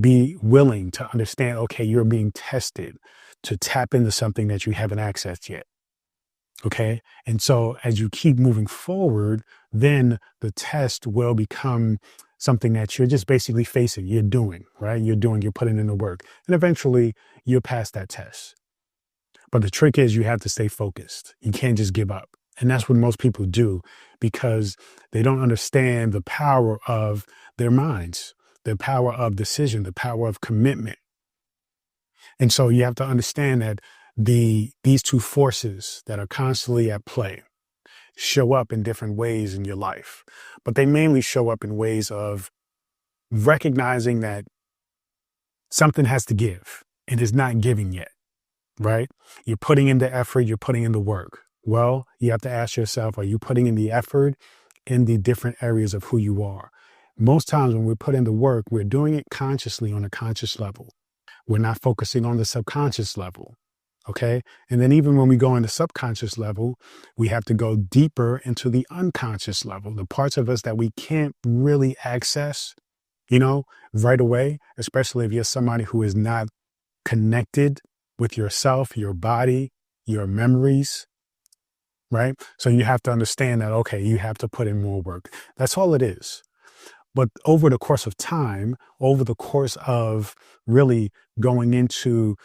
[SPEAKER 1] be willing to understand, okay, you're being tested to tap into something that you haven't accessed yet. Okay. And so as you keep moving forward, then the test will become something that you're just basically facing, you're doing, right? You're putting in the work. And eventually you'll pass that test. But the trick is you have to stay focused. You can't just give up. And that's what most people do because they don't understand the power of their minds, the power of decision, the power of commitment. And so you have to understand that these two forces that are constantly at play show up in different ways in your life, but they mainly show up in ways of recognizing that something has to give and is not giving yet, right? You're putting in the effort, you're putting in the work. Well, you have to ask yourself, are you putting in the effort in the different areas of who you are? Most times when we put in the work, we're doing it consciously on a conscious level. We're not focusing on the subconscious level. Okay. And then even when we go in the subconscious level, we have to go deeper into the unconscious level, the parts of us that we can't really access, you know, right away, especially if you're somebody who is not connected with yourself, your body, your memories, right? So you have to understand that, okay, you have to put in more work. That's all it is. But over the course of time, over the course of really going into,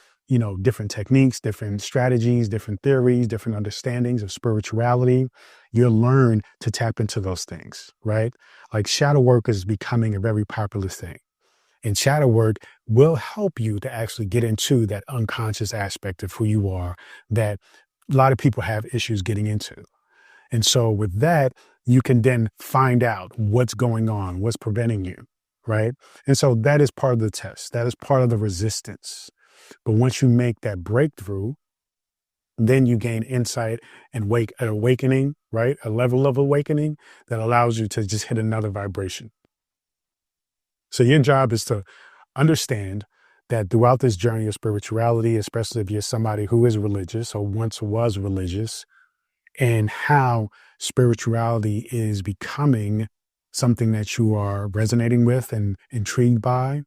[SPEAKER 1] different techniques, different strategies, different theories, different understandings of spirituality, you'll learn to tap into those things, right? Like shadow work is becoming a very popular thing. And shadow work will help you to actually get into that unconscious aspect of who you are that a lot of people have issues getting into. And so with that, you can then find out what's going on, what's preventing you, right? And so that is part of the test. That is part of the resistance. But once you make that breakthrough, then you gain insight and an awakening, right? A level of awakening that allows you to just hit another vibration. So your job is to understand that throughout this journey of spirituality, especially if you're somebody who is religious or once was religious, and how spirituality is becoming something that you are resonating with and intrigued by,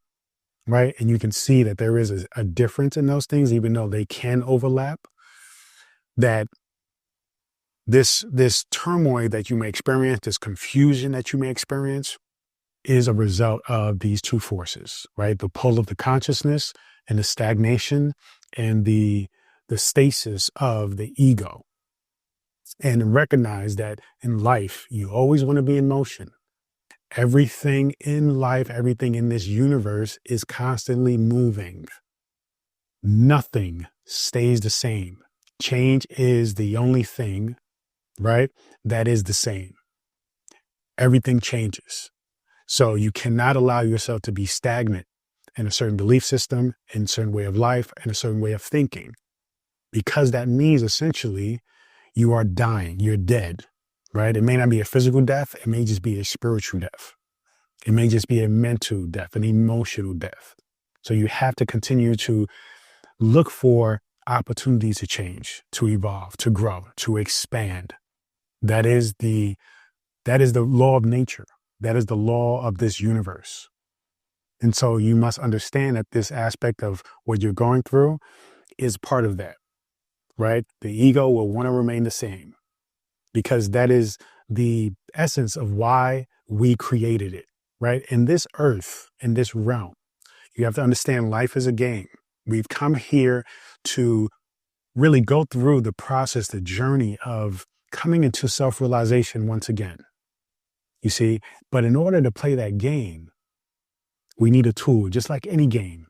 [SPEAKER 1] right? And you can see that there is a difference in those things, even though they can overlap, that this turmoil that you may experience, this confusion that you may experience, is a result of these two forces, right? The pull of the consciousness and the stagnation and the stasis of the ego. And recognize that in life, you always want to be in motion. Everything in life, everything in this universe is constantly moving. Nothing stays the same. Change is the only thing, right, that is the same. Everything changes. So you cannot allow yourself to be stagnant in a certain belief system, in a certain way of life, in a certain way of thinking, because that means essentially you are dying, you're dead, right? It may not be a physical death. It may just be a spiritual death. It may just be a mental death, an emotional death. So you have to continue to look for opportunities to change, to evolve, to grow, to expand. That is the law of nature. That is the law of this universe. And so you must understand that this aspect of what you're going through is part of that, right? The ego will want to remain the same because that is the essence of why we created it, right? In this earth, in this realm, you have to understand life is a game. We've come here to really go through the process, the journey of coming into self-realization once again. You see, but in order to play that game, we need a tool, just like any game,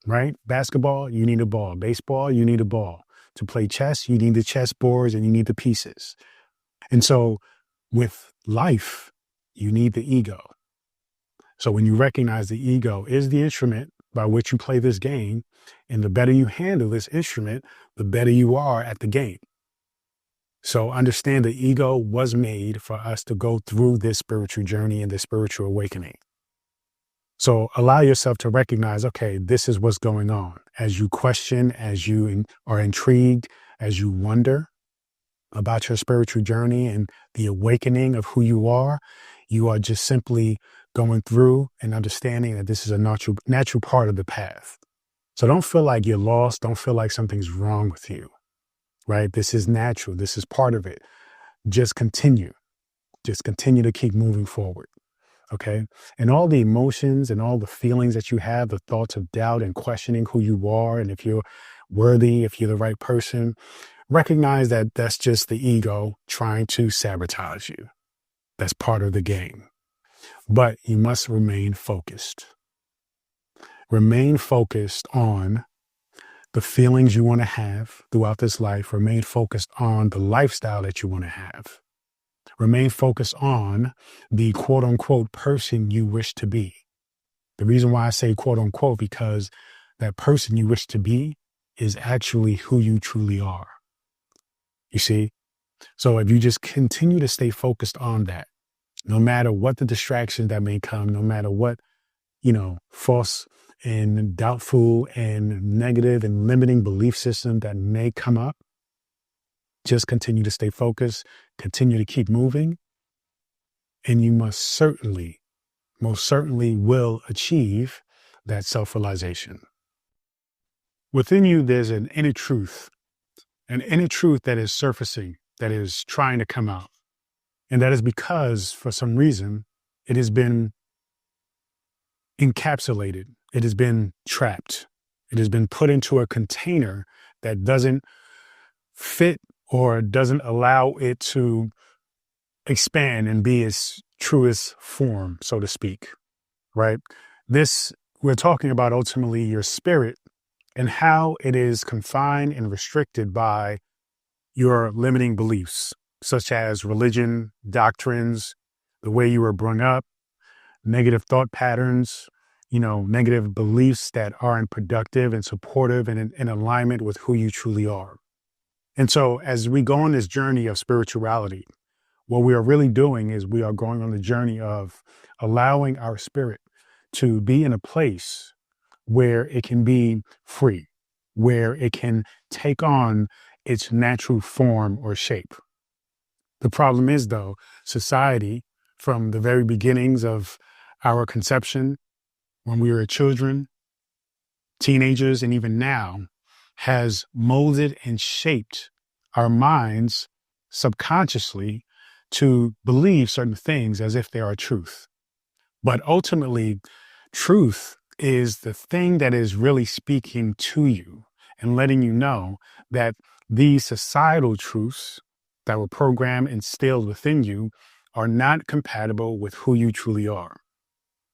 [SPEAKER 1] right? Basketball, you need a ball. Baseball, you need a ball. To play chess, you need the chess boards and you need the pieces. And so with life, you need the ego. So when you recognize the ego is the instrument by which you play this game, and the better you handle this instrument, the better you are at the game. So understand the ego was made for us to go through this spiritual journey and this spiritual awakening. So allow yourself to recognize, okay, this is what's going on. As you question, as you are intrigued, as you wonder about your spiritual journey and the awakening of who you are just simply going through and understanding that this is a natural part of the path. So don't feel like you're lost. Don't feel like something's wrong with you, right? This is natural. This is part of it. Just continue to keep moving forward. Okay. And all the emotions and all the feelings that you have, the thoughts of doubt and questioning who you are and if you're worthy, if you're the right person, recognize that that's just the ego trying to sabotage you. That's part of the game. But you must remain focused. Remain focused on the feelings you want to have throughout this life. Remain focused on the lifestyle that you want to have. Remain focused on the quote unquote person you wish to be. The reason why I say quote unquote, because that person you wish to be is actually who you truly are. You see? So if you just continue to stay focused on that, No matter what the distractions that may come, no matter what, false and doubtful and negative and limiting belief system that may come up, just continue to stay focused, continue to keep moving, and you most certainly will achieve that self-realization. Within you, there's an inner truth that is surfacing, that is trying to come out. And that is because, for some reason, it has been encapsulated, it has been trapped, it has been put into a container that doesn't fit or doesn't allow it to expand and be its truest form, so to speak, right? This, we're talking about ultimately your spirit and how it is confined and restricted by your limiting beliefs, such as religion, doctrines, the way you were brought up, negative thought patterns, negative beliefs that aren't productive and supportive and in alignment with who you truly are. And so as we go on this journey of spirituality, what we are really doing is we are going on the journey of allowing our spirit to be in a place where it can be free, where it can take on its natural form or shape. The problem is, though, society, from the very beginnings of our conception, when we were children, teenagers, and even now, has molded and shaped our minds subconsciously to believe certain things as if they are truth. But ultimately, truth is the thing that is really speaking to you and letting you know that these societal truths that were programmed and instilled within you are not compatible with who you truly are.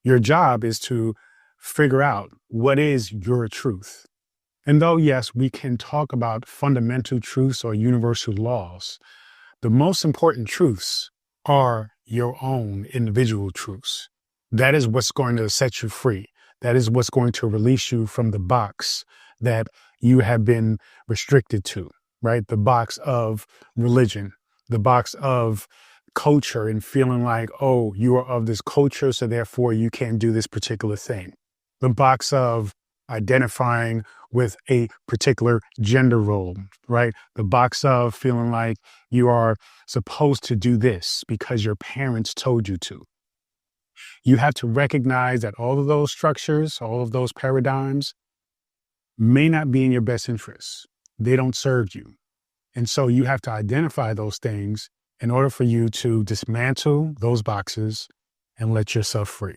[SPEAKER 1] Your job is to figure out what is your truth. And though, yes, we can talk about fundamental truths or universal laws, the most important truths are your own individual truths. That is what's going to set you free. That is what's going to release you from the box that you have been restricted to, right? The box of religion, the box of culture and feeling like, oh, you are of this culture, so therefore you can't do this particular thing. The box of identifying with a particular gender role, right? The box of feeling like you are supposed to do this because your parents told you to. You have to recognize that all of those structures, all of those paradigms may not be in your best interest. They don't serve you. And so you have to identify those things in order for you to dismantle those boxes and let yourself free.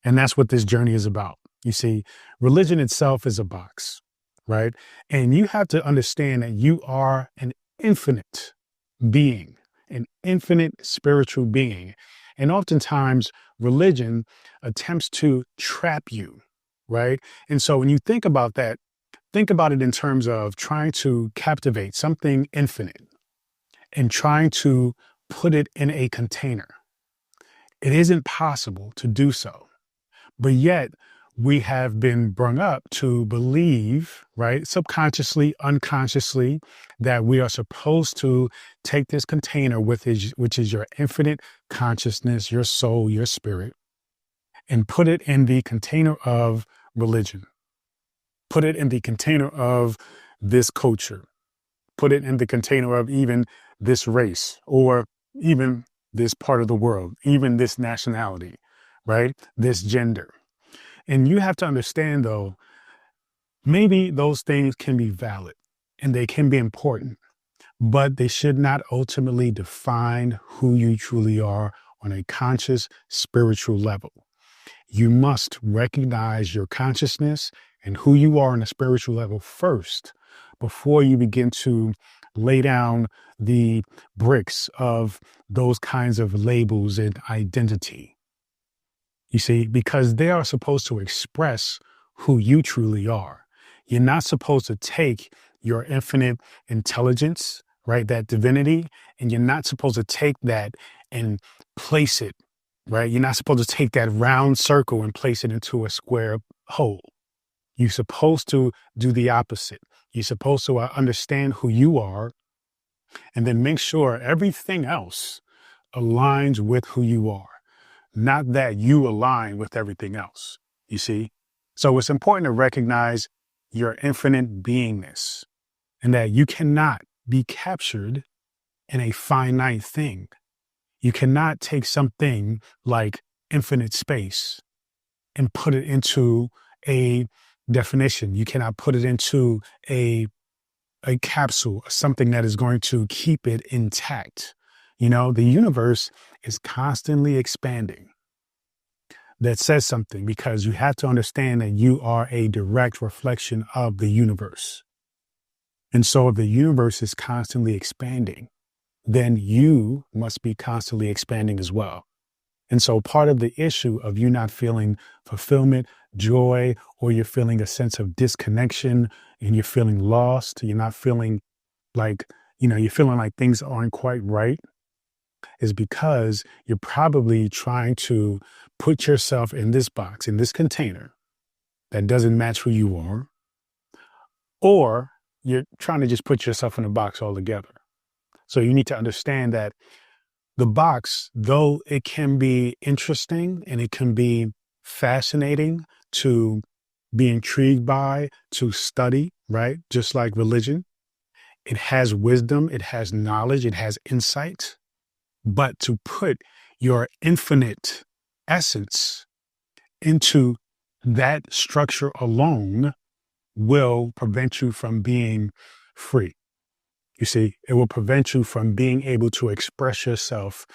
[SPEAKER 1] And that's what this journey is about. You see, religion itself is a box, right? And you have to understand that you are an infinite being, an infinite spiritual being. And oftentimes, religion attempts to trap you, right? And so when you think about that, think about it in terms of trying to captivate something infinite and trying to put it in a container. It isn't possible to do so. But yet, we have been brought up to believe, right, subconsciously, unconsciously, that we are supposed to take this container, which is your infinite consciousness, your soul, your spirit, and put it in the container of religion. Put it in the container of this culture. Put it in the container of even this race or even this part of the world, even this nationality, right? This gender. And you have to understand, though, maybe those things can be valid and they can be important, but they should not ultimately define who you truly are on a conscious spiritual level. You must recognize your consciousness and who you are on a spiritual level first before you begin to lay down the bricks of those kinds of labels and identity. You see, because they are supposed to express who you truly are. You're not supposed to take your infinite intelligence, right, that divinity, and you're not supposed to take that and place it, right? You're not supposed to take that round circle and place it into a square hole. You're supposed to do the opposite. You're supposed to understand who you are and then make sure everything else aligns with who you are, not that you align with everything else. You see? So it's important to recognize your infinite beingness and that you cannot be captured in a finite thing. You cannot take something like infinite space and put it into a definition. You cannot put it into a capsule, something that is going to keep it intact. You know, the universe is constantly expanding. That says something because you have to understand that you are a direct reflection of the universe. And so if the universe is constantly expanding, then you must be constantly expanding as well. And so part of the issue of you not feeling fulfillment, joy, or you're feeling a sense of disconnection and you're feeling lost, you're not feeling like, you're feeling like things aren't quite right, is because you're probably trying to put yourself in this box, in this container that doesn't match who you are, or you're trying to just put yourself in a box altogether. So you need to understand that the box, though it can be interesting and it can be fascinating to be intrigued by, to study, right? Just like religion, it has wisdom, it has knowledge, it has insight. But to put your infinite essence into that structure alone will prevent you from being free. You see, it will prevent you from being able to express yourself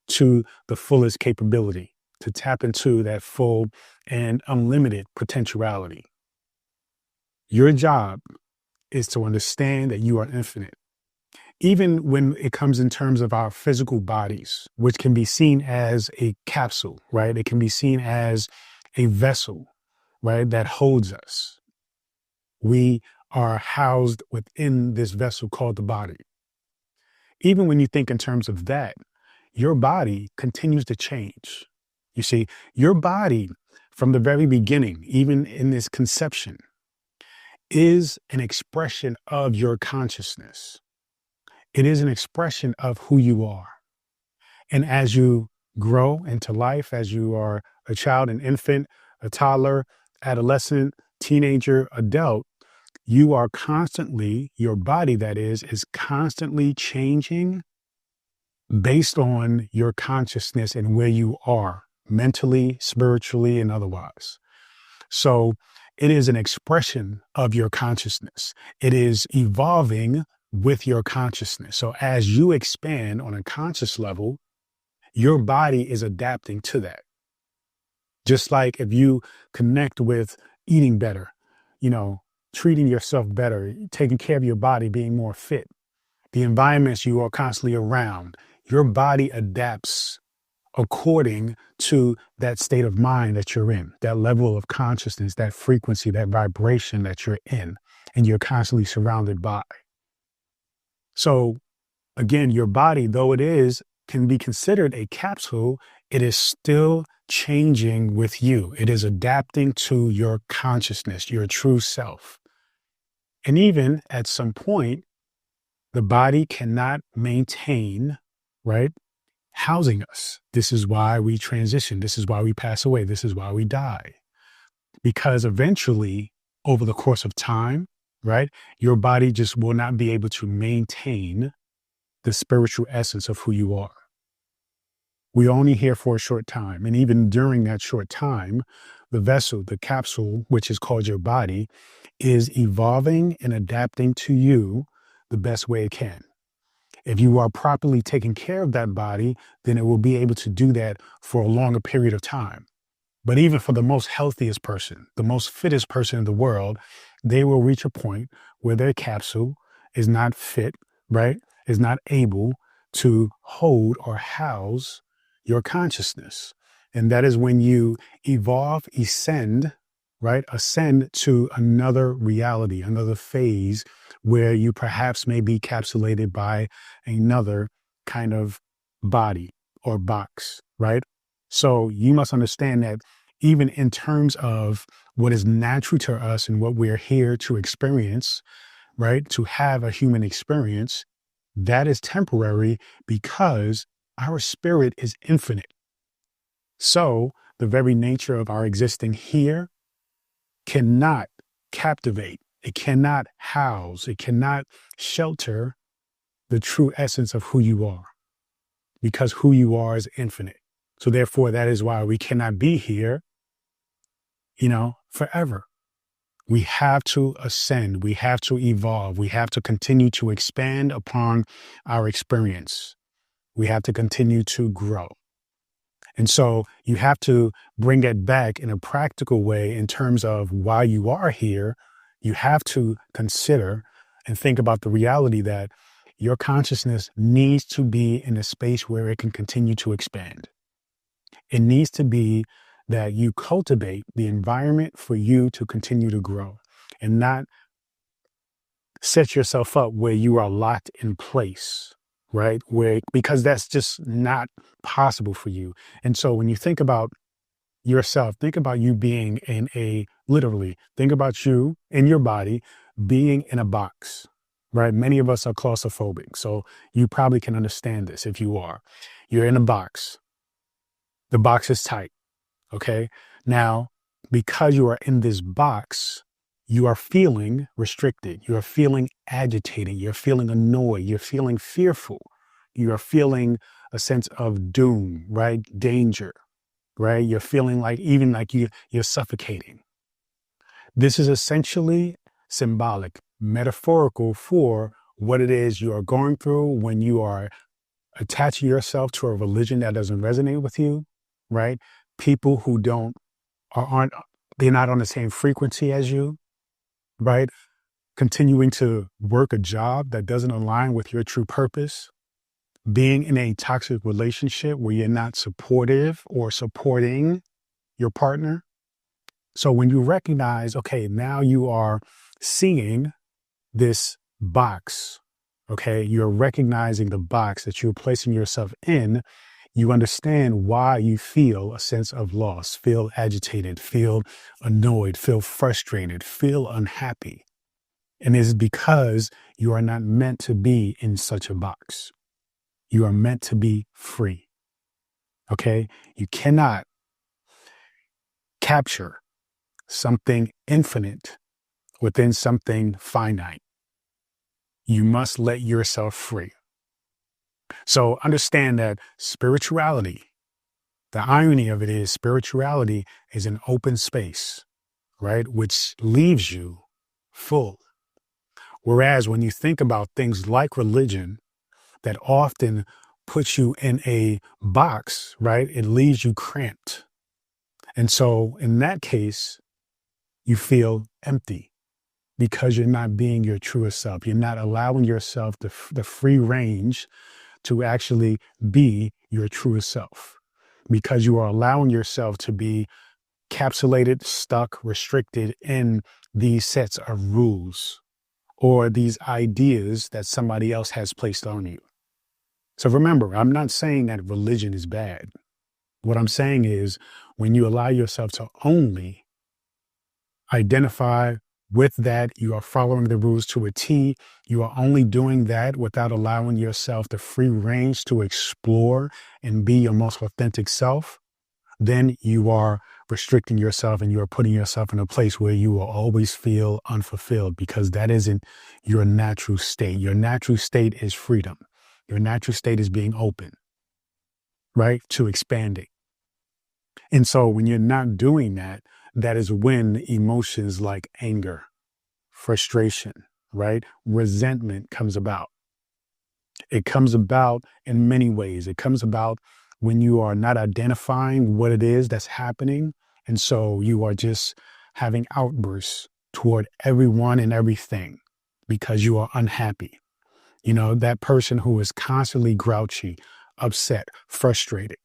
[SPEAKER 1] to the fullest capability, to tap into that full and unlimited potentiality. Your job is to understand that you are infinite. Even when it comes in terms of our physical bodies, which can be seen as a capsule, right? It can be seen as a vessel, right? That holds us. We are housed within this vessel called the body. Even when you think in terms of that, your body continues to change. You see, your body from the very beginning, even in this conception, is an expression of your consciousness. It is an expression of who you are. And as you grow into life, as you are a child, an infant, a toddler, adolescent, teenager, adult, you are constantly, your body that is constantly changing based on your consciousness and where you are mentally, spiritually, and otherwise. So it is an expression of your consciousness. It is evolving with your consciousness. So as you expand on a conscious level, your body is adapting to that. Just like if you connect with eating better, treating yourself better, taking care of your body, being more fit, the environments you are constantly around, your body adapts according to that state of mind that you're in, that level of consciousness, that frequency, that vibration that you're in, and you're constantly surrounded by. So again, your body, though can be considered a capsule, it is still changing with you. It is adapting to your consciousness, your true self. And even at some point, the body cannot maintain, right, housing us. This is why we transition. This is why we pass away. This is why we die. Because eventually, over the course of time, right, your body just will not be able to maintain the spiritual essence of who you are. We're only here for a short time. And even during that short time, the vessel, the capsule, which is called your body, is evolving and adapting to you the best way it can. If you are properly taking care of that body, then it will be able to do that for a longer period of time. But even for the most healthiest person, the most fittest person in the world, they will reach a point where their capsule is not fit, right? Is not able to hold or house your consciousness. And that is when you ascend to another reality, another phase where you perhaps may be capsulated by another kind of body or box, right? So you must understand that even in terms of what is natural to us and what we're here to experience, right? To have a human experience, that is temporary because Our spirit is infinite. So the very nature of our existing here cannot captivate, it cannot house, it cannot shelter the true essence of who you are, because who you are is infinite. So therefore, that is why we cannot be here, forever. We have to ascend. We have to evolve. We have to continue to expand upon our experience. We have to continue to grow. And so you have to bring it back in a practical way in terms of why you are here. You have to consider and think about the reality that your consciousness needs to be in a space where it can continue to expand. It needs to be that you cultivate the environment for you to continue to grow and not set yourself up where you are locked in place, right? Because that's just not possible for you. And so when you think about yourself, think about you being literally, think about you in your body being in a box, right? Many of us are claustrophobic. So you probably can understand this if you are. You're in a box. The box is tight. Okay. Now, because you are in this box, you are feeling restricted. You are feeling agitated. You're feeling annoyed. You're feeling fearful. You are feeling a sense of doom, right? Danger, right? You're feeling like you're suffocating. This is essentially symbolic, metaphorical for what it is you are going through when you are attaching yourself to a religion that doesn't resonate with you, right? People who they're not on the same frequency as you, right? Continuing to work a job that doesn't align with your true purpose, being in a toxic relationship where you're not supportive or supporting your partner. So when you recognize, okay, now you are seeing this box, okay, you're recognizing the box that you're placing yourself in, you understand why you feel a sense of loss, feel agitated, feel annoyed, feel frustrated, feel unhappy. And it's because you are not meant to be in such a box. You are meant to be free. Okay? You cannot capture something infinite within something finite. You must let yourself free. So understand that spirituality, the irony of it is spirituality is an open space, right? Which leaves you full. Whereas when you think about things like religion that often puts you in a box, right? It leaves you cramped. And so in that case, you feel empty because you're not being your truest self. You're not allowing yourself the free range to actually be your truest self, because you are allowing yourself to be capsulated, stuck, restricted in these sets of rules or these ideas that somebody else has placed on you. So remember, I'm not saying that religion is bad. What I'm saying is when you allow yourself to only identify with that, you are following the rules to a T. You are only doing that without allowing yourself the free range to explore and be your most authentic self. Then you are restricting yourself and you are putting yourself in a place where you will always feel unfulfilled, because that isn't your natural state. Your natural state is freedom. Your natural state is being open, right? To expanding. And so when you're not doing that, that is when emotions like anger, frustration, right? Resentment comes about. It comes about in many ways. It comes about when you are not identifying what it is that's happening. And so you are just having outbursts toward everyone and everything because you are unhappy. That person who is constantly grouchy, upset, frustrated.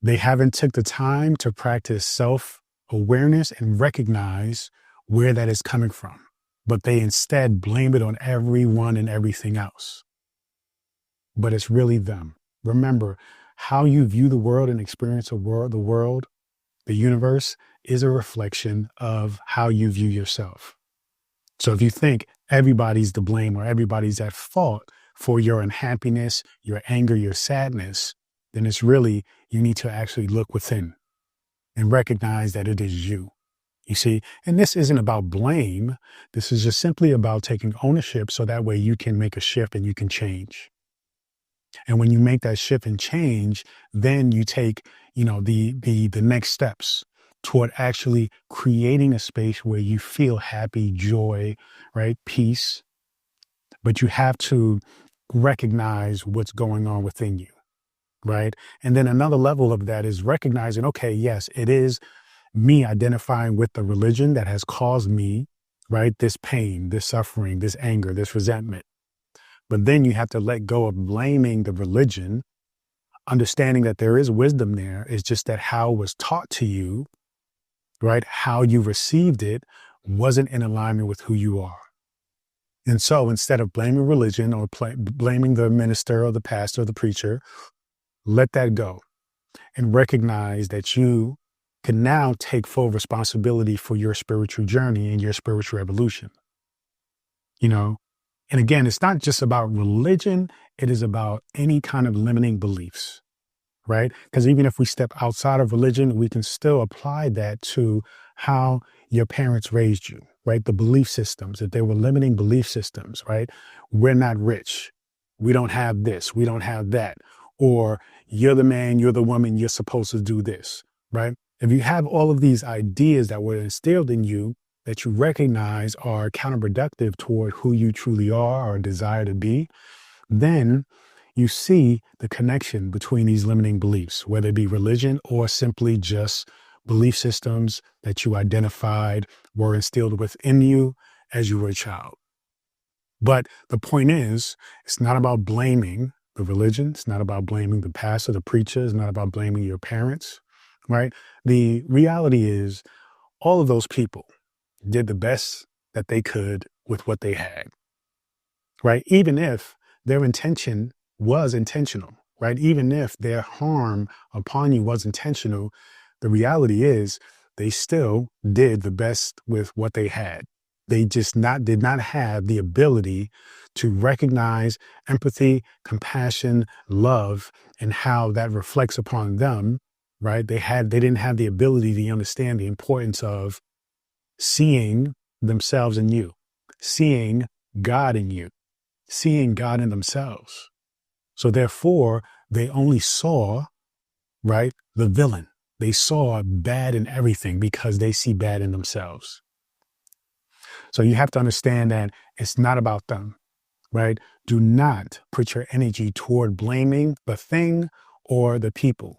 [SPEAKER 1] They haven't took the time to practice self-awareness and recognize where that is coming from, but they instead blame it on everyone and everything else. But it's really them. Remember, how you view the world and experience the world, the universe, is a reflection of how you view yourself. So if you think everybody's to blame or everybody's at fault, for your unhappiness, your anger, your sadness, then it's really, you need to actually look within and recognize that it is you. You see, and this isn't about blame. This is just simply about taking ownership so that way you can make a shift and you can change. And when you make that shift and change, then you take, the next steps toward actually creating a space where you feel happy, joy, right? Peace. But you have to recognize what's going on within you, right? And then another level of that is recognizing, okay, yes, it is me identifying with the religion that has caused me, right? This pain, this suffering, this anger, this resentment. But then you have to let go of blaming the religion, understanding that there is wisdom there. It's just that how it was taught to you, right? How you received it wasn't in alignment with who you are. And so instead of blaming religion or blaming the minister or the pastor or the preacher, let that go and recognize that you can now take full responsibility for your spiritual journey and your spiritual evolution. And again, it's not just about religion. It is about any kind of limiting beliefs, right? Because even if we step outside of religion, we can still apply that to how your parents raised you, right? The belief systems, if they were limiting belief systems, right? We're not rich. We don't have this. We don't have that. Or you're the man, you're the woman, you're supposed to do this, right? If you have all of these ideas that were instilled in you that you recognize are counterproductive toward who you truly are or desire to be, then you see the connection between these limiting beliefs, whether it be religion or simply just belief systems that you identified were instilled within you as you were a child. But the point is, it's not about blaming the religion. It's not about blaming the pastor, the preacher. It's not about blaming your parents, right? The reality is all of those people did the best that they could with what they had, right? Even if their intention was intentional, right? Even if their harm upon you was intentional, the reality is they still did the best with what they had. They just did not have the ability to recognize empathy, compassion, love, and how that reflects upon them, right? They didn't have the ability to understand the importance of seeing themselves in you, seeing God in you, seeing God in themselves. So therefore, they only saw, right, the villain. They saw bad in everything because they see bad in themselves. So you have to understand that it's not about them, right? Do not put your energy toward blaming the thing or the people.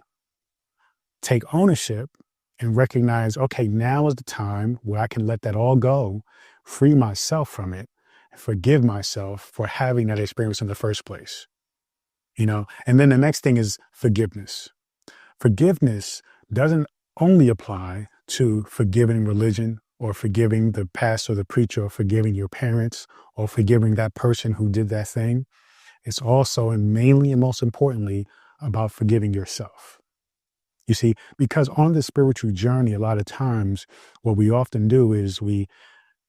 [SPEAKER 1] Take ownership and recognize, okay, now is the time where I can let that all go, free myself from it, and forgive myself for having that experience in the first place. And then the next thing is forgiveness. Forgiveness doesn't only apply to forgiving religion or forgiving the pastor or the preacher or forgiving your parents or forgiving that person who did that thing. It's also and mainly and most importantly about forgiving yourself. You see, because on the spiritual journey, a lot of times what we often do is we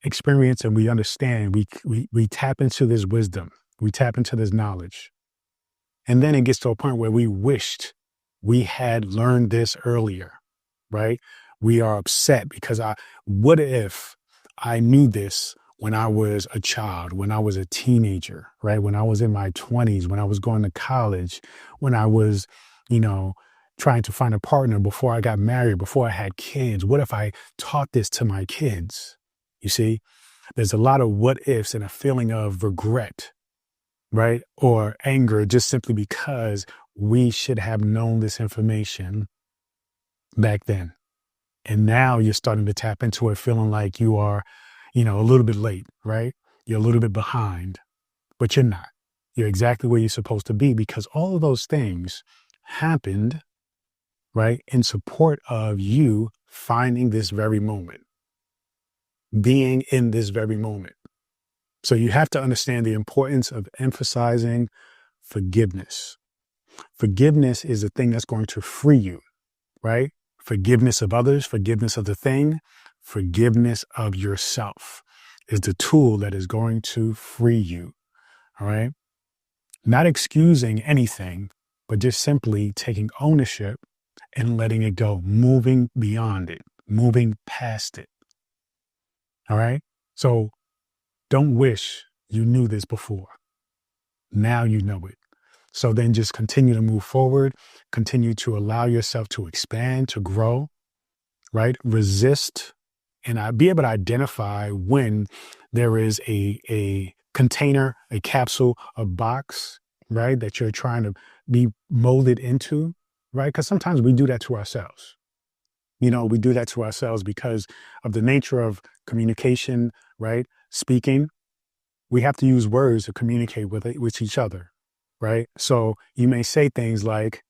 [SPEAKER 1] experience and we understand, we tap into this wisdom, we tap into this knowledge. And then it gets to a point where we wished we had learned this earlier, right? We are upset because what if I knew this when I was a child, when I was a teenager, right? When I was in my 20s, when I was going to college, when I was, trying to find a partner before I got married, before I had kids. What if I taught this to my kids? You see, there's a lot of what ifs and a feeling of regret, right? Or anger just simply because we should have known this information back then. And now you're starting to tap into it feeling like you are, a little bit late, right? You're a little bit behind, but you're not. You're exactly where you're supposed to be because all of those things happened, right? In support of you finding this very moment, being in this very moment. So you have to understand the importance of emphasizing forgiveness. Forgiveness is the thing that's going to free you, right? Forgiveness of others, forgiveness of the thing, forgiveness of yourself is the tool that is going to free you. All right. not excusing anything, but just simply taking ownership and letting it go, moving beyond it, moving past it. All right. So don't wish you knew this before. Now you know it. So then just continue to move forward, continue to allow yourself to expand, to grow, right? Resist and be able to identify when there is a container, a capsule, a box, right? That you're trying to be molded into, right? Because sometimes we do that to ourselves. We do that to ourselves because of the nature of communication, right? Speaking, we have to use words to communicate with each other, right? So you may say things like,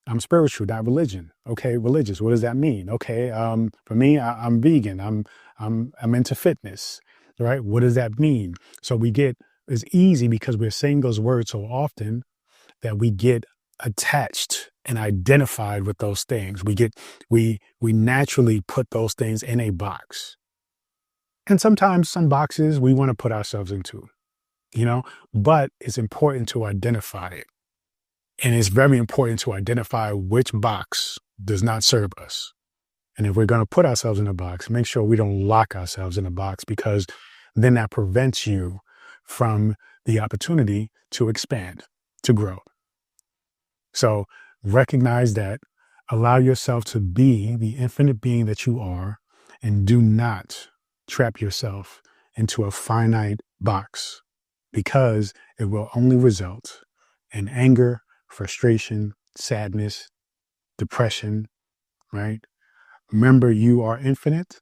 [SPEAKER 1] I'm spiritual, not religion. Okay, religious. What does that mean? Okay, for me, I'm vegan. I'm into fitness. Right? What does that mean? So it's easy because we're saying those words so often that we get attached and identified with those things. We naturally put those things in a box. And sometimes some boxes we want to put ourselves into, but it's important to identify it. And it's very important to identify which box does not serve us. And if we're going to put ourselves in a box, make sure we don't lock ourselves in a box, because then that prevents you from the opportunity to expand, to grow. So recognize that, allow yourself to be the infinite being that you are, and do not trap yourself into a finite box, because it will only result in anger, frustration, sadness, depression, right? Remember, you are infinite,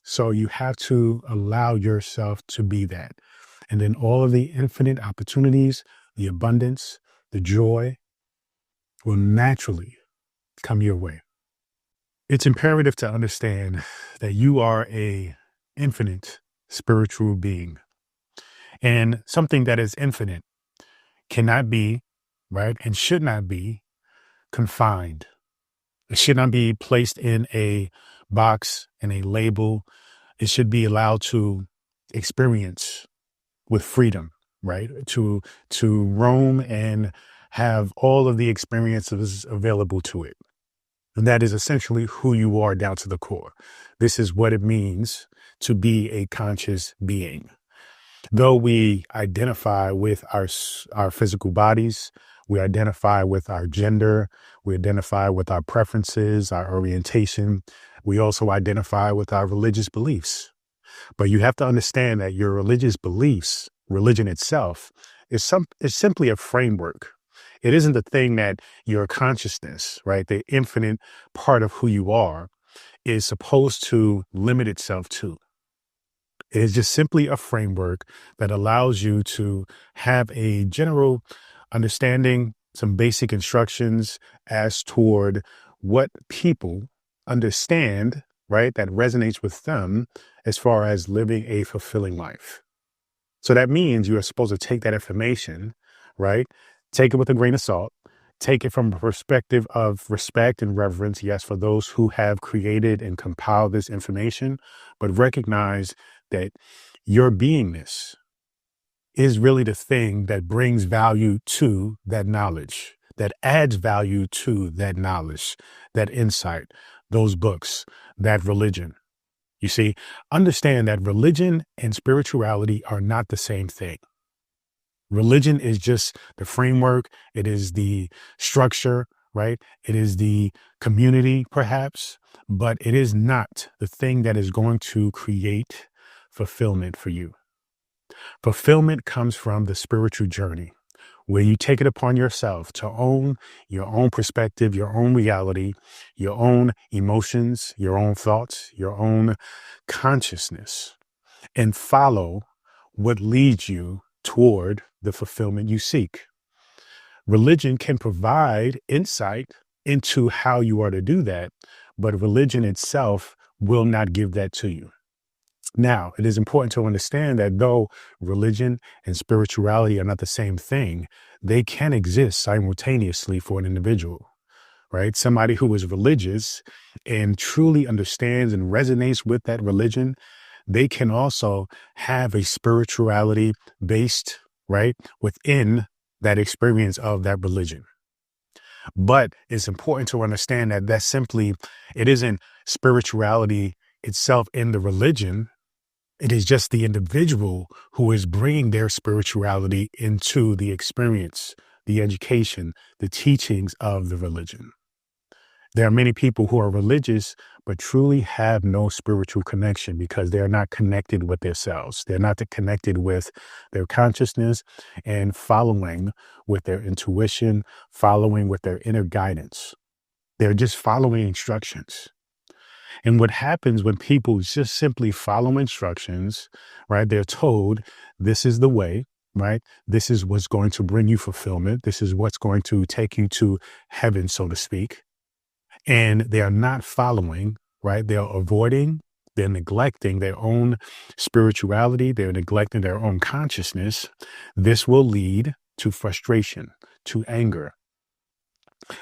[SPEAKER 1] so you have to allow yourself to be that. And then all of the infinite opportunities, the abundance, the joy will naturally come your way. It's imperative to understand that you are a infinite spiritual being. And something that is infinite cannot be, right, and should not be confined. It should not be placed in a box, in a label. It should be allowed to experience with freedom, right? To roam and have all of the experiences available to it. And that is essentially who you are down to the core. This is what it means to be a conscious being. Though we identify with our physical bodies, we identify with our gender, we identify with our preferences, our orientation, we also identify with our religious beliefs. But you have to understand that your religious beliefs, religion itself, is simply a framework. It isn't the thing that your consciousness, right, the infinite part of who you are, is supposed to limit itself to. It is just simply a framework that allows you to have a general understanding, some basic instructions as toward what people understand, right, that resonates with them as far as living a fulfilling life. So that means you are supposed to take that information, right, take it with a grain of salt, take it from a perspective of respect and reverence, yes, for those who have created and compiled this information, but recognize that your beingness is really the thing that brings value to that knowledge, that adds value to that knowledge, that insight, those books, that religion. You see, understand that religion and spirituality are not the same thing. Religion is just the framework. It is the structure, right? It is the community, perhaps, but it is not the thing that is going to create fulfillment for you. Fulfillment comes from the spiritual journey, where you take it upon yourself to own your own perspective, your own reality, your own emotions, your own thoughts, your own consciousness, and follow what leads you toward the fulfillment you seek. Religion can provide insight into how you are to do that, but religion itself will not give that to you. Now, it is important to understand that though religion and spirituality are not the same thing, they can exist simultaneously for an individual, right? Somebody who is religious and truly understands and resonates with that religion, they can also have a spirituality based, right, within that experience of that religion. But it's important to understand that it isn't spirituality itself in the religion. It is just the individual who is bringing their spirituality into the experience, the education, the teachings of the religion. There are many people who are religious, but truly have no spiritual connection because they're not connected with themselves. They're not connected with their consciousness and following with their intuition, following with their inner guidance. They're just following instructions. And what happens when people just simply follow instructions, right? They're told this is the way, right? This is what's going to bring you fulfillment. This is what's going to take you to heaven, so to speak. And they are not following, right? They're avoiding, they're neglecting their own spirituality. They're neglecting their own consciousness. This will lead to frustration, to anger.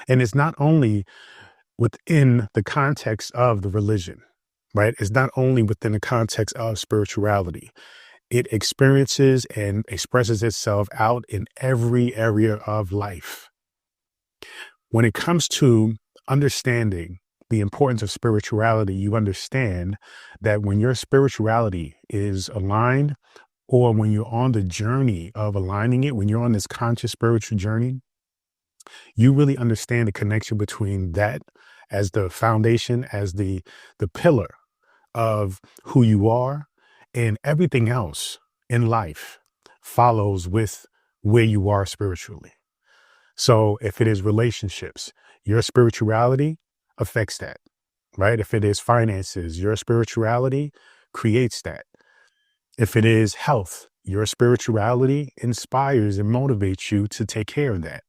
[SPEAKER 1] And it's not only within the context of the religion, right? It's not only within the context of spirituality. It experiences and expresses itself out in every area of life. When it comes to understanding the importance of spirituality, you understand that when your spirituality is aligned, or when you're on the journey of aligning it, when you're on this conscious spiritual journey, you really understand the connection between that as the foundation, as the pillar of who you are, and everything else in life follows with where you are spiritually. So if it is relationships, your spirituality affects that, right? If it is finances, your spirituality creates that. If it is health, your spirituality inspires and motivates you to take care of that.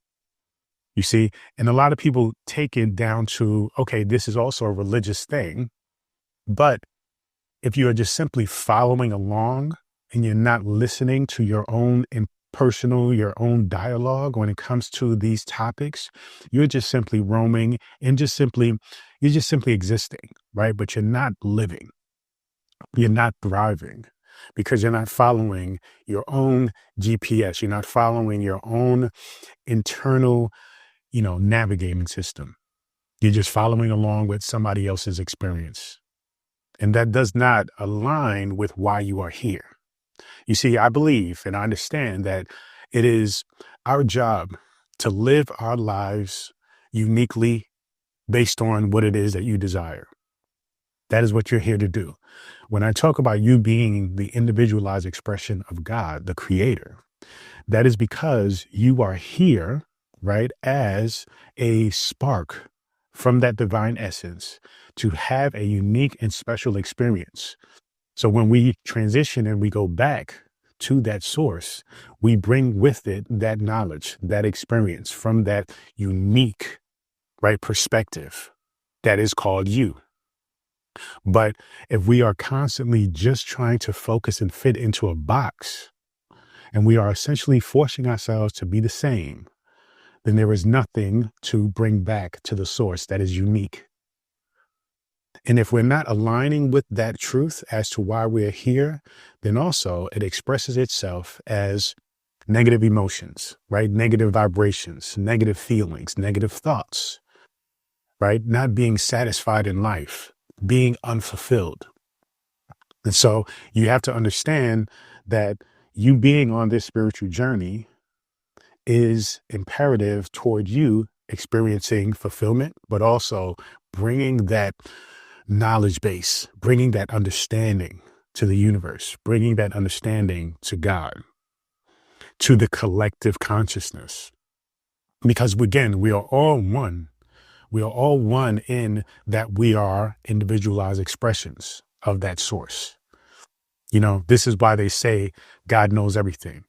[SPEAKER 1] You see, and a lot of people take it down to, okay, this is also a religious thing. But if you are just simply following along and you're not listening to your own your own dialogue when it comes to these topics, you're just simply roaming and you're just simply existing, right? But you're not living. You're not thriving because you're not following your own GPS. You're not following your own internal, navigating system. You're just following along with somebody else's experience. And that does not align with why you are here. You see, I believe and I understand that it is our job to live our lives uniquely based on what it is that you desire. That is what you're here to do. When I talk about you being the individualized expression of God, the creator, that is because you are here, right, as a spark from that divine essence to have a unique and special experience. So when we transition and we go back to that source, we bring with it that knowledge, that experience from that unique, right, perspective that is called you. But if we are constantly just trying to focus and fit into a box, and we are essentially forcing ourselves to be the same, then there is nothing to bring back to the source that is unique. And if we're not aligning with that truth as to why we're here, then also it expresses itself as negative emotions, right? Negative vibrations, negative feelings, negative thoughts, right? Not being satisfied in life, being unfulfilled. And so you have to understand that you being on this spiritual journey is imperative toward you experiencing fulfillment, but also bringing that knowledge base, bringing that understanding to the universe, bringing that understanding to God, to the collective consciousness. Because again, we are all one. We are all one in that we are individualized expressions of that source. This is why they say God knows everything,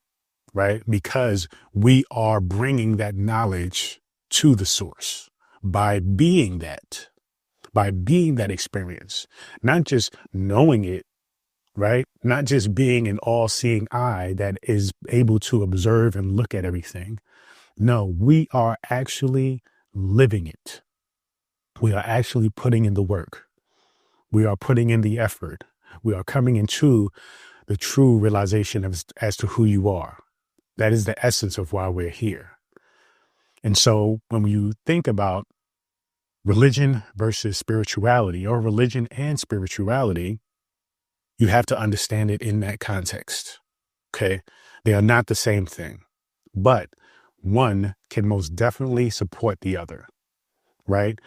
[SPEAKER 1] right? Because we are bringing that knowledge to the source by being that experience, not just knowing it, right? Not just being an all-seeing eye that is able to observe and look at everything. No, we are actually living it. We are actually putting in the work. We are putting in the effort. We are coming into the true realization as to who you are. That is the essence of why we're here. And so when you think about religion versus spirituality, or religion and spirituality, you have to understand it in that context. Okay. They are not the same thing, but one can most definitely support the other, right?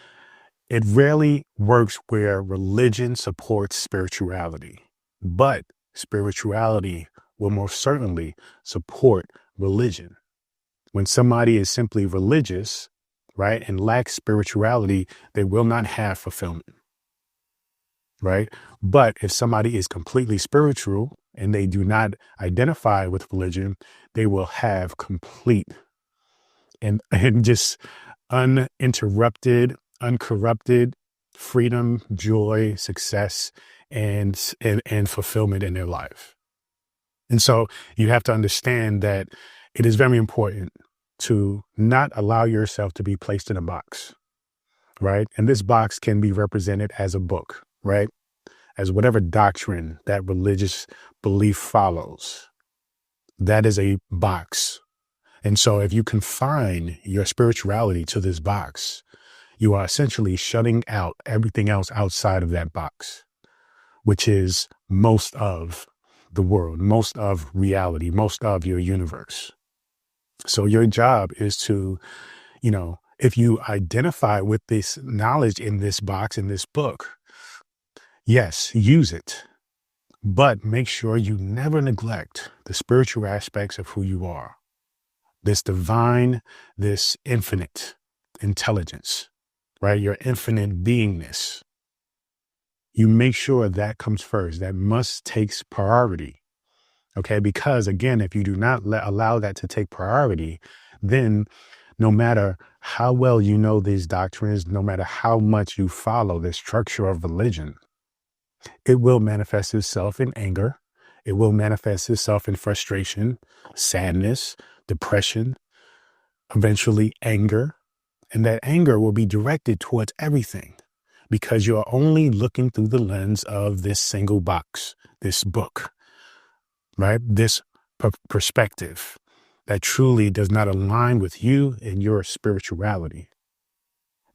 [SPEAKER 1] It rarely works where religion supports spirituality, but spirituality will most certainly support religion. When somebody is simply religious, right, and lacks spirituality, they will not have fulfillment, right? But if somebody is completely spiritual and they do not identify with religion, they will have complete and just uninterrupted, uncorrupted freedom, joy, success, and fulfillment in their life. And so you have to understand that it is very important to not allow yourself to be placed in a box, right? And this box can be represented as a book, right? As whatever doctrine that religious belief follows. That is a box. And so if you confine your spirituality to this box, you are essentially shutting out everything else outside of that box, which is most of the world, most of reality, most of your universe. So your job is to, if you identify with this knowledge in this box, in this book, yes, use it, but make sure you never neglect the spiritual aspects of who you are. This divine, this infinite intelligence, right? Your infinite beingness. You make sure that comes first. That must takes priority. Okay. Because again, if you do not allow that to take priority, then no matter how well you know these doctrines, no matter how much you follow the structure of religion, it will manifest itself in anger. It will manifest itself in frustration, sadness, depression, eventually anger. And that anger will be directed towards everything because you're only looking through the lens of this single box, this book, right? This perspective that truly does not align with you and your spirituality.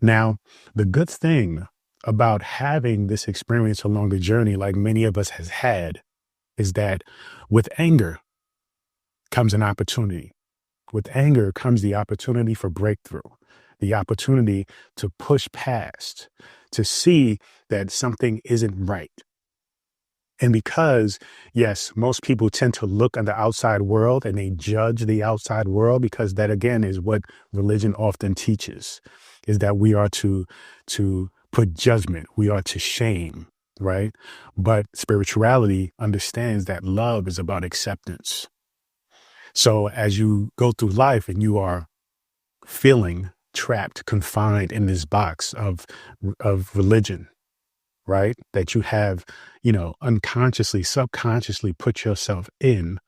[SPEAKER 1] Now, the good thing about having this experience along the journey, like many of us has had, is that with anger comes an opportunity. With anger comes the opportunity for breakthrough, the opportunity to push past, to see that something isn't right. And because, yes, most people tend to look at the outside world and they judge the outside world, because that, again, is what religion often teaches, is that we are to put judgment, we are to shame, right? But spirituality understands that love is about acceptance. So as you go through life and you are feeling trapped, confined in this box of religion, right? That you have, unconsciously, subconsciously put yourself in,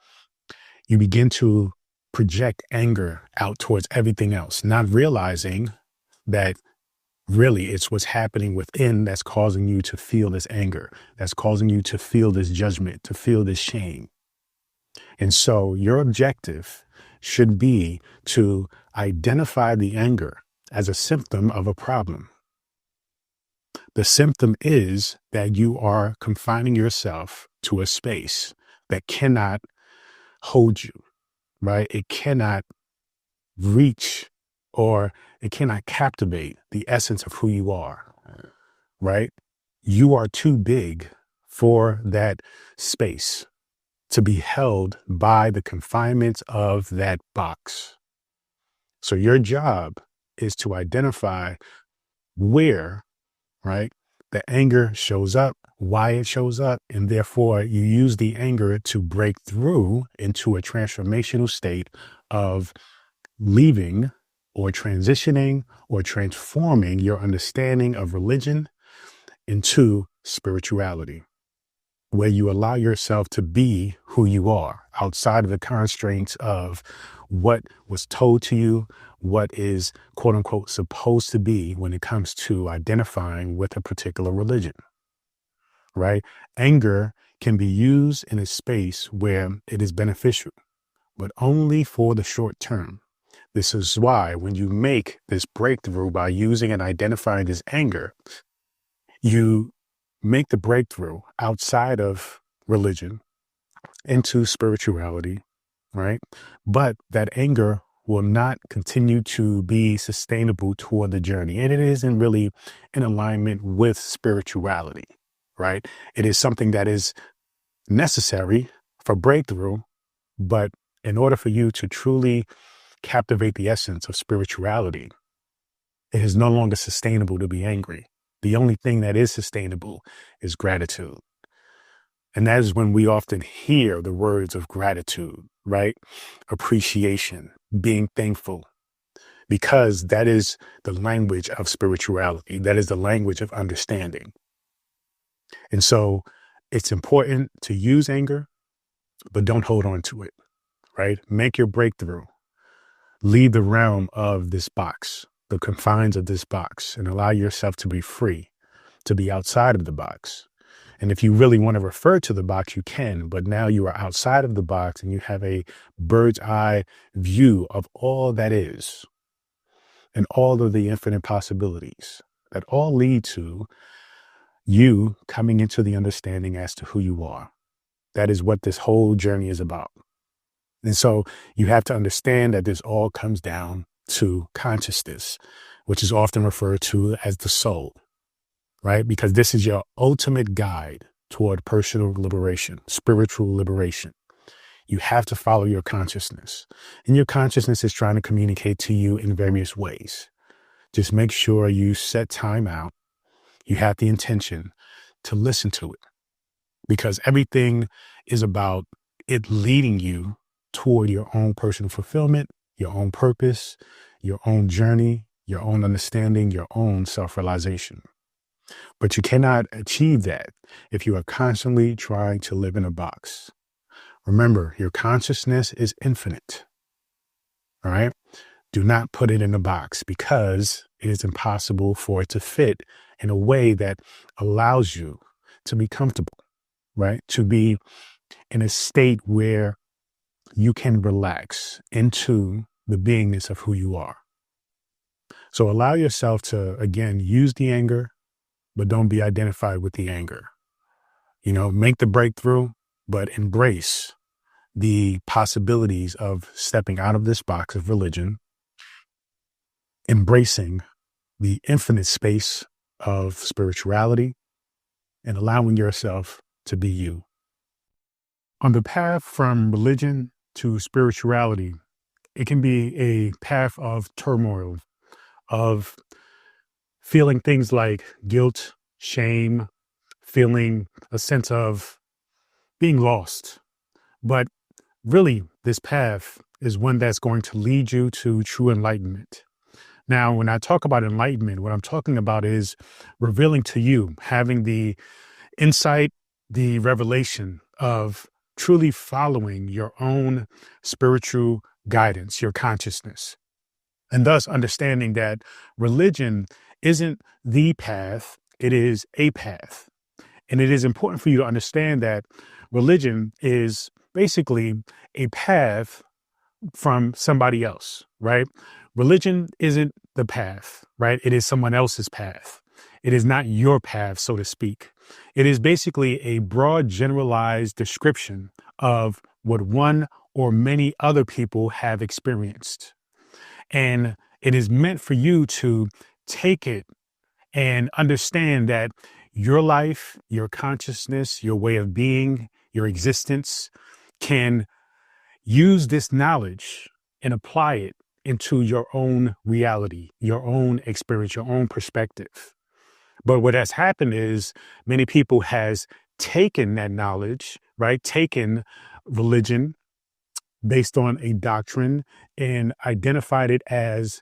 [SPEAKER 1] you begin to project anger out towards everything else, not realizing that really it's what's happening within that's causing you to feel this anger, that's causing you to feel this judgment, to feel this shame. And so your objective should be to identify the anger as a symptom of a problem. The symptom is that you are confining yourself to a space that cannot hold you, right? It cannot reach or it cannot captivate the essence of who you are, right? You are too big for that space to be held by the confinements of that box. So your job is to identify where, right, the anger shows up, why it shows up, and therefore you use the anger to break through into a transformational state of leaving or transitioning or transforming your understanding of religion into spirituality, where you allow yourself to be who you are outside of the constraints of what was told to you, what is quote unquote supposed to be when it comes to identifying with a particular religion, right? Anger can be used in a space where it is beneficial, but only for the short term. This is why when you make this breakthrough by using and identifying this anger, you make the breakthrough outside of religion into spirituality, right? But that anger will not continue to be sustainable toward the journey. And it isn't really in alignment with spirituality, right? It is something that is necessary for breakthrough, but in order for you to truly captivate the essence of spirituality, it is no longer sustainable to be angry. The only thing that is sustainable is gratitude. And that is when we often hear the words of gratitude, right? Appreciation, being thankful, because that is the language of spirituality. That is the language of understanding. And so it's important to use anger, but don't hold on to it, right? Make your breakthrough. Leave the realm of this box, the confines of this box, and allow yourself to be free, to be outside of the box. And if you really want to refer to the box, you can, but now you are outside of the box and you have a bird's eye view of all that is and all of the infinite possibilities that all lead to you coming into the understanding as to who you are. That is what this whole journey is about. And so you have to understand that this all comes down to consciousness, which is often referred to as the soul, right? Because this is your ultimate guide toward personal liberation, spiritual liberation. You have to follow your consciousness, and your consciousness is trying to communicate to you in various ways. Just make sure you set time out. You have the intention to listen to it, because everything is about it leading you toward your own personal fulfillment, your own purpose, your own journey, your own understanding, your own self-realization. But you cannot achieve that if you are constantly trying to live in a box. Remember, your consciousness is infinite. All right? Do not put it in a box, because it is impossible for it to fit in a way that allows you to be comfortable, right? To be in a state where you can relax into the beingness of who you are. So allow yourself to, again, use the anger, but don't be identified with the anger. Make the breakthrough, but embrace the possibilities of stepping out of this box of religion, embracing the infinite space of spirituality, and allowing yourself to be you. On the path from religion to spirituality, it can be a path of turmoil, of feeling things like guilt, shame, feeling a sense of being lost. But really, this path is one that's going to lead you to true enlightenment. Now, when I talk about enlightenment, what I'm talking about is revealing to you, having the insight, the revelation of truly following your own spiritual guidance, your consciousness, and thus understanding that religion isn't the path, it is a path. And it is important for you to understand that religion is basically a path from somebody else, right? Religion isn't the path, right? It is someone else's path. It is not your path, so to speak. It is basically a broad, generalized description of what one or many other people have experienced. And it is meant for you to take it and understand that your life, your consciousness, your way of being, your existence can use this knowledge and apply it into your own reality, your own experience, your own perspective. But what has happened is many people has taken that knowledge, right? Taken religion based on a doctrine and identified it as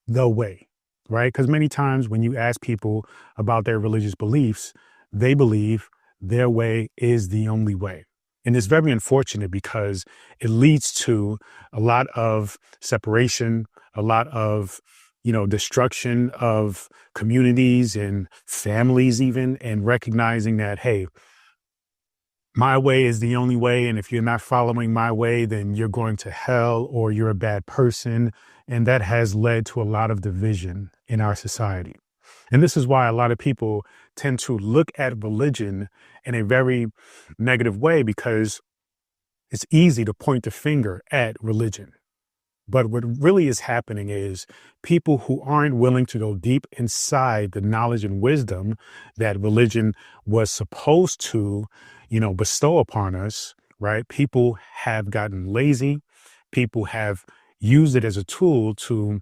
[SPEAKER 1] the way, right? Because many times when you ask people about their religious beliefs, they believe their way is the only way. And it's very unfortunate because it leads to a lot of separation, a lot of, destruction of communities and families even, and recognizing that, hey, my way is the only way. And if you're not following my way, then you're going to hell or you're a bad person. And that has led to a lot of division in our society. And this is why a lot of people tend to look at religion in a very negative way, because it's easy to point the finger at religion. But what really is happening is people who aren't willing to go deep inside the knowledge and wisdom that religion was supposed to, bestow upon us, right? People have gotten lazy. People have used it as a tool to,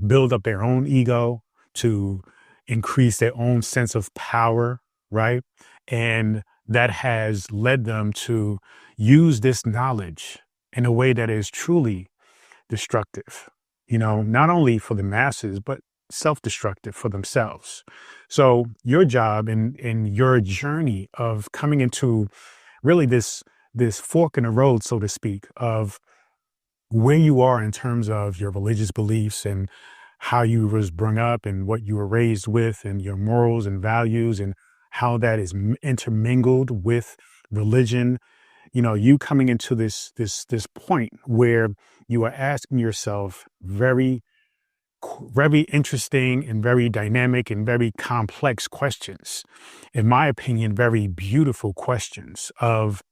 [SPEAKER 1] build up their own ego, to increase their own sense of power, right? And that has led them to use this knowledge in a way that is truly destructive, not only for the masses, but self-destructive for themselves. So your job in your journey of coming into really this fork in the road, so to speak, of where you are in terms of your religious beliefs and how you was brought up and what you were raised with and your morals and values and how that is intermingled with religion. You coming into this point where you are asking yourself very interesting and very dynamic and very complex questions. In my opinion, very beautiful questions of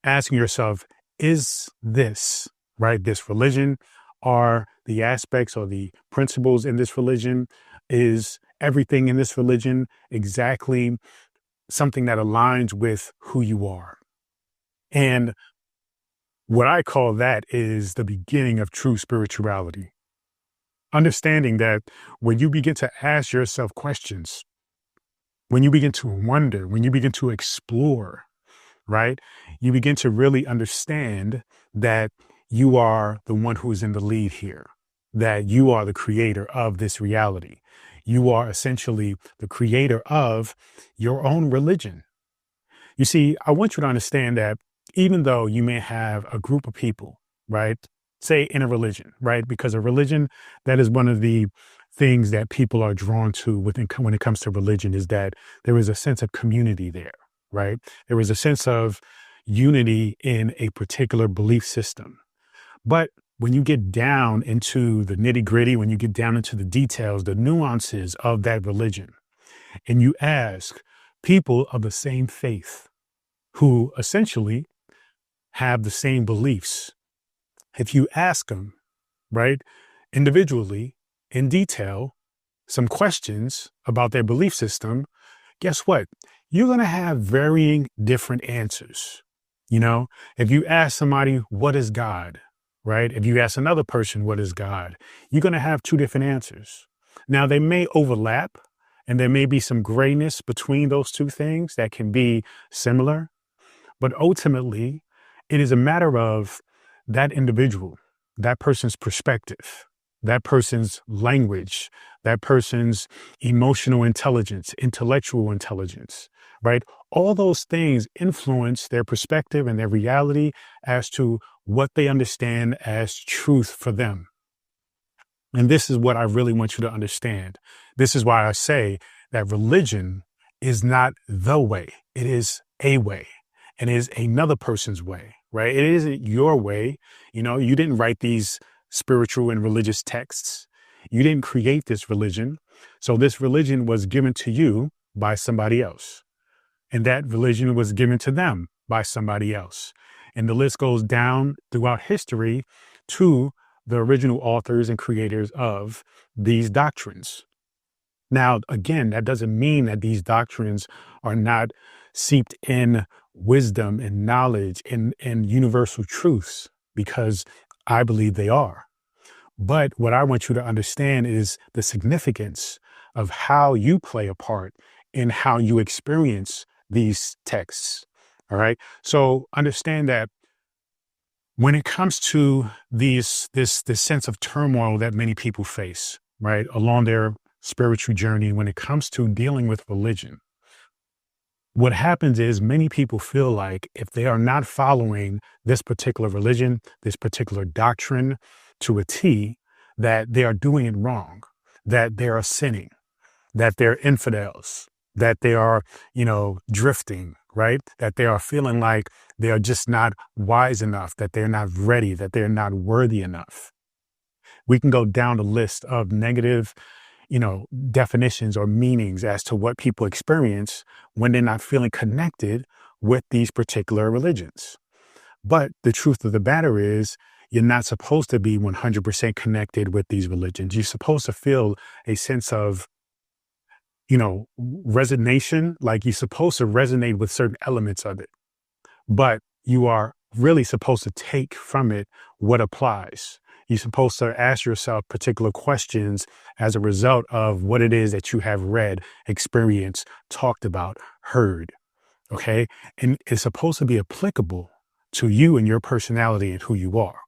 [SPEAKER 1] asking yourself, is this, right? This religion, are the aspects or the principles in this religion, is everything in this religion exactly something that aligns with who you are? And what I call that is the beginning of true spirituality. Understanding that when you begin to ask yourself questions, when you begin to wonder, when you begin to explore, right, you begin to really understand that you are the one who is in the lead here, that you are the creator of this reality. You are essentially the creator of your own religion. You see, I want you to understand that even though you may have a group of people, right, say in a religion, right, because a religion, that is one of the things that people are drawn to when it comes to religion, is that there is a sense of community there, right? There is a sense of unity in a particular belief system. But when you get down into the nitty gritty, when you get down into the details, the nuances of that religion, and you ask people of the same faith who essentially have the same beliefs, if you ask them, right, individually, in detail, some questions about their belief system, guess what? You're going to have varying different answers. If you ask somebody, what is God, right? If you ask another person, what is God, you're going to have two different answers. Now, they may overlap and there may be some grayness between those two things that can be similar, but ultimately, it is a matter of that individual, that person's perspective, that person's language, that person's emotional intelligence, intellectual intelligence, right? All those things influence their perspective and their reality as to what they understand as truth for them. And this is what I really want you to understand. This is why I say that religion is not the way. It is a way, and it is another person's way, right? It isn't your way. You didn't write these spiritual and religious texts. You didn't create this religion. So this religion was given to you by somebody else. And that religion was given to them by somebody else. And the list goes down throughout history to the original authors and creators of these doctrines. Now, again, that doesn't mean that these doctrines are not seeped in wisdom and knowledge and universal truths, because I believe they are. But what I want you to understand is the significance of how you play a part in how you experience these texts. All right. So understand that when it comes to this sense of turmoil that many people face, right, along their spiritual journey, when it comes to dealing with religion, what happens is many people feel like if they are not following this particular religion, this particular doctrine to a T, that they are doing it wrong, that they are sinning, that they're infidels, that they are, drifting, right? That they are feeling like they are just not wise enough, that they're not ready, that they're not worthy enough. We can go down the list of negative, definitions or meanings as to what people experience when they're not feeling connected with these particular religions. But the truth of the matter is, you're not supposed to be 100% connected with these religions. You're supposed to feel a sense of, resonation, like you're supposed to resonate with certain elements of it. But you are really supposed to take from it what applies. You're supposed to ask yourself particular questions as a result of what it is that you have read, experienced, talked about, heard. Okay. And it's supposed to be applicable to you and your personality and who you are.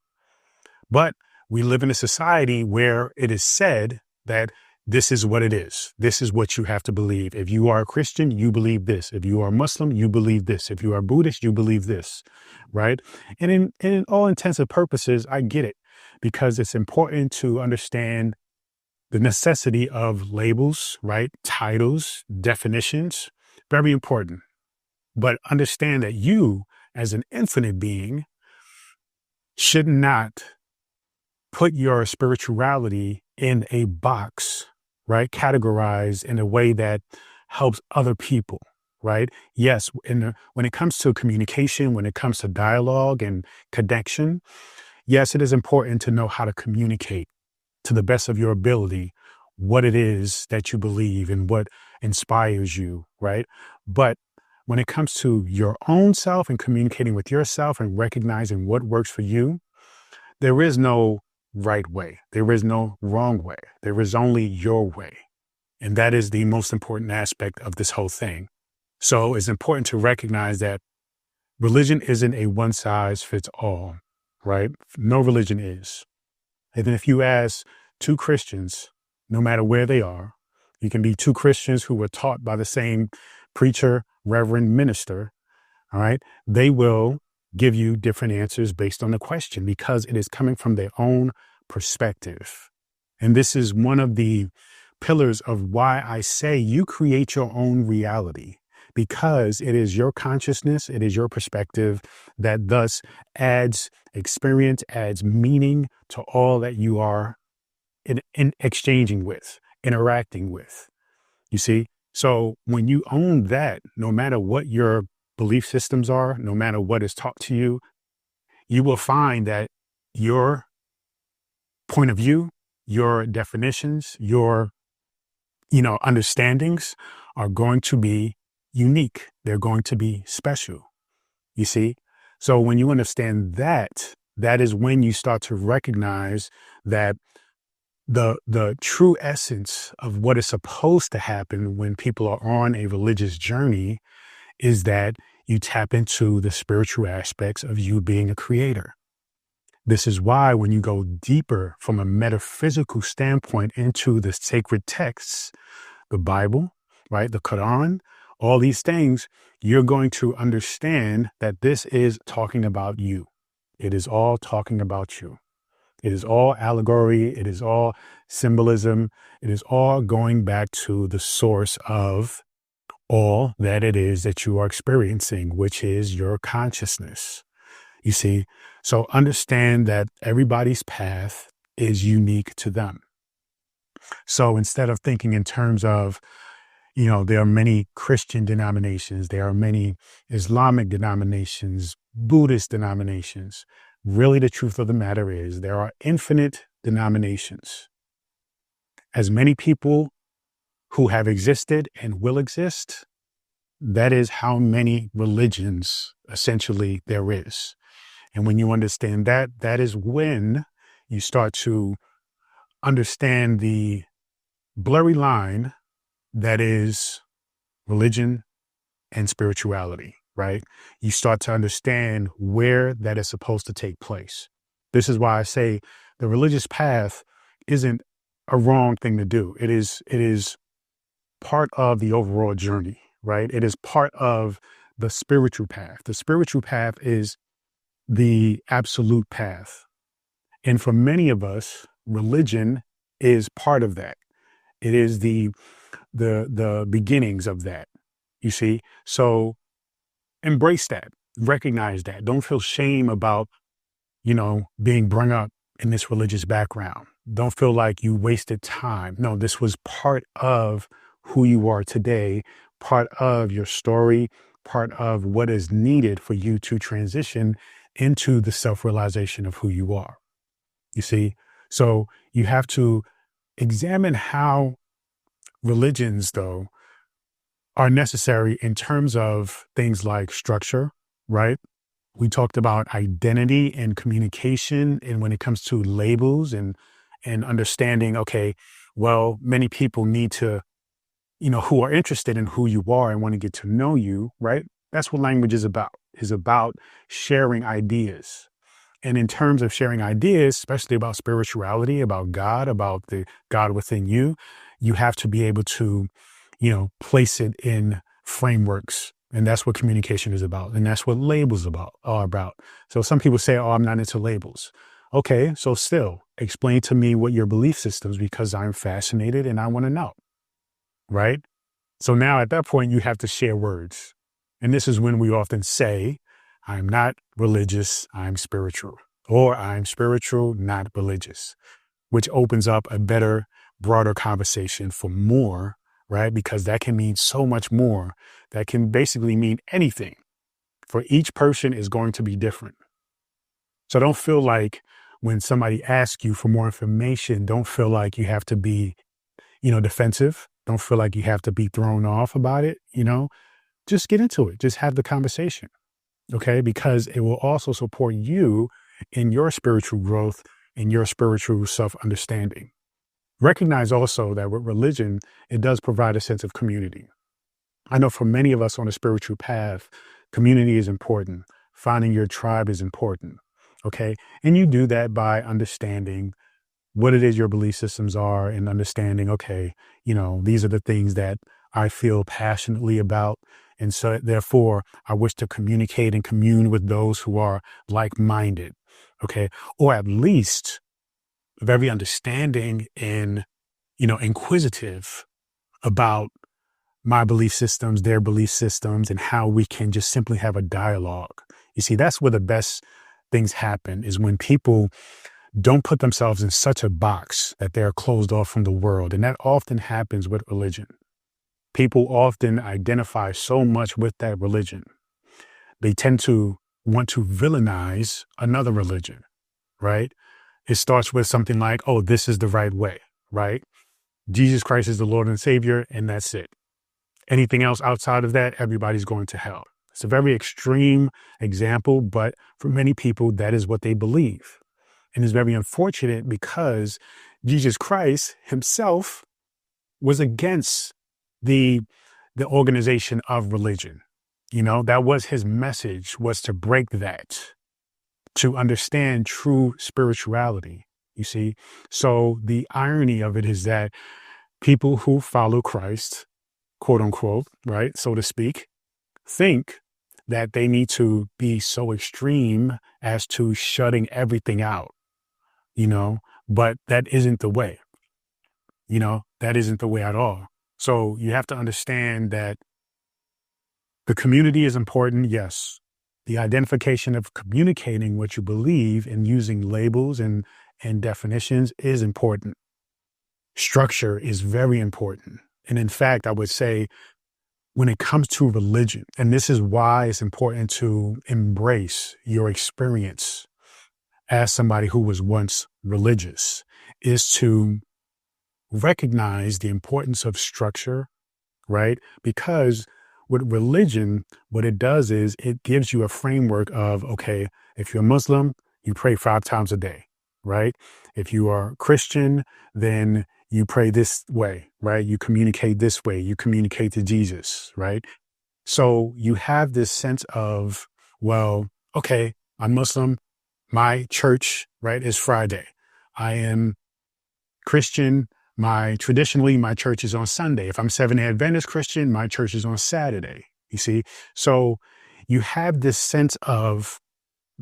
[SPEAKER 1] But we live in a society where it is said that this is what it is. This is what you have to believe. If you are a Christian, you believe this. If you are a Muslim, you believe this. If you are Buddhist, you believe this, right? And in all intents and purposes, I get it, because it's important to understand the necessity of labels, right? Titles, definitions, very important. But understand that you, as an infinite being, should not put your spirituality in a box, right? Categorized in a way that helps other people, right? Yes, when it comes to communication, when it comes to dialogue and connection, yes, it is important to know how to communicate to the best of your ability what it is that you believe and what inspires you, right? But when it comes to your own self and communicating with yourself and recognizing what works for you, there is no right way. There is no wrong way. There is only your way. And that is the most important aspect of this whole thing. So it's important to recognize that religion isn't a one size fits all, right? No religion is. Even if you ask two Christians, no matter where they are, you can be two Christians who were taught by the same preacher, reverend, minister, all right? They will give you different answers based on the question because it is coming from their own perspective. And this is one of the pillars of why I say you create your own reality, because it is your consciousness, it is your perspective that thus adds experience, adds meaning to all that you are in exchanging with, interacting with. You see? So when you own that, no matter what your belief systems are, no matter what is taught to you, you will find that your point of view, your definitions, your, understandings are going to be unique. They're going to be special. You see? So when you understand that, that is when you start to recognize that the true essence of what is supposed to happen when people are on a religious journey is that you tap into the spiritual aspects of you being a creator. This is why when you go deeper from a metaphysical standpoint into the sacred texts, the Bible, right, the Quran, all these things, you're going to understand that this is talking about you. It is all talking about you. It is all allegory. It is all symbolism. It is all going back to the source of all that it is that you are experiencing, which is your consciousness. You see, so understand that everybody's path is unique to them. So instead of thinking in terms of, there are many Christian denominations, there are many Islamic denominations, Buddhist denominations, really the truth of the matter is there are infinite denominations. As many people who have existed and will exist, that is how many religions essentially there is. And when you understand that, that is when you start to understand the blurry line that is religion and spirituality, right? You start to understand where that is supposed to take place. This is why I say the religious path isn't a wrong thing to do. It is part of the overall journey, right? It is part of the spiritual path. The spiritual path is the absolute path. And for many of us, religion is part of that. It is the the beginnings of that. You see? So embrace that, recognize that. Don't feel shame about, being brought up in this religious background. Don't feel like you wasted time. No, this was part of who you are today, part of your story, part of what is needed for you to transition into the self-realization of who you are. You see? So you have to examine how religions, though, are necessary in terms of things like structure, right? We talked about identity and communication, and when it comes to labels and understanding, okay, well, many people need to, who are interested in who you are and want to get to know you, right? That's what language is about sharing ideas. And in terms of sharing ideas, especially about spirituality, about God, about the God within you, you have to be able to, place it in frameworks. And that's what communication is about. And that's what labels are about. So some people say, oh, I'm not into labels. Okay, so still explain to me what your belief systems, because I'm fascinated and I want to know, right? So now at that point, you have to share words. And this is when we often say, I'm not religious, I'm spiritual, or I'm spiritual, not religious, which opens up a better, broader conversation for more, right? Because that can mean so much more. That can basically mean anything. For each person is going to be different. So don't feel like when somebody asks you for more information, don't feel like you have to be, defensive. Don't feel like you have to be thrown off about it, just get into it. Just have the conversation. Okay. Because it will also support you in your spiritual growth and your spiritual self-understanding. Recognize also that with religion, it does provide a sense of community. I know for many of us on a spiritual path, community is important. Finding your tribe is important. Okay. And you do that by understanding what it is your belief systems are and understanding, okay, these are the things that I feel passionately about. And so therefore, I wish to communicate and commune with those who are like-minded. Okay. Or at least very understanding and, inquisitive about my belief systems, their belief systems, and how we can just simply have a dialogue. You see, that's where the best things happen, is when people don't put themselves in such a box that they're closed off from the world. And that often happens with religion. People often identify so much with that religion. They tend to want to villainize another religion, right? It starts with something like, oh, this is the right way, right? Jesus Christ is the Lord and Savior, and that's it. Anything else outside of that, everybody's going to hell. It's a very extreme example, but for many people, that is what they believe. And it's very unfortunate because Jesus Christ himself was against the organization of religion. That was his message, was to break that, to understand true spirituality, you see. So the irony of it is that people who follow Christ, quote unquote, right, so to speak, think that they need to be so extreme as to shutting everything out, but that isn't the way, that isn't the way at all. So you have to understand that the community is important. Yes. The identification of communicating what you believe and using labels and definitions is important. Structure is very important. And in fact, I would say when it comes to religion, and this is why it's important to embrace your experience as somebody who was once religious, is to recognize the importance of structure, right? Because with religion, what it does is it gives you a framework of, okay, if you're a Muslim, you pray 5 times a day, right? If you are Christian, then you pray this way, right? You communicate this way, you communicate to Jesus, right? So you have this sense of, well, okay, I'm Muslim, my church, right, is Friday. I am Christian, traditionally my church is on Sunday. If I'm Seventh-day Adventist Christian, my church is on Saturday. You see? So you have this sense of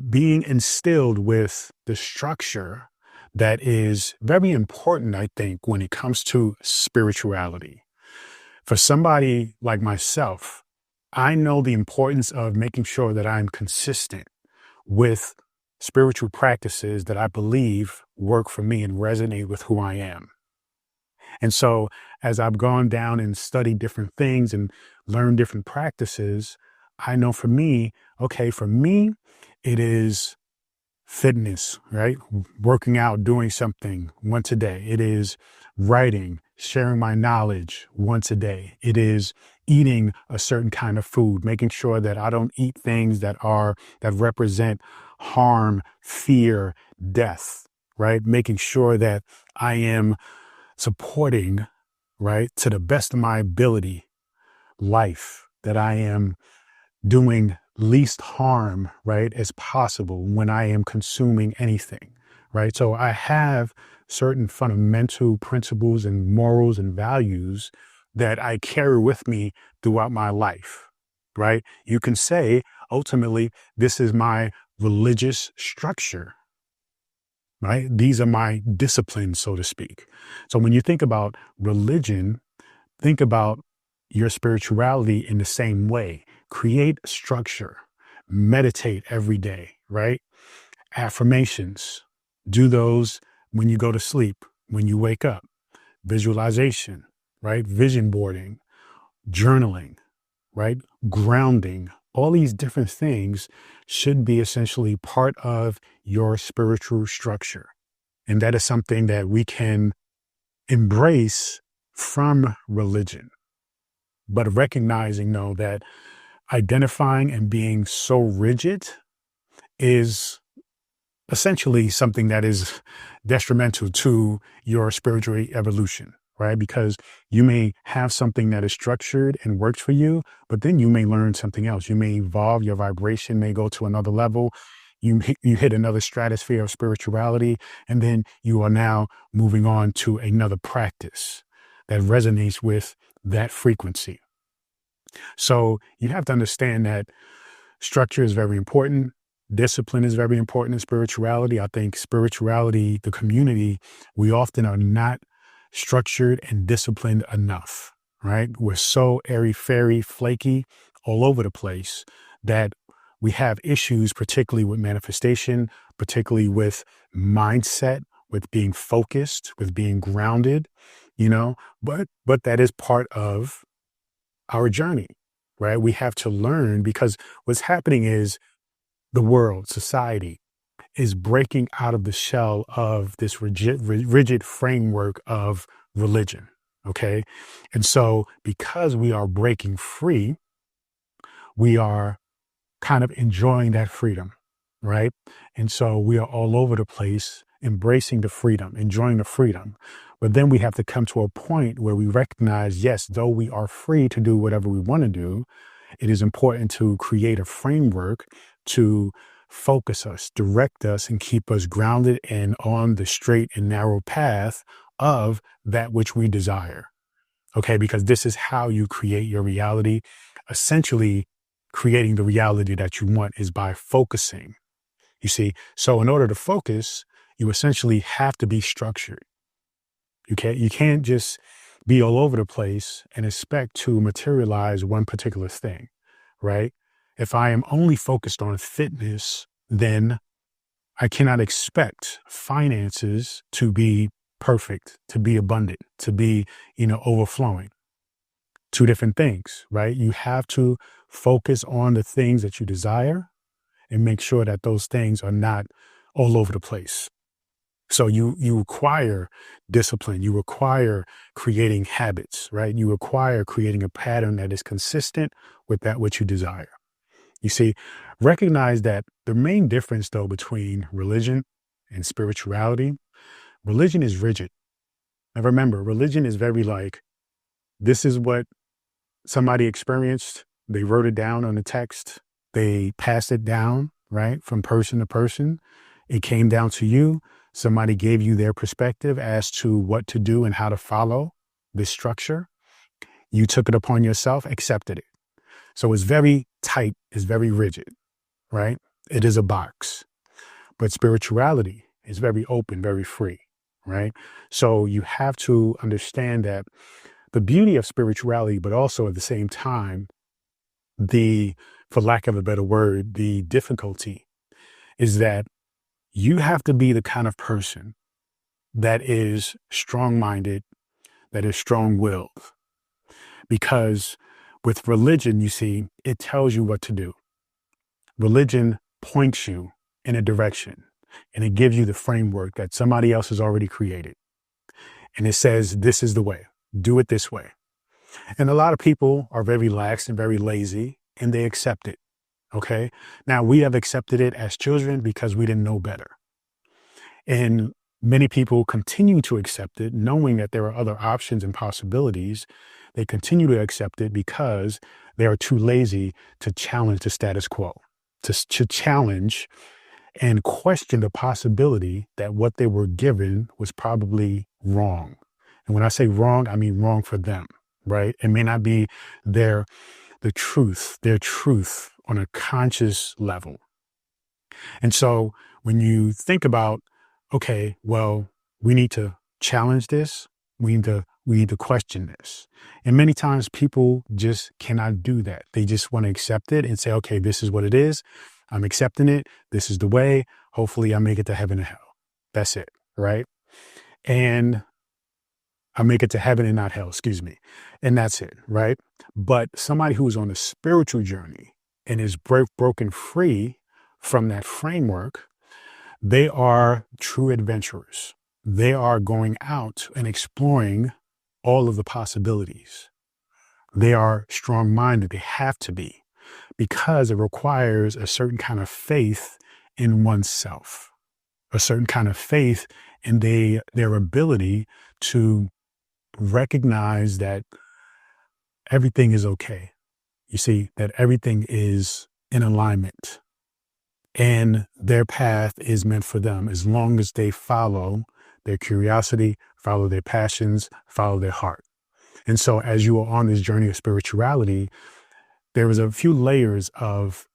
[SPEAKER 1] being instilled with the structure that is very important, I think, when it comes to spirituality. For somebody like myself, I know the importance of making sure that I'm consistent with spiritual practices that I believe work for me and resonate with who I am. And so, as I've gone down and studied different things and learned different practices, I know for me, okay, for me, it is fitness, right? Working out, doing something once a day. It is writing, sharing my knowledge once a day. It is eating a certain kind of food, making sure that I don't eat things that represent harm, fear, death, right? Making sure that I am supporting, right, to the best of my ability, life, that I am doing least harm, right, as possible when I am consuming anything, right? So I have certain fundamental principles and morals and values that I carry with me throughout my life, right? You can say, ultimately, this is my religious structure, right? These are my disciplines, so to speak. So when you think about religion, think about your spirituality in the same way. Create structure, meditate every day, right? Affirmations, do those when you go to sleep, when you wake up, visualization, right? Vision boarding, journaling, right? Grounding, all these different things should be essentially part of your spiritual structure. And that is something that we can embrace from religion, but recognizing, though, that identifying and being so rigid is essentially something that is detrimental to your spiritual evolution, right? Because you may have something that is structured and works for you, but then you may learn something else. You may evolve, your vibration may go to another level. You hit another stratosphere of spirituality, and then you are now moving on to another practice that resonates with that frequency. So you have to understand that structure is very important. Discipline is very important in spirituality. I think spirituality, the community, we often are not structured and disciplined enough, right? We're so airy fairy, flaky, all over the place that we have issues, particularly with manifestation, particularly with mindset, with being focused, with being grounded, but that is part of our journey, right? We have to learn, because what's happening is the world, society, is breaking out of the shell of this rigid framework of religion. Okay. And so, because we are breaking free, we are kind of enjoying that freedom, right? And so we are all over the place, embracing the freedom, enjoying the freedom. But then we have to come to a point where we recognize, yes, though we are free to do whatever we want to do, it is important to create a framework to focus us, direct us, and keep us grounded and on the straight and narrow path of that which we desire. Okay, because this is how you create your reality. Essentially, creating the reality that you want is by focusing. You see, so in order to focus, you essentially have to be structured. You can't just be all over the place and expect to materialize one particular thing, right? If I am only focused on fitness, then I cannot expect finances to be perfect, to be abundant, to be, overflowing. Two different things, right? You have to focus on the things that you desire and make sure that those things are not all over the place. So you require discipline, you require creating habits, right? You require creating a pattern that is consistent with that which you desire. You see, recognize that the main difference, though, between religion and spirituality, religion is rigid. Now remember, religion is very like, this is what somebody experienced. They wrote it down on the text. They passed it down, right, from person to person. It came down to you. Somebody gave you their perspective as to what to do and how to follow this structure. You took it upon yourself, accepted it. So it's very tight, it's very rigid, right? It is a box. But spirituality is very open, very free, right? So you have to understand that the beauty of spirituality, but also at the same time, for lack of a better word, the difficulty is that you have to be the kind of person that is strong minded, that is strong willed. Because with religion, you see, it tells you what to do. Religion points you in a direction and it gives you the framework that somebody else has already created. And it says, this is the way, do it this way. And a lot of people are very lax and very lazy and they accept it. Okay. Now we have accepted it as children because we didn't know better. And many people continue to accept it, knowing that there are other options and possibilities. They continue to accept it because they are too lazy to challenge the status quo, to challenge and question the possibility that what they were given was probably wrong. And when I say wrong, I mean wrong for them, right? It may not be their truth on a conscious level. And so when you think about, okay, well, we need to challenge this, we need to question this. And many times people just cannot do that. They just want to accept it and say, okay, this is what it is. I'm accepting it. This is the way. Hopefully I make it to heaven and hell. That's it, right? And I make it to heaven and not hell, excuse me. And that's it, right? But somebody who is on a spiritual journey and is broken free from that framework, they are true adventurers. They are going out and exploring all of the possibilities. They are strong-minded. They have to be, because it requires a certain kind of faith in oneself, a certain kind of faith in their ability to recognize that everything is okay. You see, that everything is in alignment and their path is meant for them as long as they follow their curiosity, follow their passions, follow their heart. And so as you are on this journey of spirituality, there is a few layers of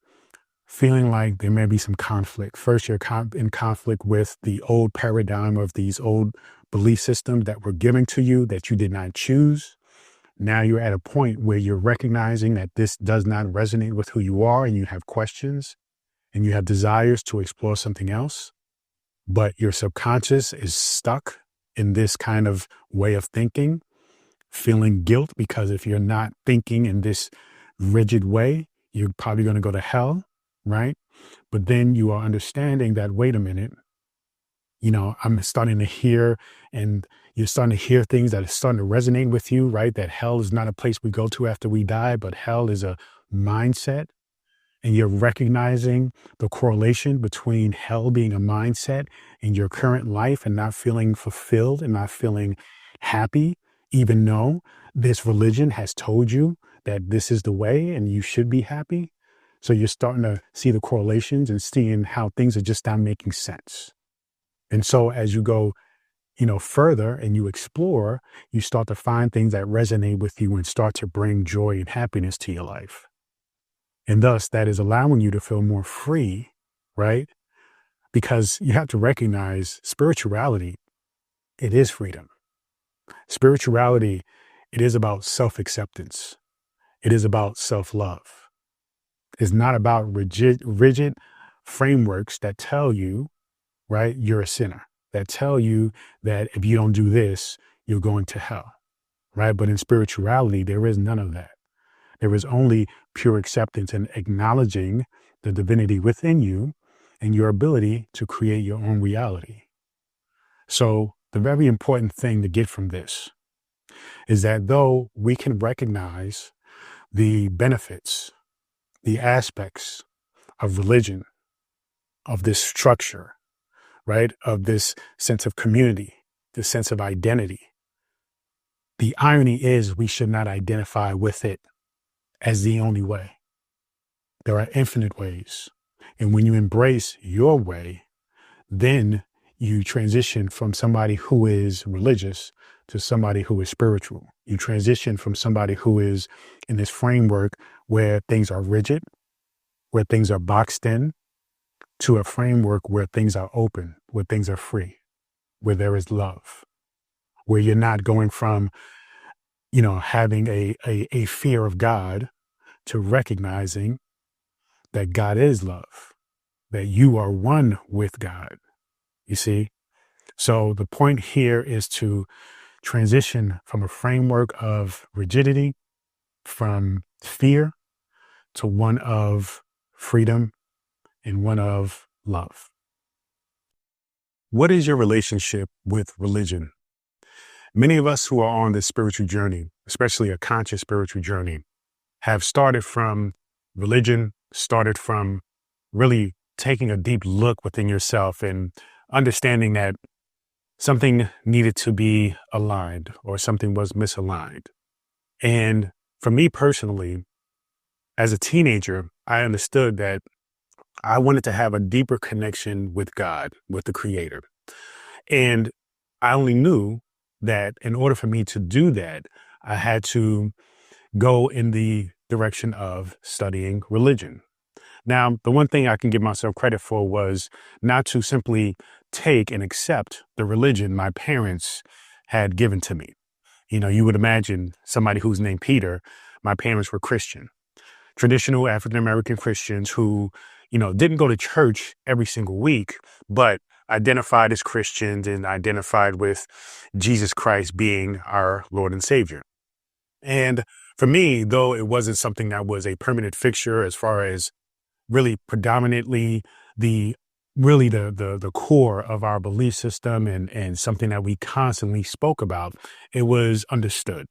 [SPEAKER 1] feeling like there may be some conflict. First, you're in conflict with the old paradigm of these old belief systems that were given to you that you did not choose. Now you're at a point where you're recognizing that this does not resonate with who you are and you have questions and you have desires to explore something else, but your subconscious is stuck in this kind of way of thinking, feeling guilt because if you're not thinking in this rigid way, you're probably going to go to hell, right? But then you are understanding that, wait a minute, I'm starting to hear, and you're starting to hear things that are starting to resonate with you, right? That hell is not a place we go to after we die, but hell is a mindset. And you're recognizing the correlation between hell being a mindset and your current life and not feeling fulfilled and not feeling happy, even though this religion has told you that this is the way and you should be happy. So you're starting to see the correlations and seeing how things are just not making sense. And so as you go, further and you explore, you start to find things that resonate with you and start to bring joy and happiness to your life. And thus that is allowing you to feel more free, right? Because you have to recognize spirituality, it is freedom. Spirituality, it is about self-acceptance. It is about self-love. It's not about rigid frameworks that tell you, right, you're a sinner, that tell you that if you don't do this, you're going to hell, right? But in spirituality, there is none of that. There is only pure acceptance and acknowledging the divinity within you and your ability to create your own reality. So the very important thing to get from this is that though we can recognize the benefits, the aspects of religion, of this structure, right, of this sense of community, this sense of identity, the irony is we should not identify with it as the only way. There are infinite ways. And when you embrace your way, then you transition from somebody who is religious to somebody who is spiritual. You transition from somebody who is in this framework where things are rigid, where things are boxed in, to a framework where things are open, where things are free, where there is love, where you're not going from having a fear of God, to recognizing that God is love, that you are one with God. You see? So the point here is to transition from a framework of rigidity, from fear, to one of freedom and one of love. What is your relationship with religion? Many of us who are on this spiritual journey, especially a conscious spiritual journey, have started from religion, started from really taking a deep look within yourself and understanding that something needed to be aligned or something was misaligned. And for me personally, as a teenager, I understood that I wanted to have a deeper connection with God, with the Creator. And I only knew that in order for me to do that, I had to go in the direction of studying religion. Now, the one thing I can give myself credit for was not to simply take and accept the religion my parents had given to me. You would imagine somebody who's named Peter. My parents were Christian, traditional African American Christians who, didn't go to church every single week, but identified as Christians and identified with Jesus Christ being our Lord and Savior. And for me, though it wasn't something that was a permanent fixture as far as really predominantly the core of our belief system and something that we constantly spoke about, it was understood.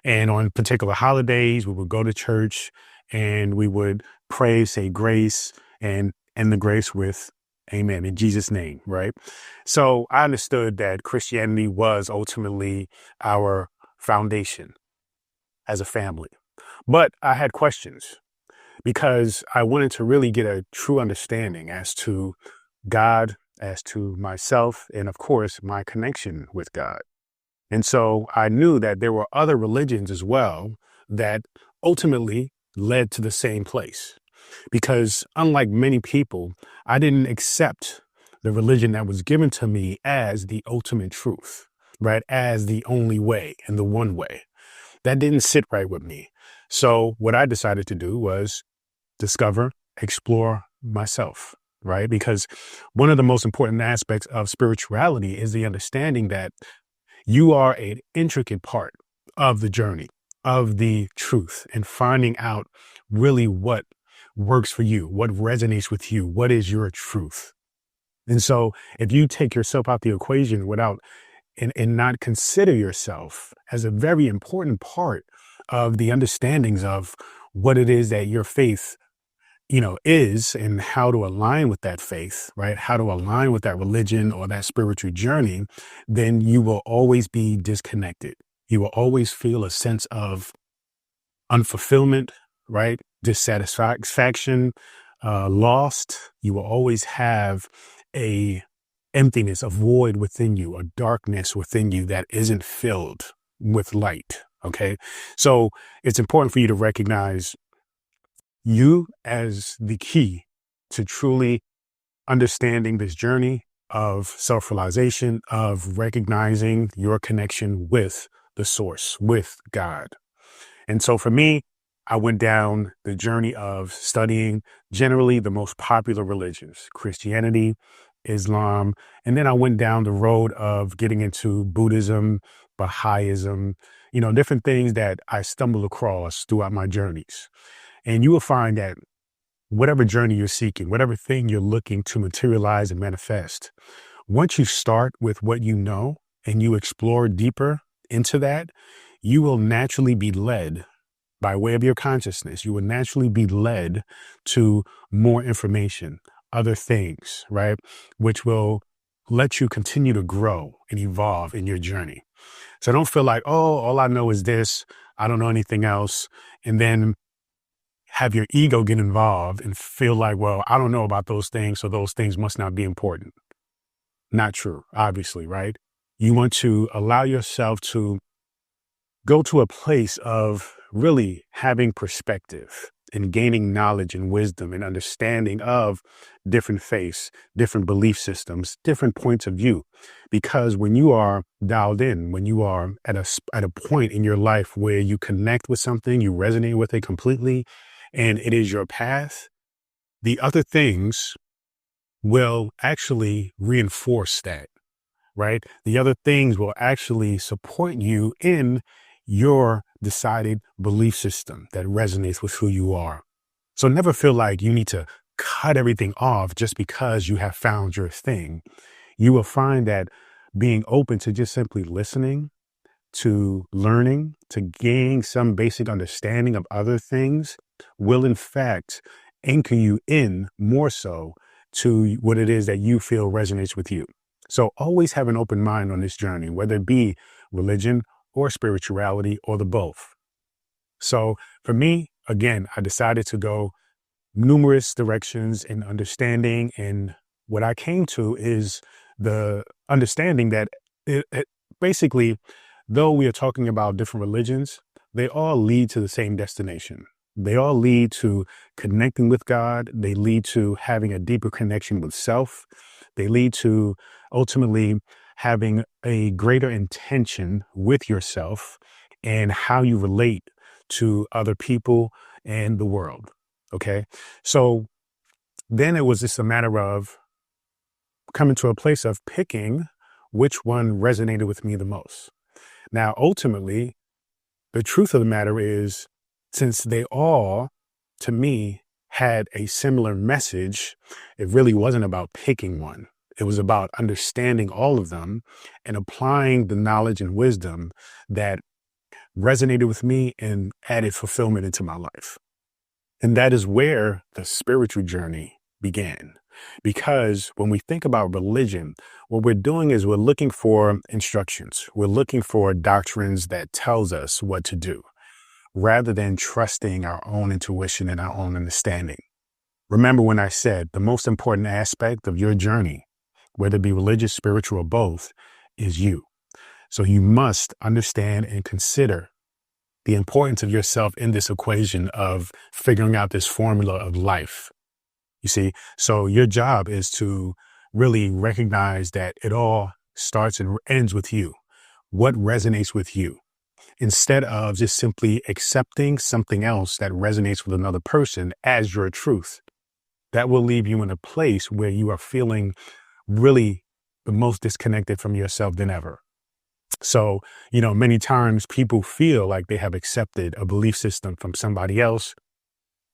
[SPEAKER 1] And on particular holidays, we would go to church and we would pray, say grace, and end the grace with amen in Jesus' name, right? So I understood that Christianity was ultimately our foundation as a family. But I had questions because I wanted to really get a true understanding as to God, as to myself, and of course, my connection with God. And so I knew that there were other religions as well that ultimately led to the same place. Because unlike many people, I didn't accept the religion that was given to me as the ultimate truth, right? As the only way and the one way. That didn't sit right with me. So what I decided to do was discover, explore myself, right? Because one of the most important aspects of spirituality is the understanding that you are an intricate part of the journey, of the truth, and finding out really what works for you, what resonates with you, what is your truth. And so if you take yourself out the equation without and not consider yourself as a very important part of the understandings of what it is that your faith is and how to align with that faith, right? How to align with that religion or that spiritual journey, then you will always be disconnected. You will always feel a sense of unfulfillment, right? Dissatisfaction, lost. You will always have a emptiness, a void within you, a darkness within you that isn't filled with light. Okay. So it's important for you to recognize you as the key to truly understanding this journey of self-realization, of recognizing your connection with the source, with God. And so for me, I went down the journey of studying generally the most popular religions, Christianity, Islam, and then I went down the road of getting into Buddhism, Baha'ism, different things that I stumbled across throughout my journeys. And you will find that whatever journey you're seeking, whatever thing you're looking to materialize and manifest, once you start with what you know and you explore deeper into that, you will naturally be led by way of your consciousness. You will naturally be led to more information, other things, right? Which will let you continue to grow and evolve in your journey. So don't feel like, oh, all I know is this. I don't know anything else. And then have your ego get involved and feel like, well, I don't know about those things, so those things must not be important. Not true, obviously, right? You want to allow yourself to go to a place of really having perspective and gaining knowledge and wisdom and understanding of different faiths, different belief systems, different points of view. Because when you are dialed in, when you are at a point in your life where you connect with something, you resonate with it completely, and it is your path, the other things will actually reinforce that, right? The other things will actually support you in your decided belief system that resonates with who you are. So never feel like you need to cut everything off just because you have found your thing. You will find that being open to just simply listening, to learning, to gain some basic understanding of other things will in fact anchor you in more so to what it is that you feel resonates with you. So always have an open mind on this journey, whether it be religion or spirituality or the both. So for me, again, I decided to go numerous directions in understanding. And what I came to is the understanding that basically, though we are talking about different religions, they all lead to the same destination. They all lead to connecting with God. They lead to having a deeper connection with self. They lead to ultimately having a greater intention with yourself and how you relate to other people and the world. Okay. So then it was just a matter of coming to a place of picking which one resonated with me the most. Now, ultimately, the truth of the matter is, since they all, to me, had a similar message, it really wasn't about picking one. It was about understanding all of them and applying the knowledge and wisdom that resonated with me and added fulfillment into my life. And that is where the spiritual journey began. Because when we think about religion, what we're doing is we're looking for instructions. We're looking for doctrines that tells us what to do, rather than trusting our own intuition and our own understanding. Remember when I said the most important aspect of your journey, whether it be religious, spiritual, or both, is you. So you must understand and consider the importance of yourself in this equation of figuring out this formula of life. You see, so your job is to really recognize that it all starts and ends with you. What resonates with you? Instead of just simply accepting something else that resonates with another person as your truth. That will leave you in a place where you are feeling really the most disconnected from yourself than ever. So, many times people feel like they have accepted a belief system from somebody else.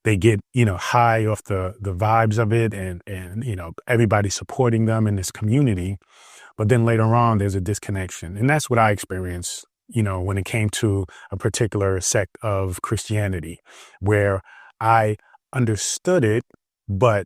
[SPEAKER 1] They get, high off the vibes of it and everybody supporting them in this community. But then later on, there's a disconnection. And that's what I experienced, when it came to a particular sect of Christianity, where I understood it, but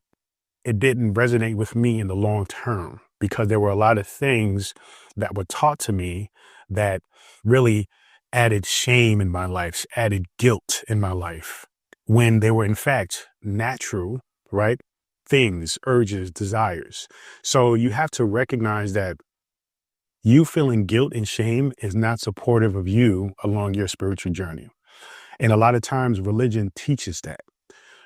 [SPEAKER 1] it didn't resonate with me in the long term because there were a lot of things that were taught to me that really added shame in my life, added guilt in my life, when they were in fact natural, right? Things, urges, desires. So you have to recognize that you feeling guilt and shame is not supportive of you along your spiritual journey. And a lot of times religion teaches that.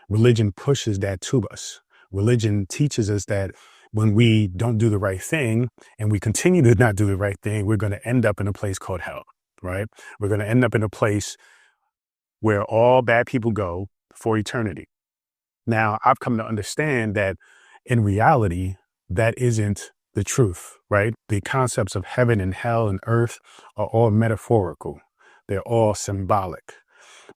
[SPEAKER 1] Religion pushes that to us. Religion teaches us that when we don't do the right thing and we continue to not do the right thing, we're going to end up in a place called hell, right? We're going to end up in a place where all bad people go for eternity. Now, I've come to understand that in reality, that isn't the truth, right? The concepts of heaven and hell and earth are all metaphorical. They're all symbolic.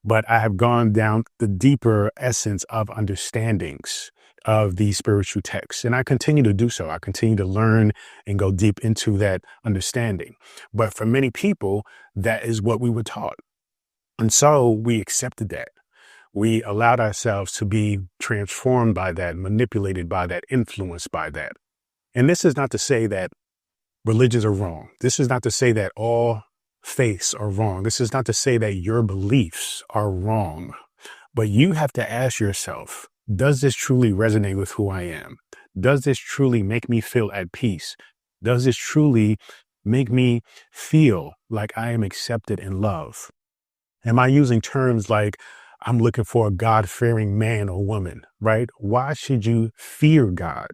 [SPEAKER 1] But I have gone down the deeper essence of understandings of these spiritual texts. And I continue to do so. I continue to learn and go deep into that understanding. But for many people, that is what we were taught. And so we accepted that. We allowed ourselves to be transformed by that, manipulated by that, influenced by that. And this is not to say that religions are wrong. This is not to say that all faiths are wrong. This is not to say that your beliefs are wrong. But you have to ask yourself, does this truly resonate with who I am? Does this truly make me feel at peace? Does this truly make me feel like I am accepted and loved? Am I using terms like I'm looking for a God-fearing man or woman, right? Why should you fear God?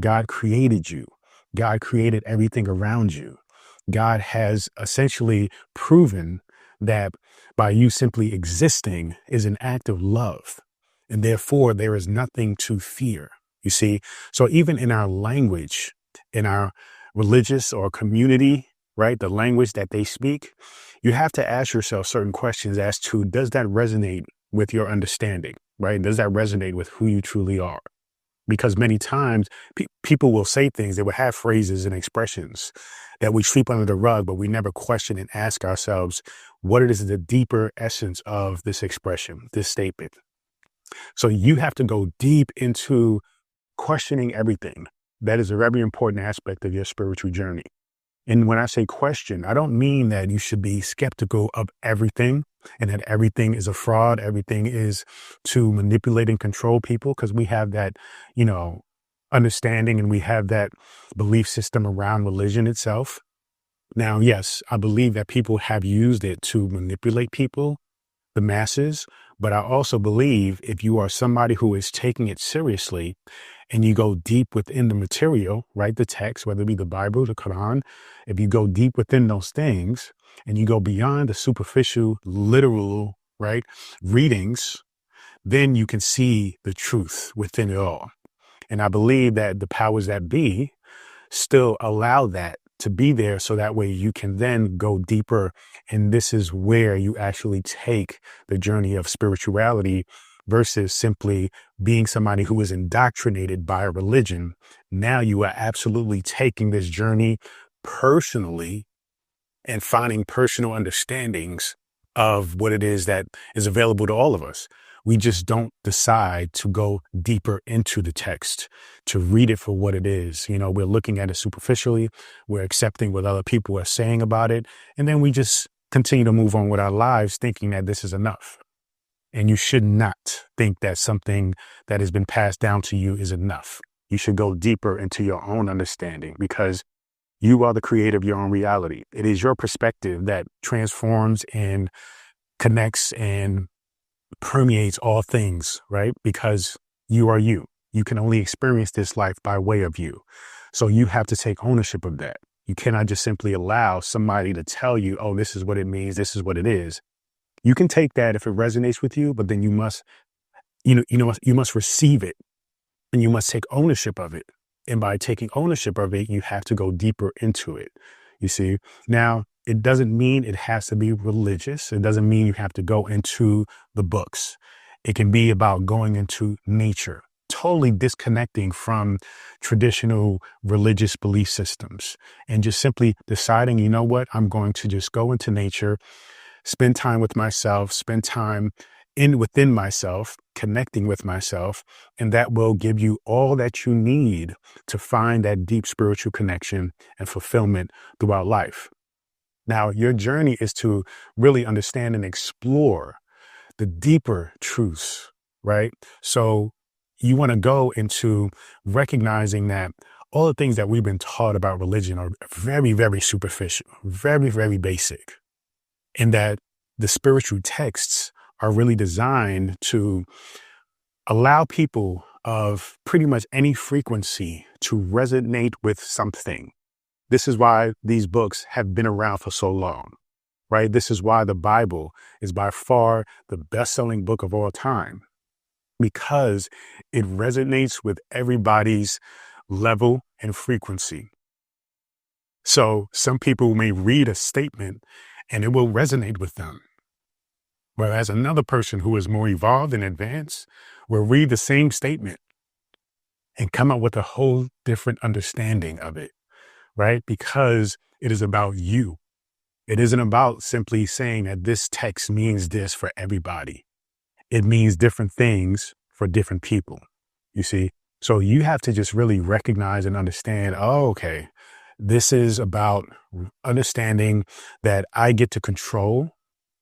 [SPEAKER 1] God created you. God created everything around you. God has essentially proven that by you simply existing is an act of love. And therefore, there is nothing to fear. You see, so even in our language, in our religious or community, right, the language that they speak, you have to ask yourself certain questions as to, does that resonate with your understanding, right? Does that resonate with who you truly are? Because many times people will say things, they will have phrases and expressions that we sweep under the rug, but we never question and ask ourselves, what is the deeper essence of this expression, this statement? So you have to go deep into questioning everything. That is a very important aspect of your spiritual journey. And when I say question, I don't mean that you should be skeptical of everything and that everything is a fraud, everything is to manipulate and control people, because we have that, you know, understanding and we have that belief system around religion itself. Now, yes, I believe that people have used it to manipulate people, the masses, but I also believe if you are somebody who is taking it seriously and you go deep within the material, right? The text, whether it be the Bible, the Quran, if you go deep within those things and you go beyond the superficial, literal, right, readings, then you can see the truth within it all. And I believe that the powers that be still allow that to be there so that way you can then go deeper. And this is where you actually take the journey of spirituality versus simply being somebody who is indoctrinated by a religion. Now you are absolutely taking this journey personally and finding personal understandings of what it is that is available to all of us. We just don't decide to go deeper into the text, to read it for what it is. You know, we're looking at it superficially, we're accepting what other people are saying about it, and then we just continue to move on with our lives thinking that this is enough. And you should not think that something that has been passed down to you is enough. You should go deeper into your own understanding because you are the creator of your own reality. It is your perspective that transforms and connects and permeates all things, right? Because you are you. You can only experience this life by way of you. So you have to take ownership of that. You cannot just simply allow somebody to tell you, oh, this is what it means. This is what it is. You can take that if it resonates with you, but then you must, you must receive it and you must take ownership of it. And by taking ownership of it, you have to go deeper into it. You see, now it doesn't mean it has to be religious. It doesn't mean you have to go into the books. It can be about going into nature, totally disconnecting from traditional religious belief systems and just simply deciding, you know what, I'm going to just go into nature, spend time with myself, spend time within myself, connecting with myself, and that will give you all that you need to find that deep spiritual connection and fulfillment throughout life. Now, your journey is to really understand and explore the deeper truths, right? So you want to go into recognizing that all the things that we've been taught about religion are very, very superficial, very, very basic, and that the spiritual texts are really designed to allow people of pretty much any frequency to resonate with something. This is why these books have been around for so long, right? This is why the Bible is by far the best-selling book of all time, because it resonates with everybody's level and frequency. So some people may read a statement and it will resonate with them. Whereas another person who is more evolved and advanced will read the same statement and come up with a whole different understanding of it, right? Because it is about you. It isn't about simply saying that this text means this for everybody. It means different things for different people, you see? So you have to just really recognize and understand, oh, okay, this is about understanding that I get to control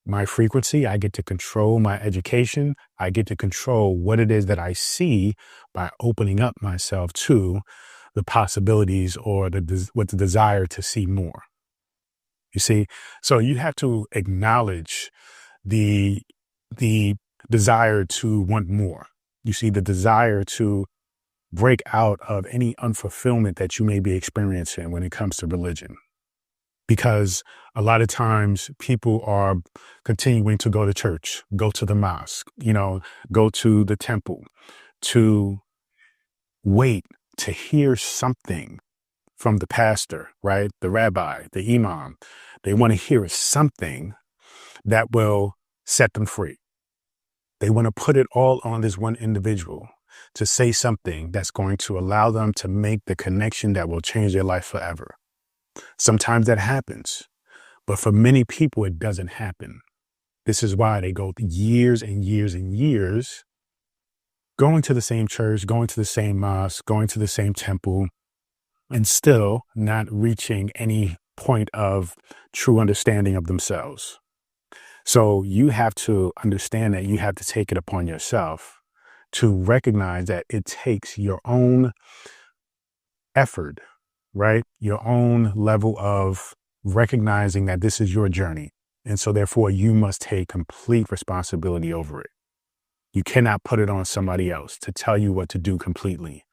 [SPEAKER 1] my frequency. I get to control my education. I get to control what it is that I see by opening up myself to the possibilities or with the desire to see more. You see, so you have to acknowledge the desire to want more. You see the desire to break out of any unfulfillment that you may be experiencing when it comes to religion. Because a lot of times people are continuing to go to church, go to the mosque, go to the temple to wait to hear something from the pastor, right? The rabbi, the imam. They want to hear something that will set them free. They want to put it all on this one individual to say something that's going to allow them to make the connection that will change their life forever. Sometimes that happens, but for many people, it doesn't happen. This is why they go years and years and years going to the same church, going to the same mosque, going to the same temple, and still not reaching any point of true understanding of themselves. So you have to understand that you have to take it upon yourself to recognize that it takes your own effort, right? Your own level of recognizing that this is your journey. And so therefore you must take complete responsibility over it. You cannot put it on somebody else to tell you what to do completely.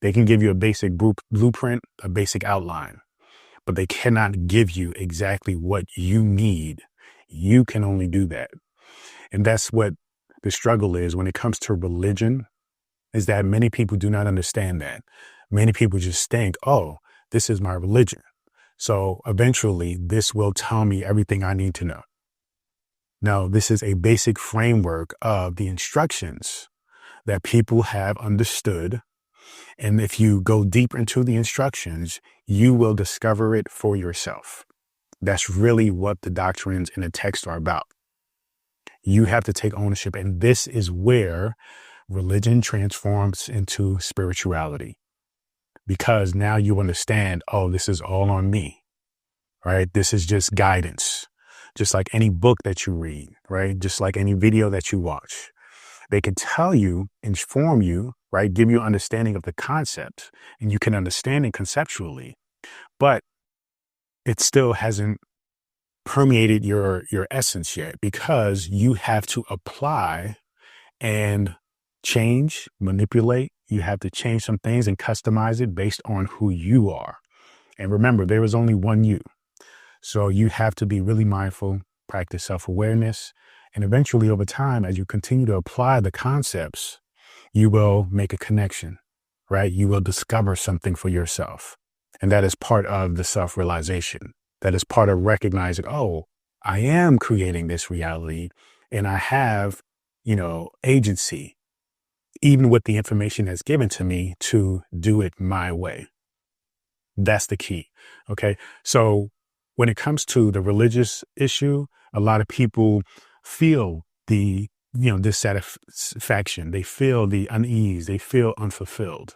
[SPEAKER 1] They can give you a basic blueprint, a basic outline, but they cannot give you exactly what you need. You can only do that. And that's what the struggle is when it comes to religion, is that many people do not understand that. Many people just think, oh, this is my religion. So eventually this will tell me everything I need to know. No, this is a basic framework of the instructions that people have understood. And if you go deep into the instructions, you will discover it for yourself. That's really what the doctrines in the text are about. You have to take ownership. And this is where religion transforms into spirituality. Because now you understand, oh, this is all on me, right? This is just guidance. Just like any book that you read, right? Just like any video that you watch. They can tell you, inform you, right? Give you understanding of the concept, and you can understand it conceptually, but it still hasn't permeated your essence yet, because you have to apply and change, manipulate. You have to change some things and customize it based on who you are. And remember, there is only one you. So you have to be really mindful, practice self-awareness, and eventually over time, as you continue to apply the concepts, you will make a connection, right? You will discover something for yourself. And that is part of the self-realization. That is part of recognizing, oh, I am creating this reality and I have, agency, even with the information that's given to me, to do it my way. That's the key. Okay. So when it comes to the religious issue, a lot of people feel the, dissatisfaction. They feel the unease. They feel unfulfilled.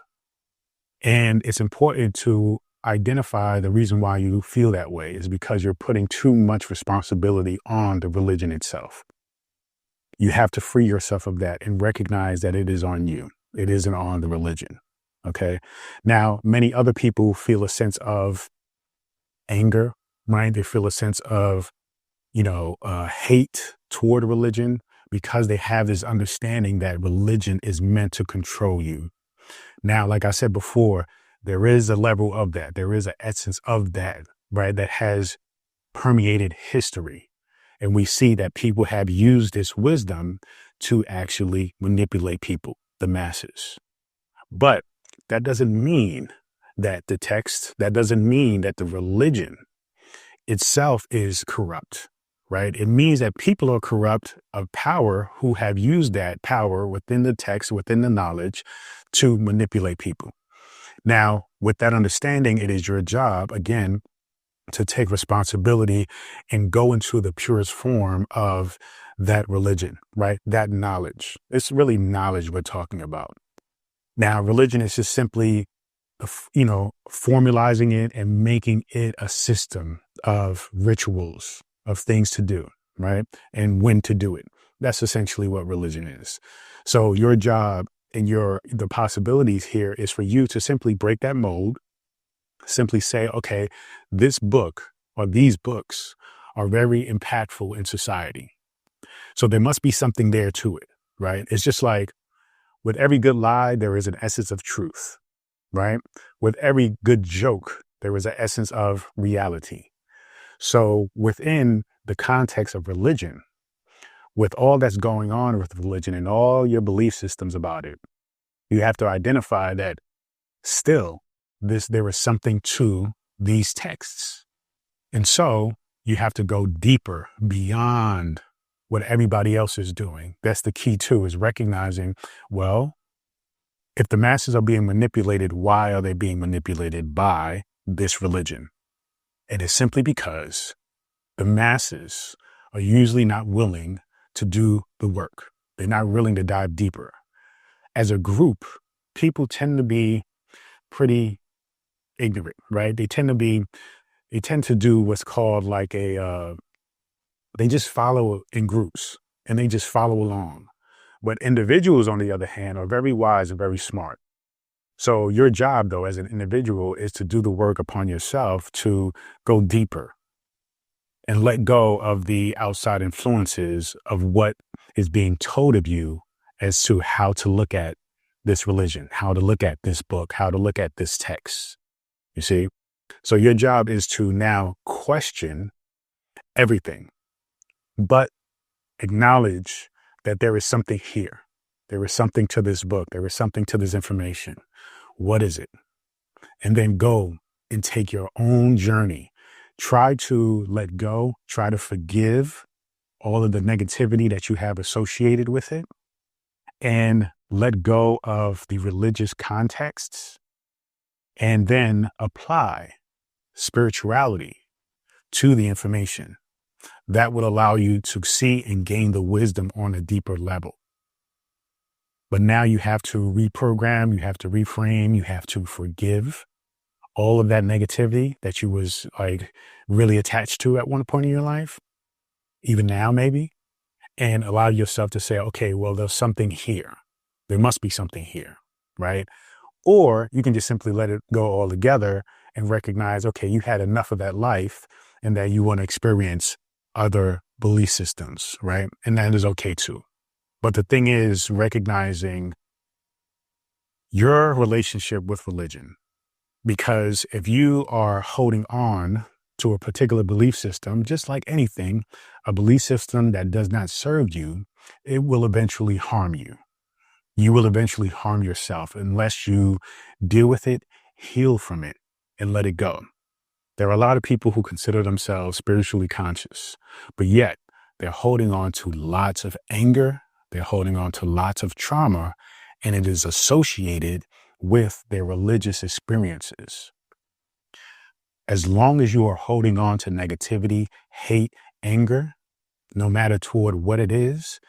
[SPEAKER 1] And it's important to identify the reason why you feel that way is because you're putting too much responsibility on the religion itself. You have to free yourself of that and recognize that it is on you. It isn't on the religion. Okay. Now, many other people feel a sense of anger, right? They feel a sense of, hate toward religion because they have this understanding that religion is meant to control you. Now, like I said before, there is a level of that. There is an essence of that, right? That has permeated history. And we see that people have used this wisdom to actually manipulate people, the masses. But that doesn't mean that the text, that doesn't mean that the religion itself is corrupt, right? It means that people are corrupt of power who have used that power within the text, within the knowledge, to manipulate people. Now, with that understanding, it is your job, again, to take responsibility and go into the purest form of that religion, right? That knowledge. It's really knowledge we're talking about. Now, religion is just simply, formalizing it and making it a system of rituals, of things to do, right? And when to do it. That's essentially what religion is. So your job and the possibilities here is for you to simply break that mold, simply say, okay, this book or these books are very impactful in society. So there must be something there to it. right? It's just like with every good lie, there is an essence of truth, right? With every good joke, there is an essence of reality. So within the context of religion, with all that's going on with religion and all your belief systems about it, you have to identify that still there is something to these texts. And so you have to go deeper beyond what everybody else is doing. That's the key too, is recognizing, well, if the masses are being manipulated, why are they being manipulated by this religion? It is simply because the masses are usually not willing to do the work. They're not willing to dive deeper. As a group, people tend to be pretty ignorant, right? They tend to do what's called like they just follow in groups and they just follow along. But individuals, on the other hand, are very wise and very smart. So your job, though, as an individual is to do the work upon yourself to go deeper and let go of the outside influences of what is being told of you as to how to look at this religion, how to look at this book, how to look at this text. You see? So your job is to now question everything, but acknowledge that there is something here. There is something to this book. There is something to this information. What is it? And then go and take your own journey. Try to let go, try to forgive all of the negativity that you have associated with it, and let go of the religious contexts, and then apply spirituality to the information. That will allow you to see and gain the wisdom on a deeper level. But now you have to reprogram, you have to reframe, you have to forgive all of that negativity that you was like really attached to at one point in your life, even now maybe, and allow yourself to say, okay, well, there's something here. There must be something here, right? Or you can just simply let it go altogether and recognize, okay, you had enough of that life and that you want to experience other belief systems, right? And that is okay too. But the thing is recognizing your relationship with religion, because if you are holding on to a particular belief system, just like anything, a belief system that does not serve you, it will eventually harm you. You will eventually harm yourself unless you deal with it, heal from it, and let it go. There are a lot of people who consider themselves spiritually conscious, but yet they're holding on to lots of anger. They're holding on to lots of trauma, and it is associated with their religious experiences. As long as you are holding on to negativity, hate, anger, no matter toward what it is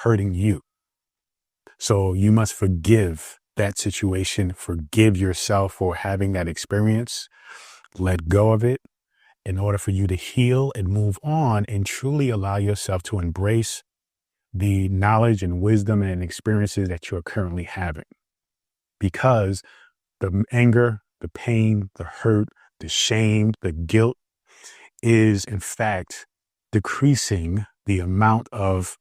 [SPEAKER 1] hurting you. So you must forgive that situation, forgive yourself for having that experience, let go of it in order for you to heal and move on and truly allow yourself to embrace the knowledge and wisdom and experiences that you're currently having. Because the anger, the pain, the hurt, the shame, the guilt is in fact decreasing the amount of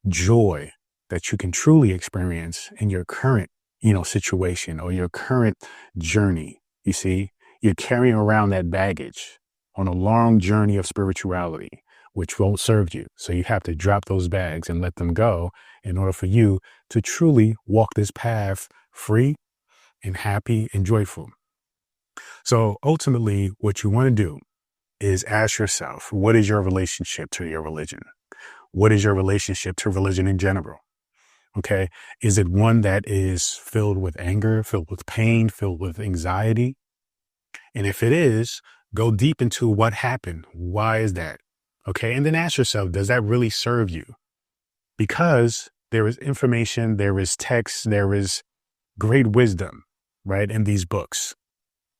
[SPEAKER 1] joy that you can truly experience in your current, situation or your current journey. You see, you're carrying around that baggage on a long journey of spirituality, which won't serve you. So you have to drop those bags and let them go in order for you to truly walk this path free and happy and joyful. So ultimately, what you want to do is ask yourself, what is your relationship to your religion? What is your relationship to religion in general? Okay. Is it one that is filled with anger, filled with pain, filled with anxiety? And if it is, go deep into what happened. Why is that? Okay. And then ask yourself, does that really serve you? Because there is information, there is text, there is great wisdom, right, in these books.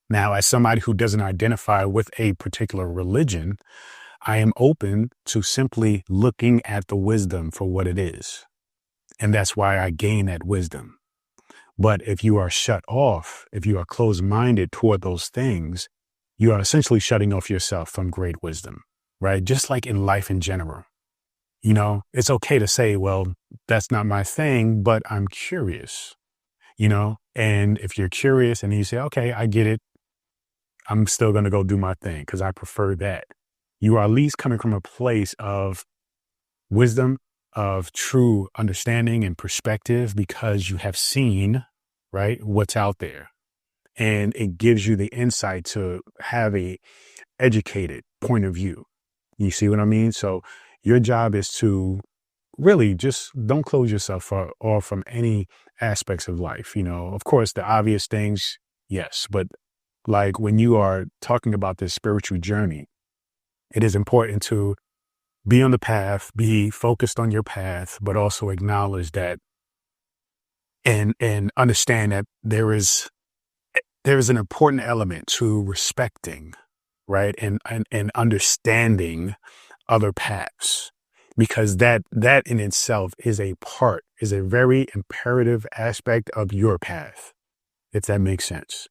[SPEAKER 1] Now, as somebody who doesn't identify with a particular religion, I am open to simply looking at the wisdom for what it is. And that's why I gain that wisdom. But if you are shut off, if you are closed-minded toward those things, you are essentially shutting off yourself from great wisdom, right? Just like in life in general. It's okay to say, well, that's not my thing, but I'm curious, and if you're curious and you say, okay, I get it, I'm still going to go do my thing because I prefer that. You are at least coming from a place of wisdom, of true understanding and perspective because you have seen, right, what's out there. And it gives you the insight to have a educated point of view. You see what I mean? So your job is to really just don't close yourself off from any aspects of life. Of course, the obvious things, yes, but like when you are talking about this spiritual journey, it is important to be on the path, be focused on your path, but also acknowledge that and understand that there is an important element to respecting, right? And understanding other paths because that in itself is a very imperative aspect of your path, if that makes sense.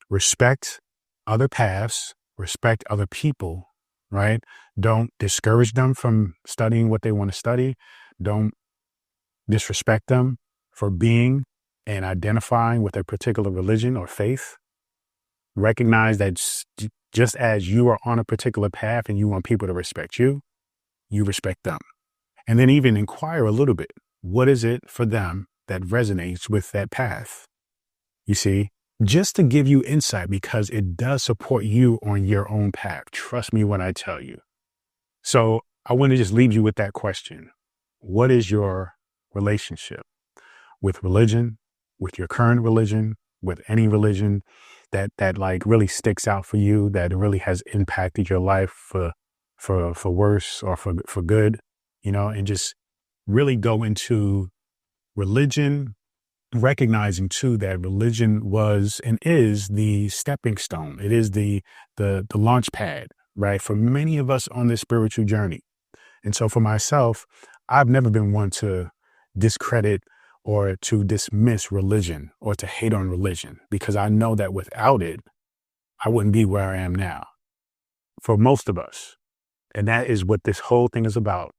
[SPEAKER 1] Respect other paths, respect other people, right? Don't discourage them from studying what they want to study. Don't disrespect them for being and identifying with a particular religion or faith. Recognize that just as you are on a particular path and you want people to respect you, you respect them. And then even inquire a little bit. What is it for them that resonates with that path? You see, just to give you insight because it does support you on your own path. Trust me when I tell you. So I want to just leave you with that question. What is your relationship with religion, with your current religion, with any religion that like really sticks out for you, that really has impacted your life for worse or for good, and just really go into religion, recognizing too that religion was and is the stepping stone. It is the launch pad, right, for many of us on this spiritual journey. And so for myself, I've never been one to discredit or to dismiss religion or to hate on religion because I know that without it, I wouldn't be where I am now for most of us. And that is what this whole thing is about.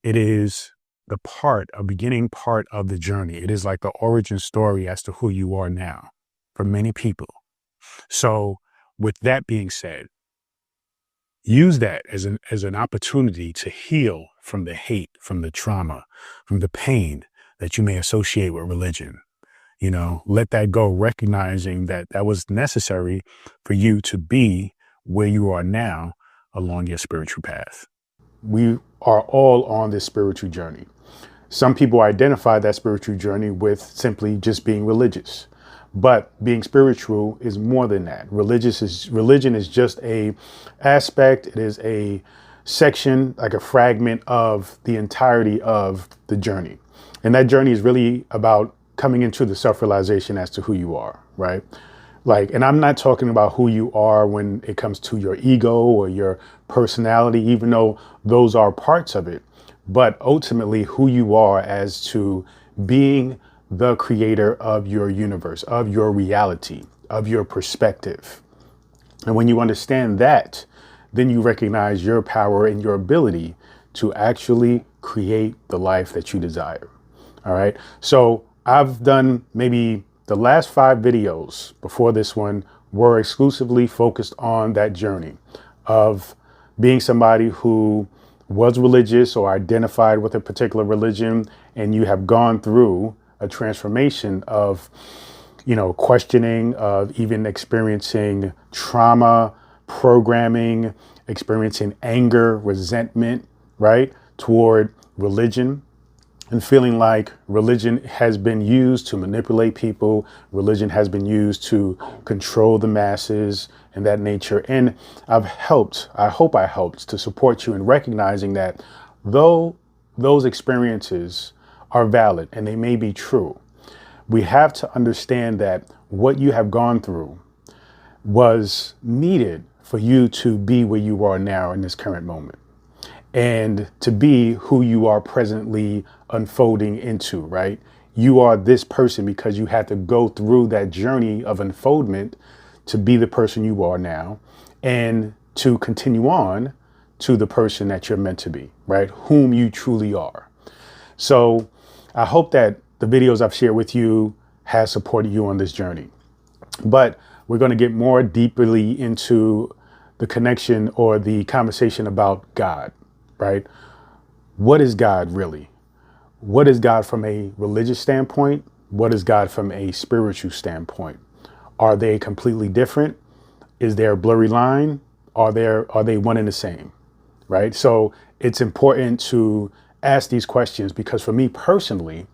[SPEAKER 1] It is a beginning part of the journey. It is like the origin story as to who you are now for many people. So with that being said, use that as an opportunity to heal from the hate, from the trauma, from the pain that you may associate with religion. Let that go, recognizing that that was necessary for you to be where you are now along your spiritual path. We are all on this spiritual journey. Some people identify that spiritual journey with simply just being religious. But being spiritual is more than that. Religion is just a aspect. It is a section, like a fragment of the entirety of the journey. And that journey is really about coming into the self-realization as to who you are, right? And I'm not talking about who you are when it comes to your ego or your personality, even though those are parts of it, but ultimately who you are as to being the creator of your universe, of your reality, of your perspective. And when you understand that, then you recognize your power and your ability to actually create the life that you desire. All right. So I've done maybe the last 5 videos before this one were exclusively focused on that journey of being somebody who was religious or identified with a particular religion, and you have gone through a transformation of, questioning, of even experiencing trauma, programming, experiencing anger, resentment, right, toward religion, and feeling like religion has been used to manipulate people, religion has been used to control the masses and that nature. And I hope I helped to support you in recognizing that though those experiences are valid and they may be true, we have to understand that what you have gone through was needed for you to be where you are now in this current moment, and to be who you are presently unfolding into, right? You are this person because you had to go through that journey of unfoldment to be the person you are now, and to continue on to the person that you're meant to be, right? Whom you truly are. So I hope that the videos I've shared with you has supported you on this journey. But we're going to get more deeply into the connection or the conversation about God, right? What is God really? What is God from a religious standpoint? What is God from a spiritual standpoint? Are they completely different? Is there a blurry line? Are they one and the same? Right? So it's important to ask these questions because for me personally,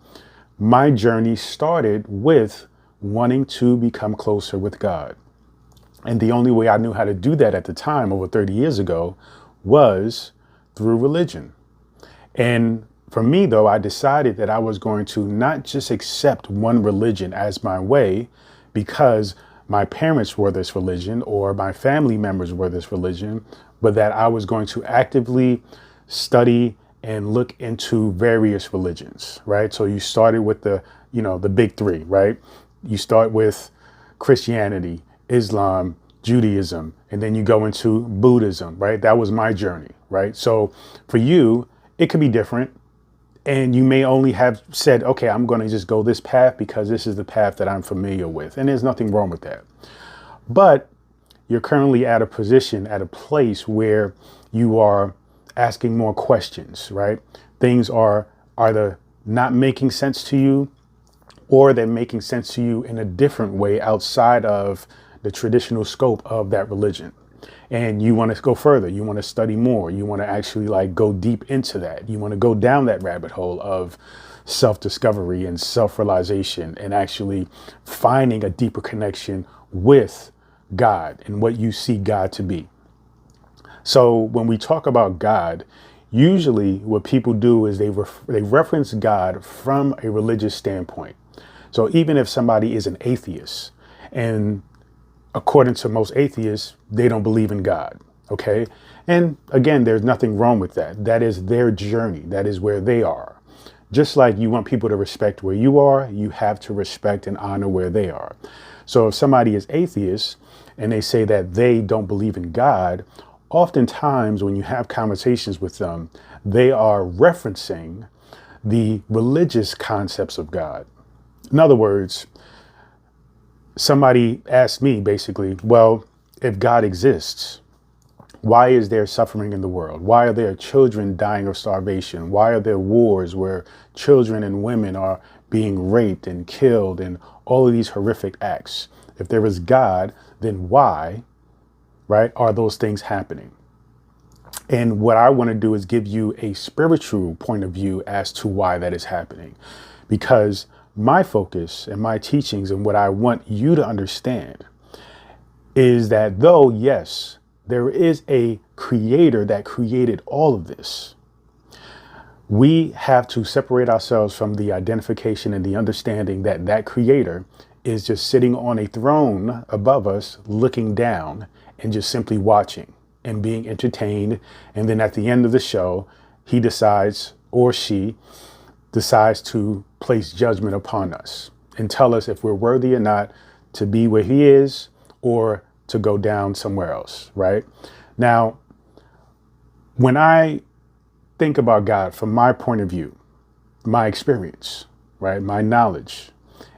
[SPEAKER 1] my journey started with wanting to become closer with God. And the only way I knew how to do that at the time, over 30 years ago, was through religion. And for me, though, I decided that I was going to not just accept one religion as my way because my parents were this religion or my family members were this religion, but that I was going to actively study and look into various religions, right? So you started with the big three, right? You start with Christianity, Islam, Judaism, and then you go into Buddhism, right? That was my journey, right? So for you, it could be different. And you may only have said, okay, I'm going to just go this path because this is the path that I'm familiar with. And there's nothing wrong with that. But you're currently at a position, at a place where you are asking more questions, right? Things are either not making sense to you or they're making sense to you in a different way outside of the traditional scope of that religion. And you want to go further. You want to study more. You want to actually go deep into that. You want to go down that rabbit hole of self-discovery and self-realization and actually finding a deeper connection with God and what you see God to be. So when we talk about God, usually what people do is they reference God from a religious standpoint. So even if somebody is an atheist, and according to most atheists, they don't believe in God. Okay. And again, there's nothing wrong with that. That is their journey. That is where they are. Just like you want people to respect where you are, you have to respect and honor where they are. So if somebody is atheist and they say that they don't believe in God, oftentimes when you have conversations with them, they are referencing the religious concepts of God. In other words, somebody asked me basically, well, if God exists, why is there suffering in the world? Why are there children dying of starvation? Why are there wars where children and women are being raped and killed and all of these horrific acts? If there is God, then why, right, are those things happening? And what I want to do is give you a spiritual point of view as to why that is happening. Because my focus and my teachings and what I want you to understand is that though, yes, there is a creator that created all of this, we have to separate ourselves from the identification and the understanding that that creator is just sitting on a throne above us, looking down and just simply watching and being entertained. And then at the end of the show, he decides or she decides to place judgment upon us and tell us if we're worthy or not to be where he is or to go down somewhere else, right? Now, when I think about God from my point of view, my experience, right, my knowledge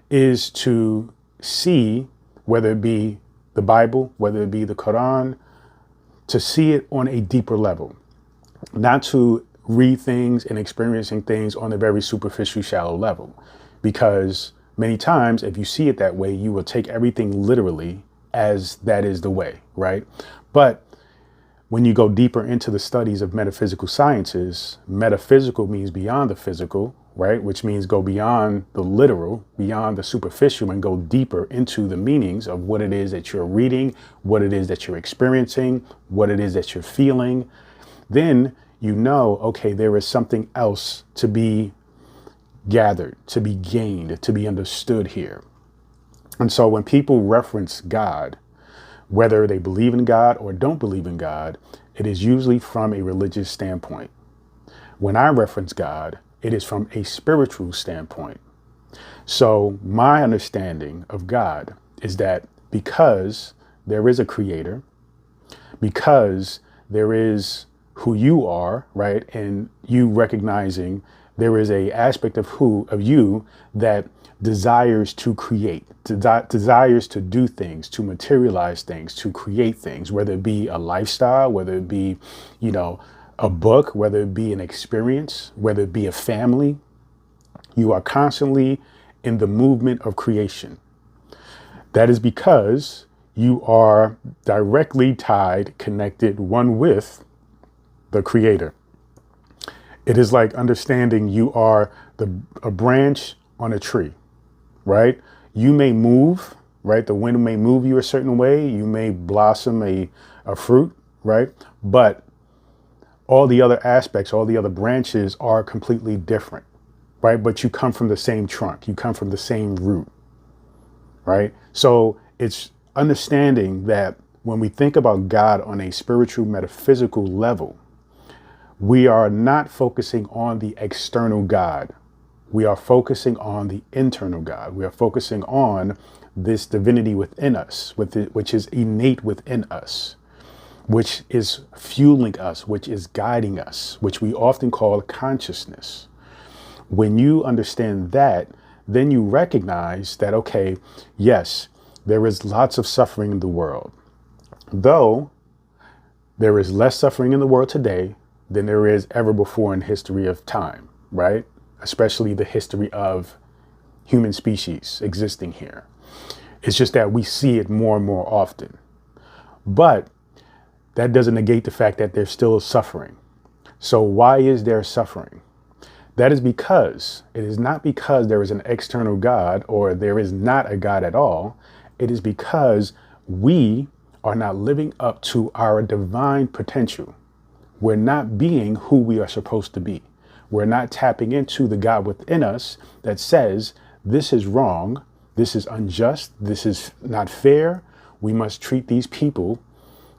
[SPEAKER 1] is to see, whether it be the Bible, whether it be the Quran, to see it on a deeper level, not to read things and experiencing things on a very superficial, shallow level. Because many times, if you see it that way, you will take everything literally as that is the way, right? But when you go deeper into the studies of metaphysical sciences, metaphysical means beyond the physical, right? Which means go beyond the literal, beyond the superficial, and go deeper into the meanings of what it is that you're reading, what it is that you're experiencing, what it is that you're feeling. Then you know, okay, there is something else to be gathered, to be gained, to be understood here. And so when people reference God, whether they believe in God or don't believe in God, it is usually from a religious standpoint. When I reference God, it is from a spiritual standpoint. So my understanding of God is that because there is a creator, because there is who you are, right? And you recognizing there is a aspect of you that desires to create, desires to do things, to materialize things, to create things, whether it be a lifestyle, whether it be, you know, a book, whether it be an experience, whether it be a family. You are constantly in the movement of creation. That is because you are directly tied, connected, one with the Creator. It is like understanding you are a branch on a tree, right? You may move, right? The wind may move you a certain way. You may blossom a fruit, right? But all the other aspects, all the other branches are completely different, right? But you come from the same trunk. You come from the same root, right? So it's understanding that when we think about God on a spiritual, metaphysical level, we are not focusing on the external God. We are focusing on the internal God. We are focusing on this divinity within us, which is innate within us, which is fueling us, which is guiding us, which we often call consciousness. When you understand that, then you recognize that, okay, yes, there is lots of suffering in the world. Though there is less suffering in the world today than there is ever before in history of time, right? Especially the history of human species existing here. It's just that we see it more and more often. But that doesn't negate the fact that there's still suffering. So why is there suffering? That is because it is not because there is an external God or there is not a God at all. It is because we are not living up to our divine potential. We're not being who we are supposed to be. We're not tapping into the God within us that says, this is wrong, this is unjust, this is not fair. We must treat these people,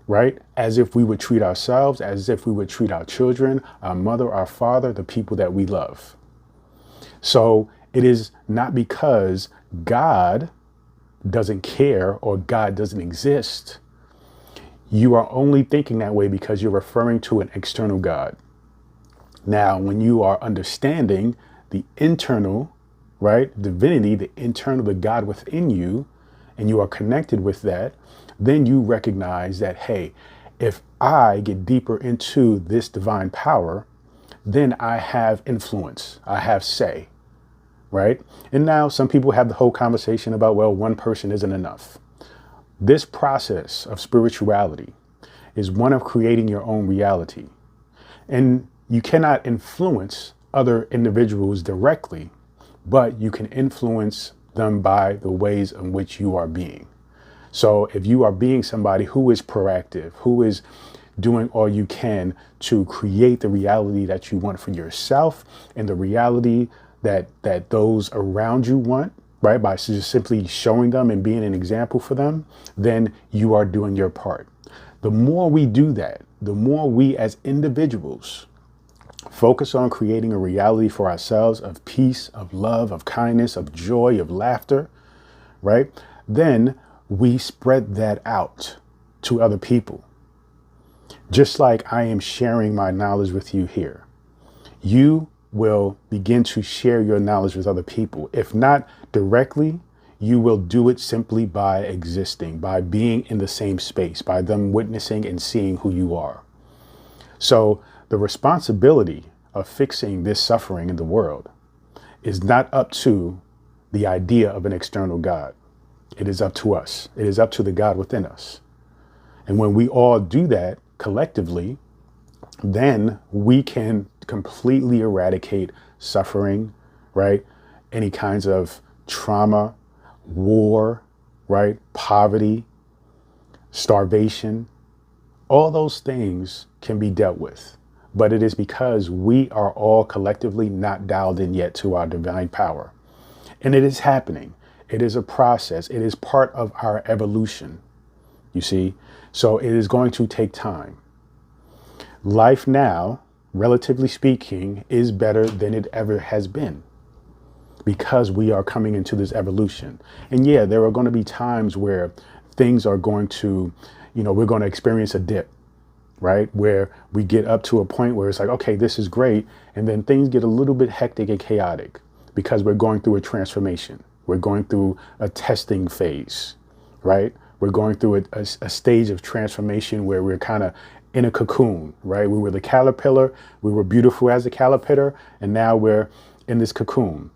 [SPEAKER 1] right, as if we would treat ourselves, as if we would treat our children, our mother, our father, the people that we love. So it is not because God doesn't care or God doesn't exist. You are only thinking that way because you're referring to an external God. Now, when you are understanding the internal, right, divinity, the internal, the God within you, and you are connected with that, then you recognize that, hey, if I get deeper into this divine power, then I have influence, I have say, right? And now some people have the whole conversation about, well, one person isn't enough. This process of spirituality is one of creating your own reality. And you cannot influence other individuals directly, but you can influence them by the ways in which you are being. So if you are being somebody who is proactive, who is doing all you can to create the reality that you want for yourself and the reality that those around you want, right, by just simply showing them and being an example for them, then you are doing your part. The more we do that, the more we as individuals focus on creating a reality for ourselves of peace, of love, of kindness, of joy, of laughter, right? Then we spread that out to other people. Just like I am sharing my knowledge with you here, you will begin to share your knowledge with other people. If not directly, you will do it simply by existing, by being in the same space, by them witnessing and seeing who you are. So the responsibility of fixing this suffering in the world is not up to the idea of an external God. It is up to us. It is up to the God within us. And when we all do that collectively, then we can completely eradicate suffering, right? Any kinds of trauma, war, right? Poverty, starvation, all those things can be dealt with. But it is because we are all collectively not dialed in yet to our divine power. And it is happening. It is a process. It is part of our evolution, you see? So it is going to take time. Life now, relatively speaking, is better than it ever has been because we are coming into this evolution. And yeah, there are going to be times where things are going to, we're going to experience a dip, right? Where we get up to a point where it's like, okay, this is great. And then things get a little bit hectic and chaotic because we're going through a transformation. We're going through a testing phase, right? We're going through a stage of transformation where we're kind of in a cocoon, right? We were the caterpillar. We were beautiful as a caterpillar. And now we're in this cocoon,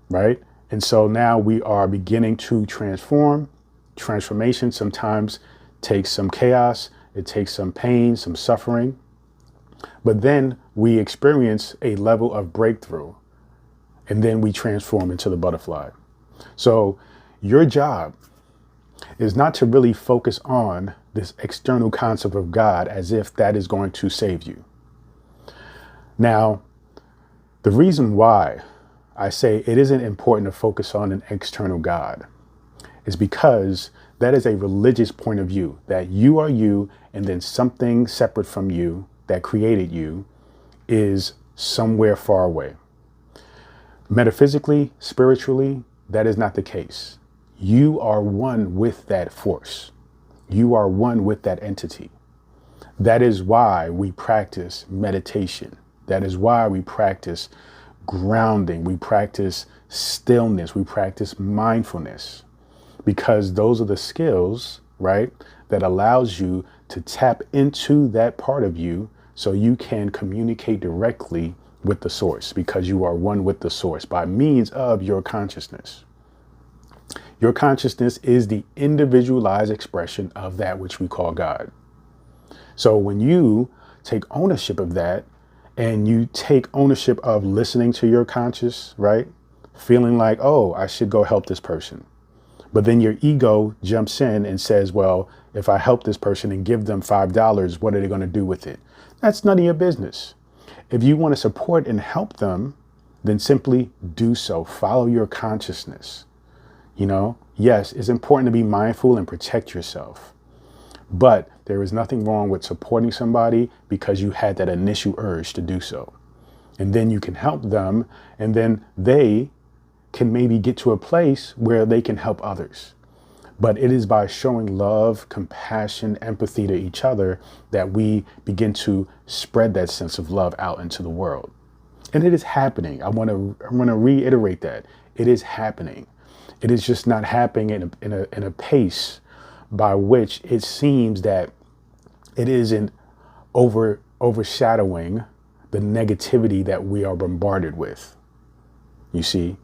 [SPEAKER 1] right? And so now we are beginning to transform. Transformation sometimes takes some chaos. It takes some pain, some suffering. But then we experience a level of breakthrough. And then we transform into the butterfly. So your job is not to really focus on this external concept of God as if that is going to save you. Now, the reason why I say it isn't important to focus on an external God is because that is a religious point of view, that you are you and then something separate from you that created you is somewhere far away. Metaphysically, spiritually, that is not the case. You are one with that force. You are one with that entity. That is why we practice meditation. That is why we practice grounding. We practice stillness. We practice mindfulness, because those are the skills, right, that allows you to tap into that part of you so you can communicate directly with the source, because you are one with the source by means of your consciousness. Your consciousness is the individualized expression of that which we call God. So when you take ownership of that and you take ownership of listening to your conscious, right, feeling like, oh, I should go help this person. But then your ego jumps in and says, well, if I help this person and give them $5, what are they going to do with it? That's none of your business. If you want to support and help them, then simply do so. Follow your consciousness. You know, yes, it's important to be mindful and protect yourself. But there is nothing wrong with supporting somebody because you had that initial urge to do so. And then you can help them, and then they can maybe get to a place where they can help others. But it is by showing love, compassion, empathy to each other that we begin to spread that sense of love out into the world. And it is happening. I want to reiterate that. It is happening. It is just not happening in a pace by which it seems that it isn't overshadowing the negativity that we are bombarded with. You see,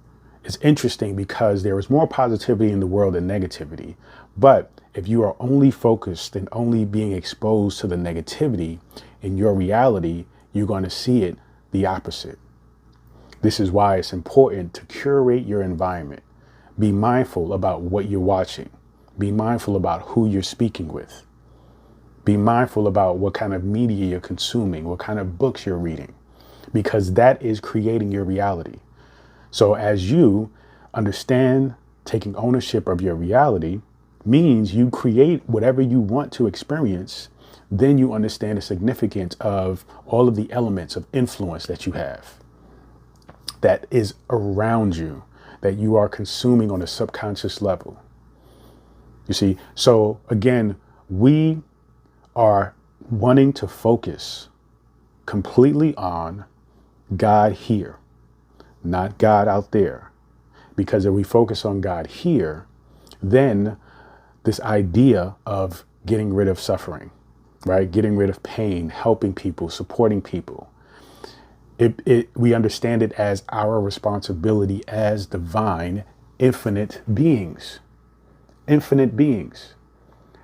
[SPEAKER 1] it's interesting because there is more positivity in the world than negativity. But if you are only focused and only being exposed to the negativity in your reality, you're going to see it the opposite. This is why it's important to curate your environment. Be mindful about what you're watching. Be mindful about who you're speaking with. Be mindful about what kind of media you're consuming, what kind of books you're reading, because that is creating your reality. So as you understand taking ownership of your reality means you create whatever you want to experience, then you understand the significance of all of the elements of influence that you have, that is around you, that you are consuming on a subconscious level. You see, so again, we are wanting to focus completely on God here, not God out there. Because if we focus on God here, then this idea of getting rid of suffering, right? Getting rid of pain, helping people, supporting people. We understand it as our responsibility as divine, infinite beings. Infinite beings.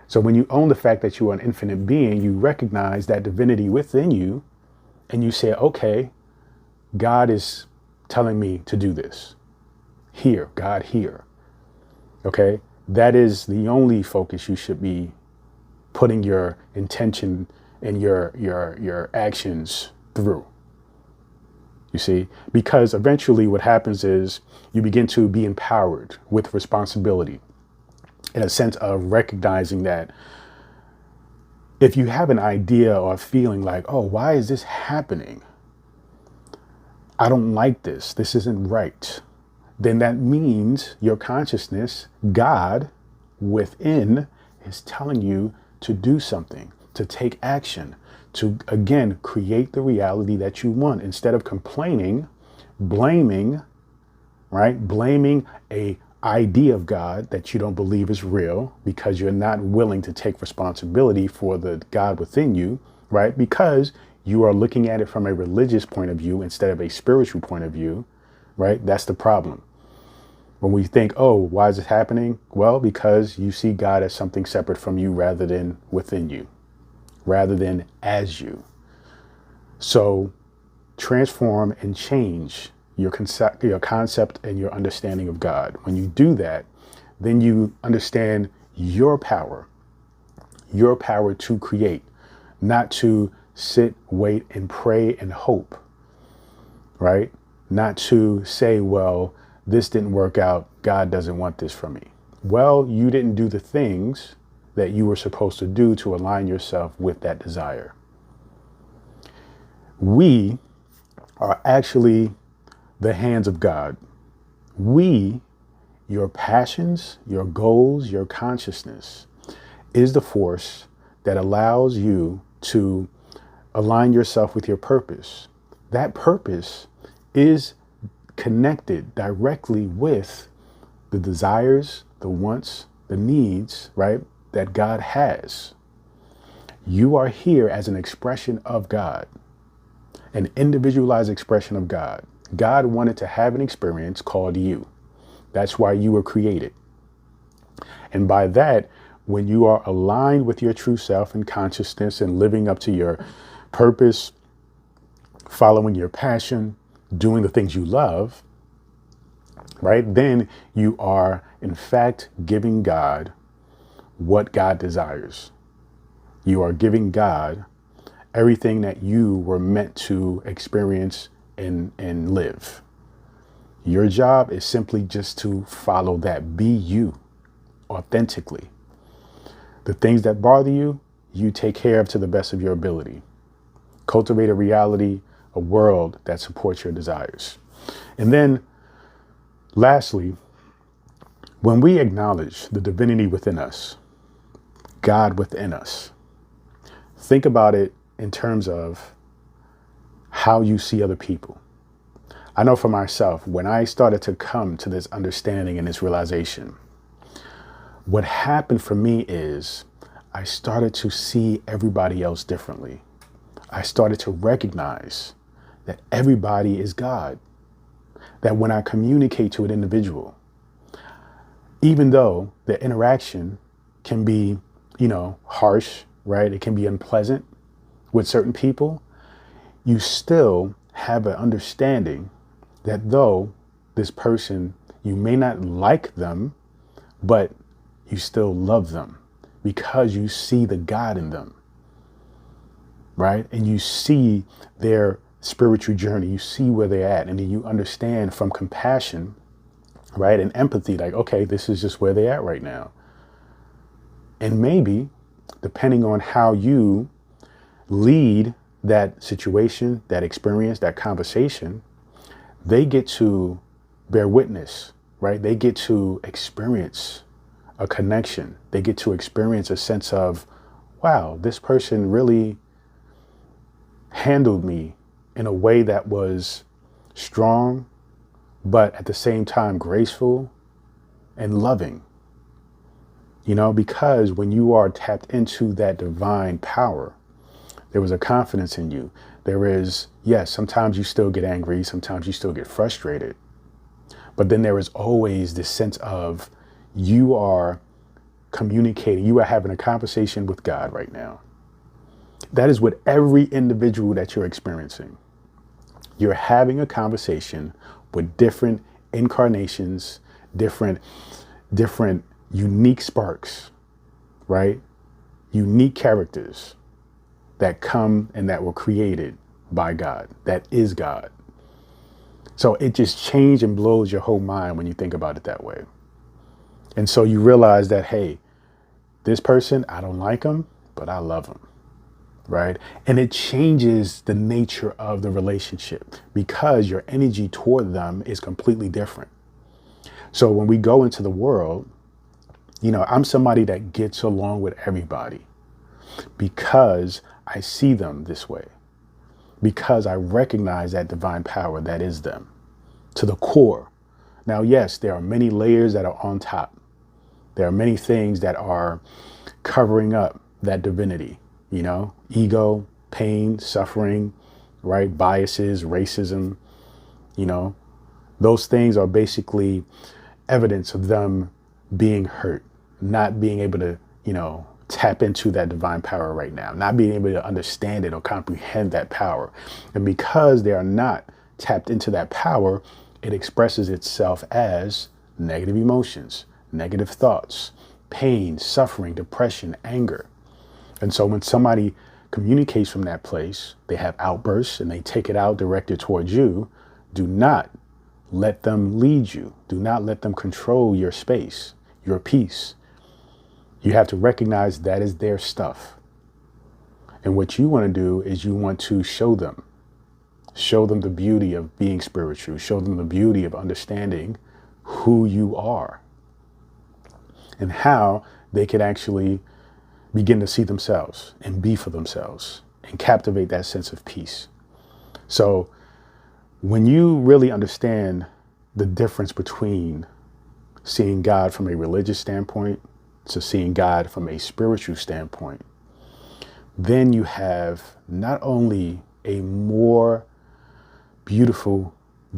[SPEAKER 1] So when you own the fact that you are an infinite being, you recognize that divinity within you, and you say, okay, God is telling me to do this. Here, God here. Okay? That is the only focus you should be putting your intention and your actions through. You see? Because eventually what happens is you begin to be empowered with responsibility, in a sense of recognizing that if you have an idea or a feeling like, oh, why is this happening? I don't like this. This isn't right. Then that means your consciousness, God within, is telling you to do something, to take action, to, again, create the reality that you want instead of complaining, blaming, right? Blaming a idea of God that you don't believe is real because you're not willing to take responsibility for the God within you, right? Because you are looking at it from a religious point of view instead of a spiritual point of view, right? That's the problem. When we think, oh, why is this happening? Well, because you see God as something separate from you rather than within you, rather than as you. So transform and change your concept and your understanding of God. When you do that, then you understand your power to create, not to sit, wait, and pray and hope, right? Not to say, well, this didn't work out. God doesn't want this from me. Well, you didn't do the things that you were supposed to do to align yourself with that desire. We are actually the hands of God. We, your passions, your goals, your consciousness is the force that allows you to align yourself with your purpose. That purpose is connected directly with the desires, the wants, the needs, right, that God has. You are here as an expression of God, an individualized expression of God. God wanted to have an experience called you. That's why you were created. And by that, when you are aligned with your true self and consciousness and living up to your purpose, following your passion, doing the things you love, right? Then you are, in fact, giving God what God desires. You are giving God everything that you were meant to experience and live. Your job is simply just to follow that. Be you authentically. The things that bother you, you take care of to the best of your ability. Cultivate a reality, a world that supports your desires. And then lastly, when we acknowledge the divinity within us, God within us, think about it in terms of how you see other people. I know for myself, when I started to come to this understanding and this realization, what happened for me is I started to see everybody else differently. I started to recognize that everybody is God. That when I communicate to an individual, even though the interaction can be, harsh, right? It can be unpleasant with certain people, you still have an understanding that though this person, you may not like them, but you still love them because you see the God in them, right? And you see their spiritual journey, you see where they're at, and then you understand from compassion, right? And empathy, like, okay, this is just where they're at right now. And maybe, depending on how you lead that situation, that experience, that conversation, they get to bear witness, right? They get to experience a connection. They get to experience a sense of, wow, this person really handled me in a way that was strong, but at the same time graceful and loving. Because when you are tapped into that divine power, there was a confidence in you. There is, yes, sometimes you still get angry, sometimes you still get frustrated, but then there is always this sense of you are communicating, you are having a conversation with God right now. That is what every individual that you're experiencing. You're having a conversation with different incarnations, different unique sparks, right? Unique characters that come and that were created by God, that is God. So it just changes and blows your whole mind when you think about it that way. And so you realize that, hey, this person, I don't like them, but I love them, right? And it changes the nature of the relationship because your energy toward them is completely different. So when we go into the world, I'm somebody that gets along with everybody because I see them this way because I recognize that divine power that is them to the core. Now, yes, there are many layers that are on top. There are many things that are covering up that divinity, ego, pain, suffering, right? Biases, racism, you know, those things are basically evidence of them being hurt, not being able to, tap into that divine power right now, not being able to understand it or comprehend that power. And because they are not tapped into that power, it expresses itself as negative emotions, negative thoughts, pain, suffering, depression, anger. And so when somebody communicates from that place, they have outbursts and they take it out directed towards you. Do not let them lead you. Do not let them control your space, your peace. You have to recognize that is their stuff. And what you want to do is you want to show them the beauty of being spiritual, show them the beauty of understanding who you are and how they can actually begin to see themselves and be for themselves and captivate that sense of peace. So when you really understand the difference between seeing God from a religious standpoint to seeing God from a spiritual standpoint, then you have not only a more beautiful,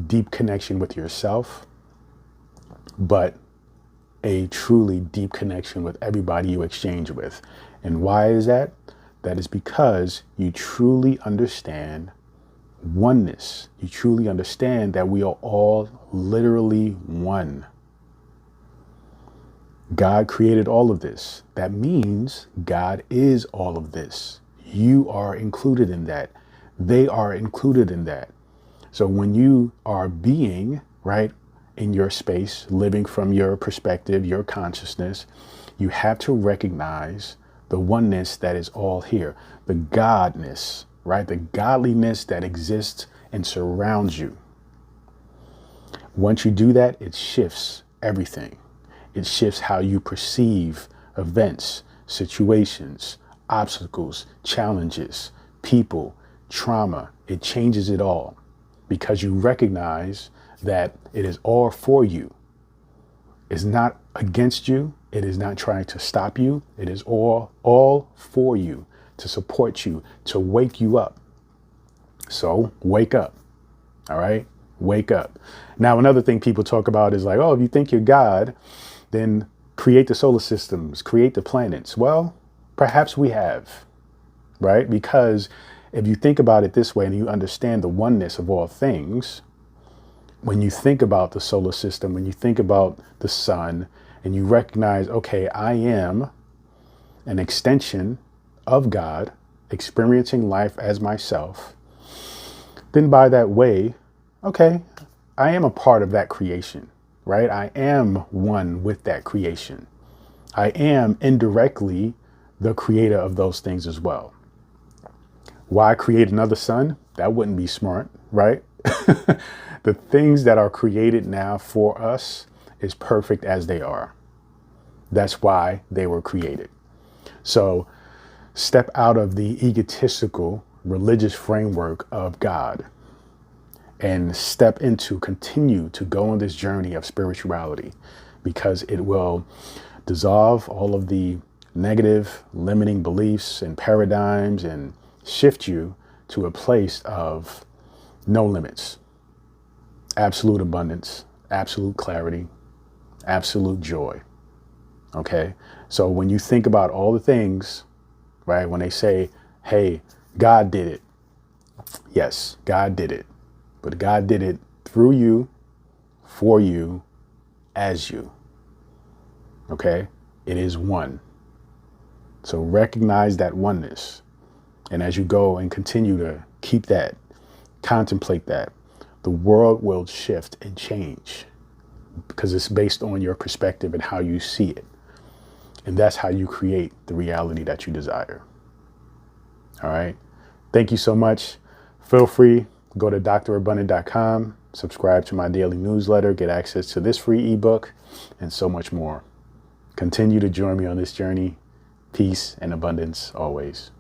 [SPEAKER 1] deep connection with yourself, but a truly deep connection with everybody you exchange with. And why is that? That is because you truly understand oneness. You truly understand that we are all literally one. God created all of this. That means God is all of this. You are included in that. They are included in that. So when you are being, right, in your space, living from your perspective, your consciousness, you have to recognize the oneness that is all here, the godness, right, the godliness that exists and surrounds you. Once you do that, it shifts everything. It shifts how you perceive events, situations, obstacles, challenges, people, trauma. It changes it all because you recognize that it is all for you. It's not against you. It is not trying to stop you. It is all for you, to support you, to wake you up. So wake up. All right. Wake up. Now, another thing people talk about is like, oh, if you think you're God, then create the solar systems, create the planets. Well, perhaps we have, right? Because if you think about it this way and you understand the oneness of all things, when you think about the solar system, when you think about the sun, and you recognize, okay, I am an extension of God, experiencing life as myself, then by that way, okay, I am a part of that creation, right? I am one with that creation. I am indirectly the creator of those things as well. Why create another sun? That wouldn't be smart, right? The things that are created now for us is perfect as they are. That's why they were created. So step out of the egotistical religious framework of God and continue to go on this journey of spirituality, because it will dissolve all of the negative limiting beliefs and paradigms and shift you to a place of no limits, absolute abundance, absolute clarity, absolute joy. Okay. So when you think about all the things, right, when they say, hey, God did it. Yes, God did it. But God did it through you, for you, as you. Okay. It is one. So recognize that oneness. And as you go and continue to keep that, contemplate that, the world will shift and change because it's based on your perspective and how you see it. And that's how you create the reality that you desire. All right. Thank you so much. Feel free, go to drabundant.com, subscribe to my daily newsletter, get access to this free ebook, and so much more. Continue to join me on this journey. Peace and abundance always.